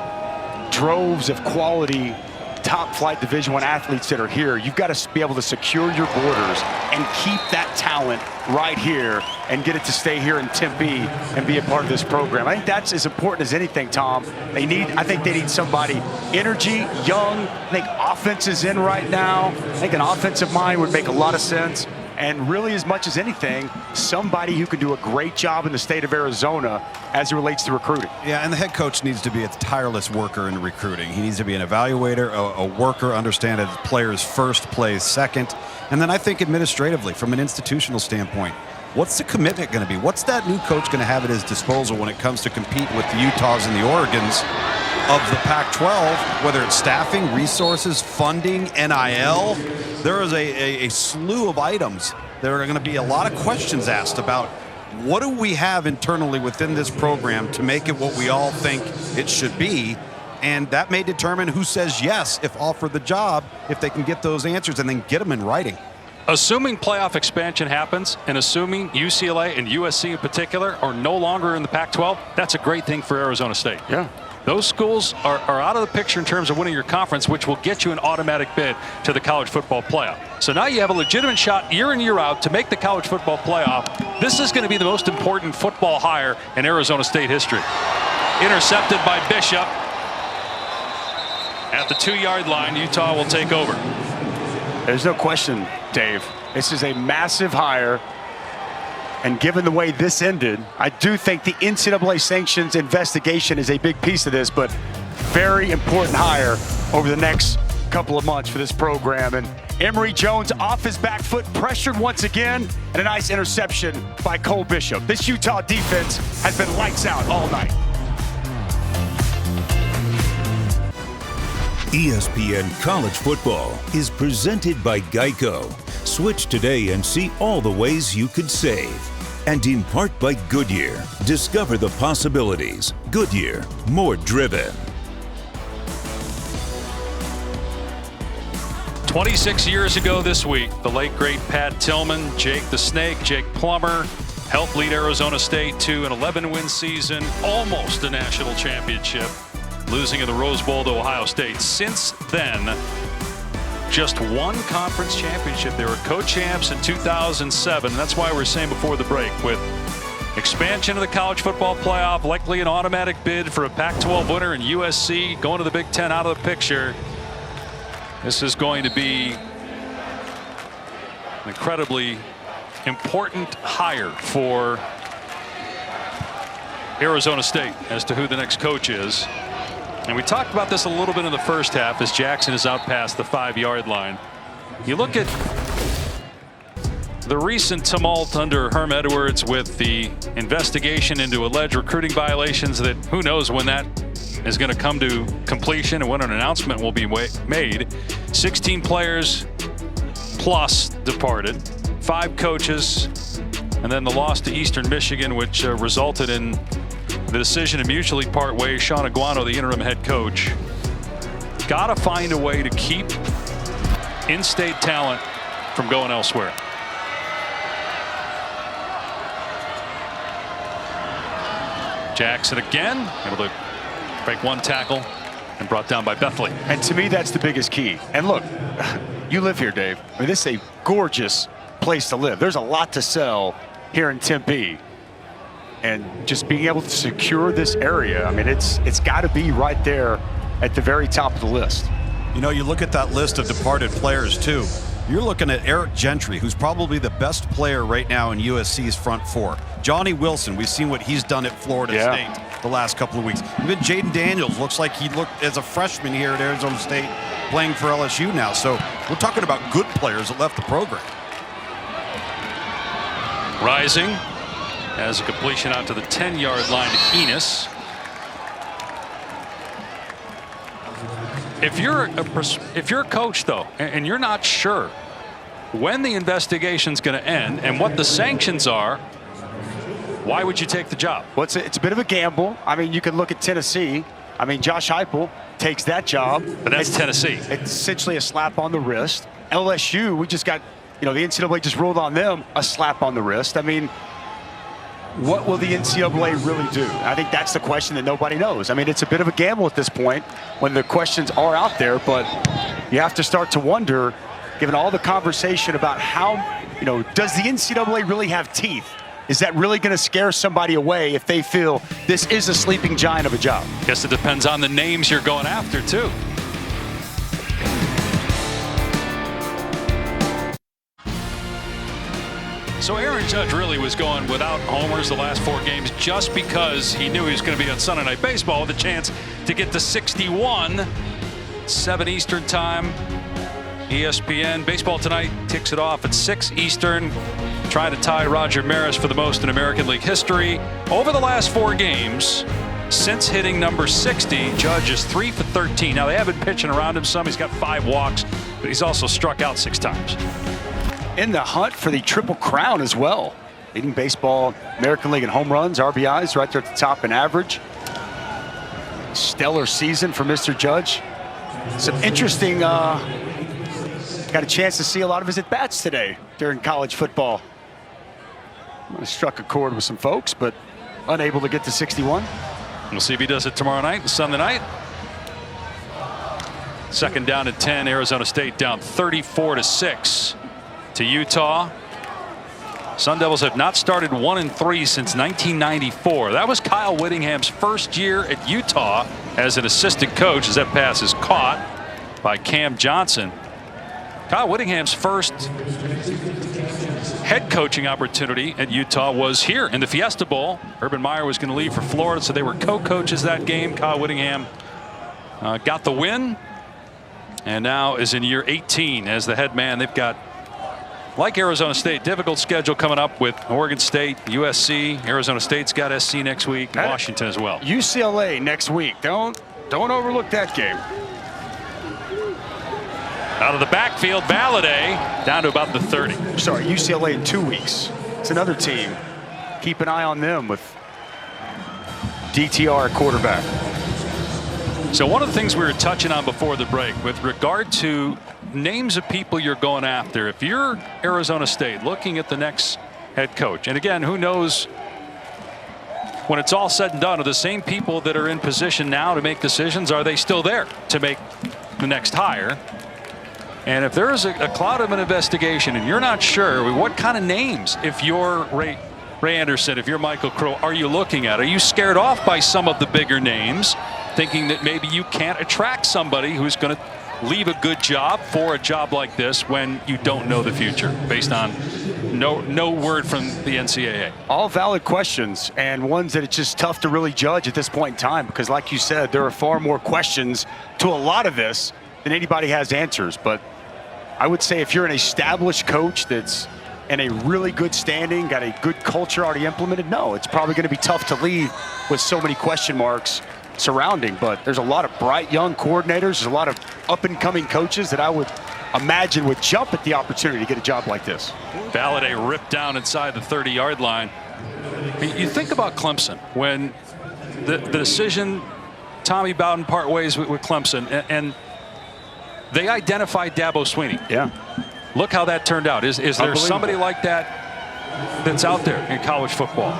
droves of quality top flight Division I athletes that are here. You've got to be able to secure your borders and keep that talent right here and get it to stay here in Tempe and be a part of this program. I think that's as important as anything, Tom. I think they need somebody energy, young. I think offense is in right now. I think an offensive mind would make a lot of sense. And really, as much as anything, somebody who can do a great job in the state of Arizona as it relates to recruiting. Yeah, and the head coach needs to be a tireless worker in recruiting. He needs to be an evaluator, a worker, understand that players first, plays second. And then I think administratively, from an institutional standpoint, what's the commitment going to be? What's that new coach going to have at his disposal when it comes to compete with the Utahs and the Oregons of the Pac-12, whether it's staffing, resources, funding, NIL? There is a slew of items. There are going to be a lot of questions asked about what do we have internally within this program to make it what we all think it should be. And that may determine who says yes if offered the job, if they can get those answers and then get them in writing. Assuming playoff expansion happens and assuming UCLA and USC in particular are no longer in the Pac-12, that's a great thing for Arizona State. Yeah. Those schools are out of the picture in terms of winning your conference, which will get you an automatic bid to the college football playoff. So now you have a legitimate shot year in, year out to make the college football playoff. This is going to be the most important football hire in Arizona State history. Intercepted by Bishop. At the 2-yard line, Utah will take over. There's no question, Dave. This is a massive hire. And given the way this ended, I do think the NCAA sanctions investigation is a big piece of this, but very important hire over the next couple of months for this program. And Emory Jones off his back foot, pressured once again, and a nice interception by Cole Bishop. This Utah defense has been lights out all night. ESPN College Football is presented by Geico. Switch today and see all the ways you could save. And in part by Goodyear. Discover the possibilities. Goodyear, more driven. 26 years ago this week, the late, great Pat Tillman, Jake the Snake, Jake Plummer, helped lead Arizona State to an 11-win season, almost a national championship, losing in the Rose Bowl to Ohio State. Since then, just one conference championship. They were co-champs in 2007. That's why we're saying before the break, with Expansion of the college football playoff, likely an automatic bid for a Pac-12 winner, and USC going to the Big Ten out of the picture. This is going to be an incredibly important hire for Arizona State as to who the next coach is. And we talked about this a little bit in the first half as Jackson is out past the 5-yard line. You look at the recent tumult under Herm Edwards with the investigation into alleged recruiting violations, that who knows when that is going to come to completion and when an announcement will be made. 16 players plus departed, 5 coaches, and then the loss to Eastern Michigan, which resulted in the decision to mutually part ways. Sean Aguano, the interim head coach, got to find a way to keep in-state talent from going elsewhere. Jackson again, able to break one tackle and brought down by Bethley. And to me, that's the biggest key. And look, you live here, Dave. I mean, this is a gorgeous place to live. There's a lot to sell here in Tempe. And just being able to secure this area, I mean, it's got to be right there at the very top of the list. You know, you look at that list of departed players, too. You're looking at Eric Gentry, who's probably the best player right now in USC's front four. Johnny Wilson, we've seen what he's done at Florida State the last couple of weeks. Even Jaden Daniels looks like he looked as a freshman here at Arizona State playing for LSU now. So we're talking about good players that left the program. Rising has a completion out to the 10-yard line to Enos. If you're a coach, though, and you're not sure when the investigation's going to end and what the sanctions are, why would you take the job? Well, it's a bit of a gamble. I mean, you can look at Tennessee. I mean, Josh Heupel takes that job. But that's Tennessee. It's essentially a slap on the wrist. LSU, we just got, the NCAA just ruled on them a slap on the wrist. I mean, what will the NCAA really do? I think that's the question that nobody knows. I mean, it's a bit of a gamble at this point when the questions are out there, but you have to start to wonder, given all the conversation about how, does the NCAA really have teeth? Is that really going to scare somebody away if they feel this is a sleeping giant of a job? Guess it depends on the names you're going after, too. So Aaron Judge really was going without homers the last 4 games just because he knew he was going to be on Sunday Night Baseball with a chance to get to 61. 7 Eastern time. ESPN. Baseball tonight kicks it off at 6 Eastern. Trying to tie Roger Maris for the most in American League history. Over the last 4 games, since hitting number 60, Judge is 3 for 13. Now, they have been pitching around him some. He's got 5 walks, but he's also struck out 6 times. In the hunt for the Triple Crown as well. Leading baseball, American League in home runs, RBIs, right there at the top in average. Stellar season for Mr. Judge. Some interesting, got a chance to see a lot of his at-bats today during college football. Struck a chord with some folks, but unable to get to 61. We'll see if he does it tomorrow night, Sunday night. Second down and 10, Arizona State down 34-6 to Utah. Sun Devils have not started 1-3 since 1994. That was Kyle Whittingham's first year at Utah as an assistant coach, as that pass is caught by Cam Johnson. Kyle Whittingham's first head coaching opportunity at Utah was here in the Fiesta Bowl. Urban Meyer was going to leave for Florida, so they were co-coaches that game. Kyle Whittingham got the win and now is in year 18 as the head man. They've got, like Arizona State, difficult schedule coming up with Oregon State, USC. Arizona State's got SC next week, and Washington as well. UCLA next week. Don't overlook that game. Out of the backfield, Balladay down to about the 30. Sorry, UCLA in 2 weeks. It's another team. Keep an eye on them with DTR at quarterback. So one of the things we were touching on before the break with regard to names of people you're going after, if you're Arizona State looking at the next head coach, and again, who knows when it's all said and done, are the same people that are in position now to make decisions, are they still there to make the next hire? And if there is a cloud of an investigation and you're not sure what kind of names, if you're Ray Anderson, if you're Michael Crow, are you looking at? Are you scared off by some of the bigger names, thinking that maybe you can't attract somebody who's going to leave a good job for a job like this when you don't know the future, based on no word from the NCAA? All valid questions, and ones that it's just tough to really judge at this point in time, because like you said, there are far more questions to a lot of this than anybody has answers. But I would say if you're an established coach that's in a really good standing, got a good culture already implemented, no, it's probably going to be tough to leave with so many question marks surrounding. But there's a lot of bright young coordinators, there's a lot of up-and-coming coaches that I would imagine would jump at the opportunity to get a job like this. Valladay ripped down inside the 30-yard line. You think about Clemson, when the decision, Tommy Bowden part ways with Clemson, and they identified Dabo Swinney. Yeah. Look how that turned out. Is there somebody like that that's out there in college football?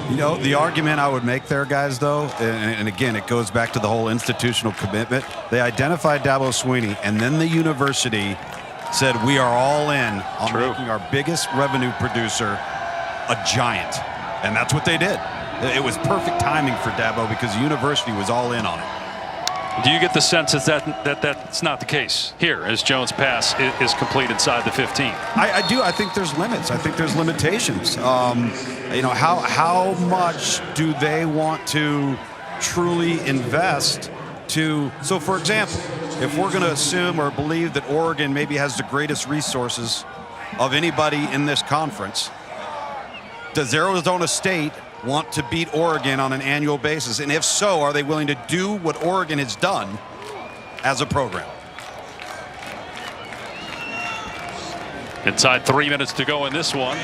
You know, the argument I would make there, guys, though, and again, it goes back to the whole institutional commitment. They identified Dabo Swinney, and then the university said, we are all in on making our biggest revenue producer a giant. And that's what they did. It was perfect timing for Dabo because the university was all in on it. Do you get the sense that that's not the case here as Jones' pass is complete inside the 15? I do. I think there's limits. I think there's limitations. You know, how much do they want to truly invest to? So, for example, if we're going to assume or believe that Oregon maybe has the greatest resources of anybody in this conference, does Arizona State want to beat Oregon on an annual basis? And if so, are they willing to do what Oregon has done as a program? Inside 3 minutes to go in this one.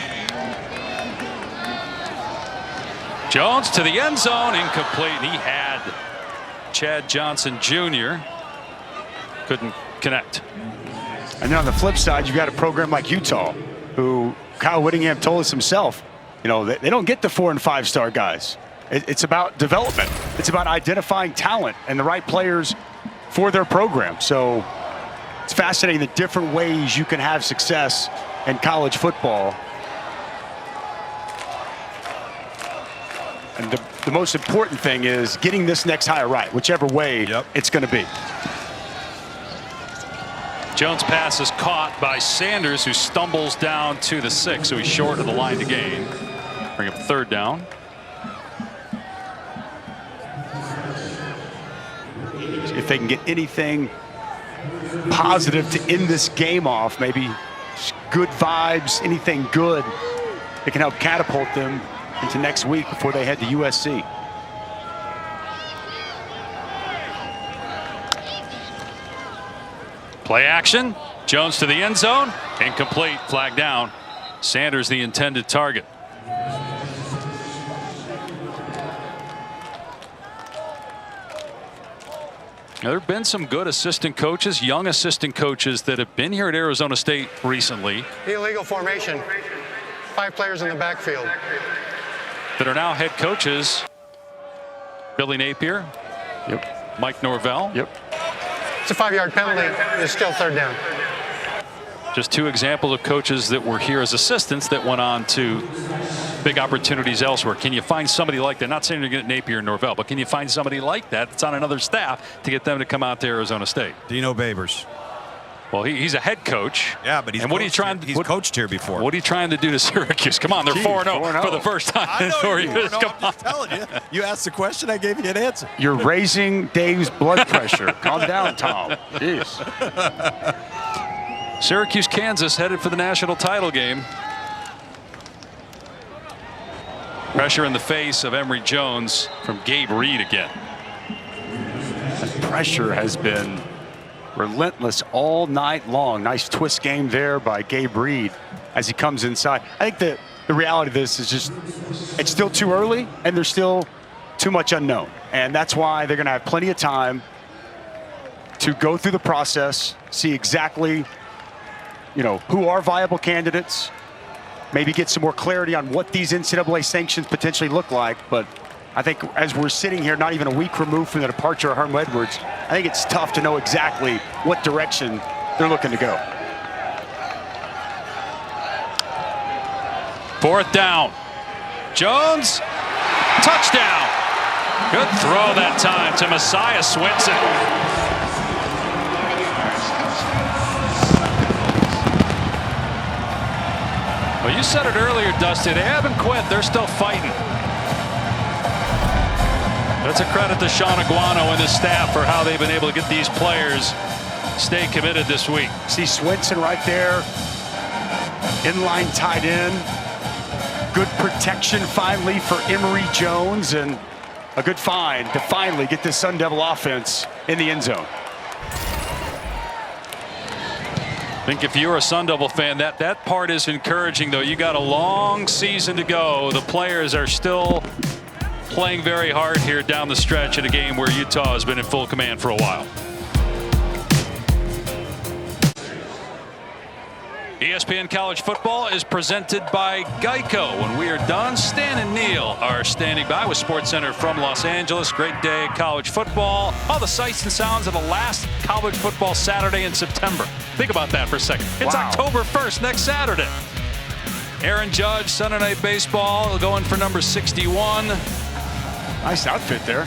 Jones to the end zone, incomplete. He had Chad Johnson Jr. Couldn't connect. And then on the flip side, you've got a program like Utah, who Kyle Whittingham told us himself, you know, they don't get the 4- and 5-star guys. It's about development. It's about identifying talent and the right players for their program. So it's fascinating the different ways you can have success in college football. And the most important thing is getting this next hire right, whichever way it's going to be. Jones' pass is caught by Sanders, who stumbles down to the 6, so he's short of the line to gain. Bring up 3rd down. If they can get anything positive to end this game off, maybe good vibes, anything good that can help catapult them into next week before they head to USC. Play action. Jones to the end zone. Incomplete. Flag down. Sanders the intended target. Now, there have been some good assistant coaches, young assistant coaches that have been here at Arizona State recently. Illegal formation. 5 players in the backfield. That are now head coaches. Billy Napier. Yep. Mike Norvell. Yep. It's a 5-yard penalty. It's still 3rd down. Just 2 examples of coaches that were here as assistants that went on to big opportunities elsewhere. Can you find somebody like that? Not saying you're going to get Napier and Norvell, but can you find somebody like that that's on another staff to get them to come out to Arizona State? Dino Babers. Well, he's a head coach. Yeah, but he's coached here before. What are you trying to do to Syracuse? Come on, they're 4-0 for the first time. I know you. I'm Come just telling you. You asked the question, I gave you an answer. You're raising Dave's blood pressure. Calm down, Tom. Jeez. Syracuse, Kansas headed for the national title game. Pressure in the face of Emory Jones from Gabe Reed again. That pressure has been relentless all night long. Nice twist game there by Gabe Reed as he comes inside. I think the reality of this is just it's still too early and there's still too much unknown. And that's why they're going to have plenty of time to go through the process, see exactly, you know, who are viable candidates, maybe get some more clarity on what these NCAA sanctions potentially look like. But I think as we're sitting here, not even a week removed from the departure of Herm Edwards, I think it's tough to know exactly what direction they're looking to go. 4th down. Jones, touchdown. Good throw that time to Messiah Swinson. Well, you said it earlier, Dusty. They haven't quit. They're still fighting. That's a credit to Sean Aguano and his staff for how they've been able to get these players stay committed this week. See Swinson right there. Inline tight end. Good protection finally for Emory Jones, and a good find to finally get this Sun Devil offense in the end zone. I think if you're a Sun Devil fan, that part is encouraging, though. You got a long season to go. The players are still playing very hard here down the stretch in a game where Utah has been in full command for a while. ESPN College Football is presented by Geico. When we are done, Stan and Neil are standing by with SportsCenter from Los Angeles. Great day at college football. All the sights and sounds of the last college football Saturday in September. Think about that for a second. It's October 1st, next Saturday. Aaron Judge, Sunday Night Baseball, going for number 61. Nice outfit there.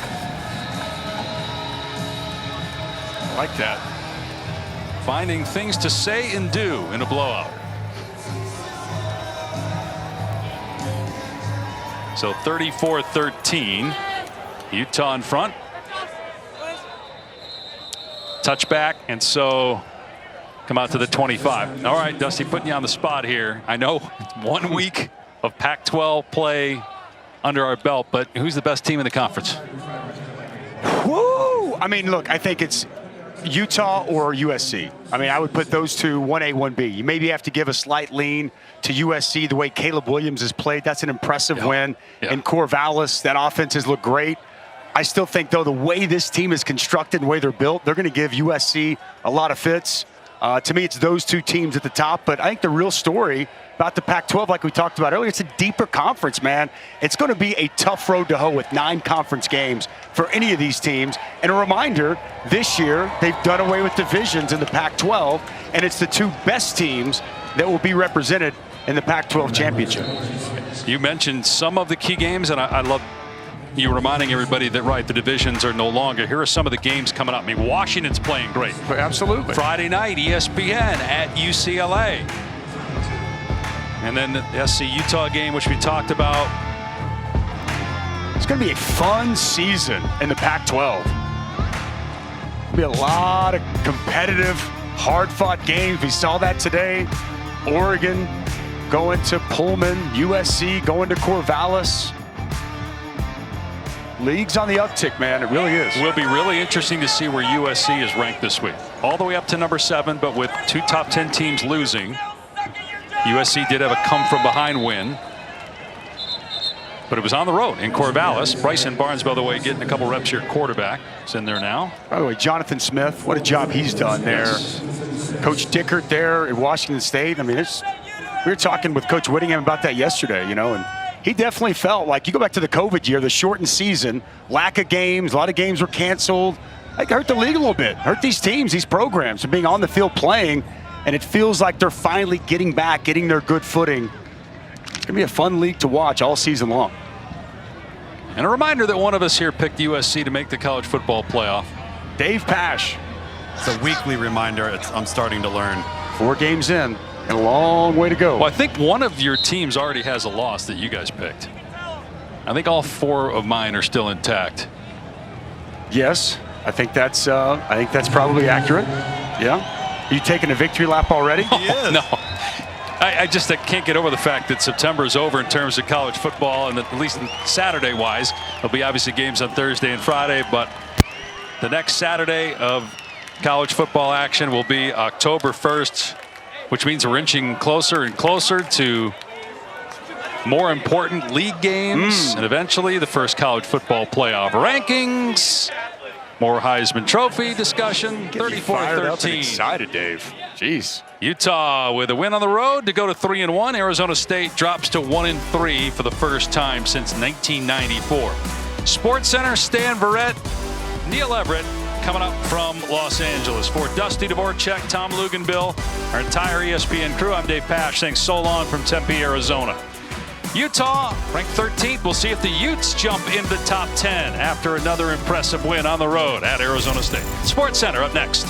I like that. Finding things to say and do in a blowout. So 34-13. Utah in front. Touchback, and so come out to the 25. All right, Dusty, putting you on the spot here. I know it's 1 week of Pac-12 play under our belt, but who's the best team in the conference? Woo! I mean, look, I think it's Utah or USC. I mean, I would put those two 1A, 1B. You maybe have to give a slight lean to USC the way Caleb Williams has played. That's an impressive win. In Corvallis, that offense has looked great. I still think, though, the way this team is constructed and the way they're built, they're going to give USC a lot of fits. To me, it's those two teams at the top. But I think the real story about the Pac-12, like we talked about earlier, it's a deeper conference, man. It's going to be a tough road to hoe with 9 conference games for any of these teams. And a reminder, this year, they've done away with divisions in the Pac-12, and it's the 2 best teams that will be represented in the Pac-12 championship. You mentioned some of the key games, and I love you reminding everybody that, right, the divisions are no longer. Here are some of the games coming up. I mean, Washington's playing great. Absolutely. Friday night, ESPN at UCLA. And then the SC Utah game, which we talked about. It's going to be a fun season in the Pac-12. There'll be a lot of competitive, hard-fought games. We saw that today. Oregon going to Pullman, USC going to Corvallis. League's on the uptick, man. It really is. It will be really interesting to see where USC is ranked this week. All the way up to number 7, but with 2 top 10 teams losing. USC did have a come-from-behind win, but it was on the road in Corvallis. Bryson Barnes, by the way, getting a couple reps here at quarterback. Is in there now. By the way, Jonathan Smith, what a job he's done there. Coach Dickert there at Washington State. I mean, we were talking with Coach Whittingham about that yesterday, you know, and he definitely felt like, you go back to the COVID year, the shortened season, lack of games, a lot of games were canceled. It hurt the league a little bit, hurt these teams, these programs, and being on the field playing. And it feels like they're finally getting back, getting their good footing. It's going to be a fun league to watch all season long. And a reminder that one of us here picked USC to make the college football playoff. Dave Pash. It's a weekly reminder. I'm starting to learn. 4 games in and a long way to go. Well, I think one of your teams already has a loss that you guys picked. I think all 4 of mine are still intact. Yes, I think that's probably accurate. Yeah. Are you taking a victory lap already? Oh, no. I can't get over the fact that September is over in terms of college football, and at least Saturday-wise. There'll be obviously games on Thursday and Friday, but the next Saturday of college football action will be October 1st, which means we're inching closer and closer to more important league games, and eventually the first college football playoff rankings. More Heisman Trophy discussion. 34-13. Excited, Dave. Jeez. Utah with a win on the road to go to 3-1. Arizona State drops to 1-3 for the first time since 1994. SportsCenter, Stan Verrett, Neil Everett coming up from Los Angeles. For Dusty Dvorak, Tom Luganbill, our entire ESPN crew, I'm Dave Pash saying so long from Tempe, Arizona. Utah ranked 13th. We'll see if the Utes jump in the top 10 after another impressive win on the road at Arizona State. Sports Center up next.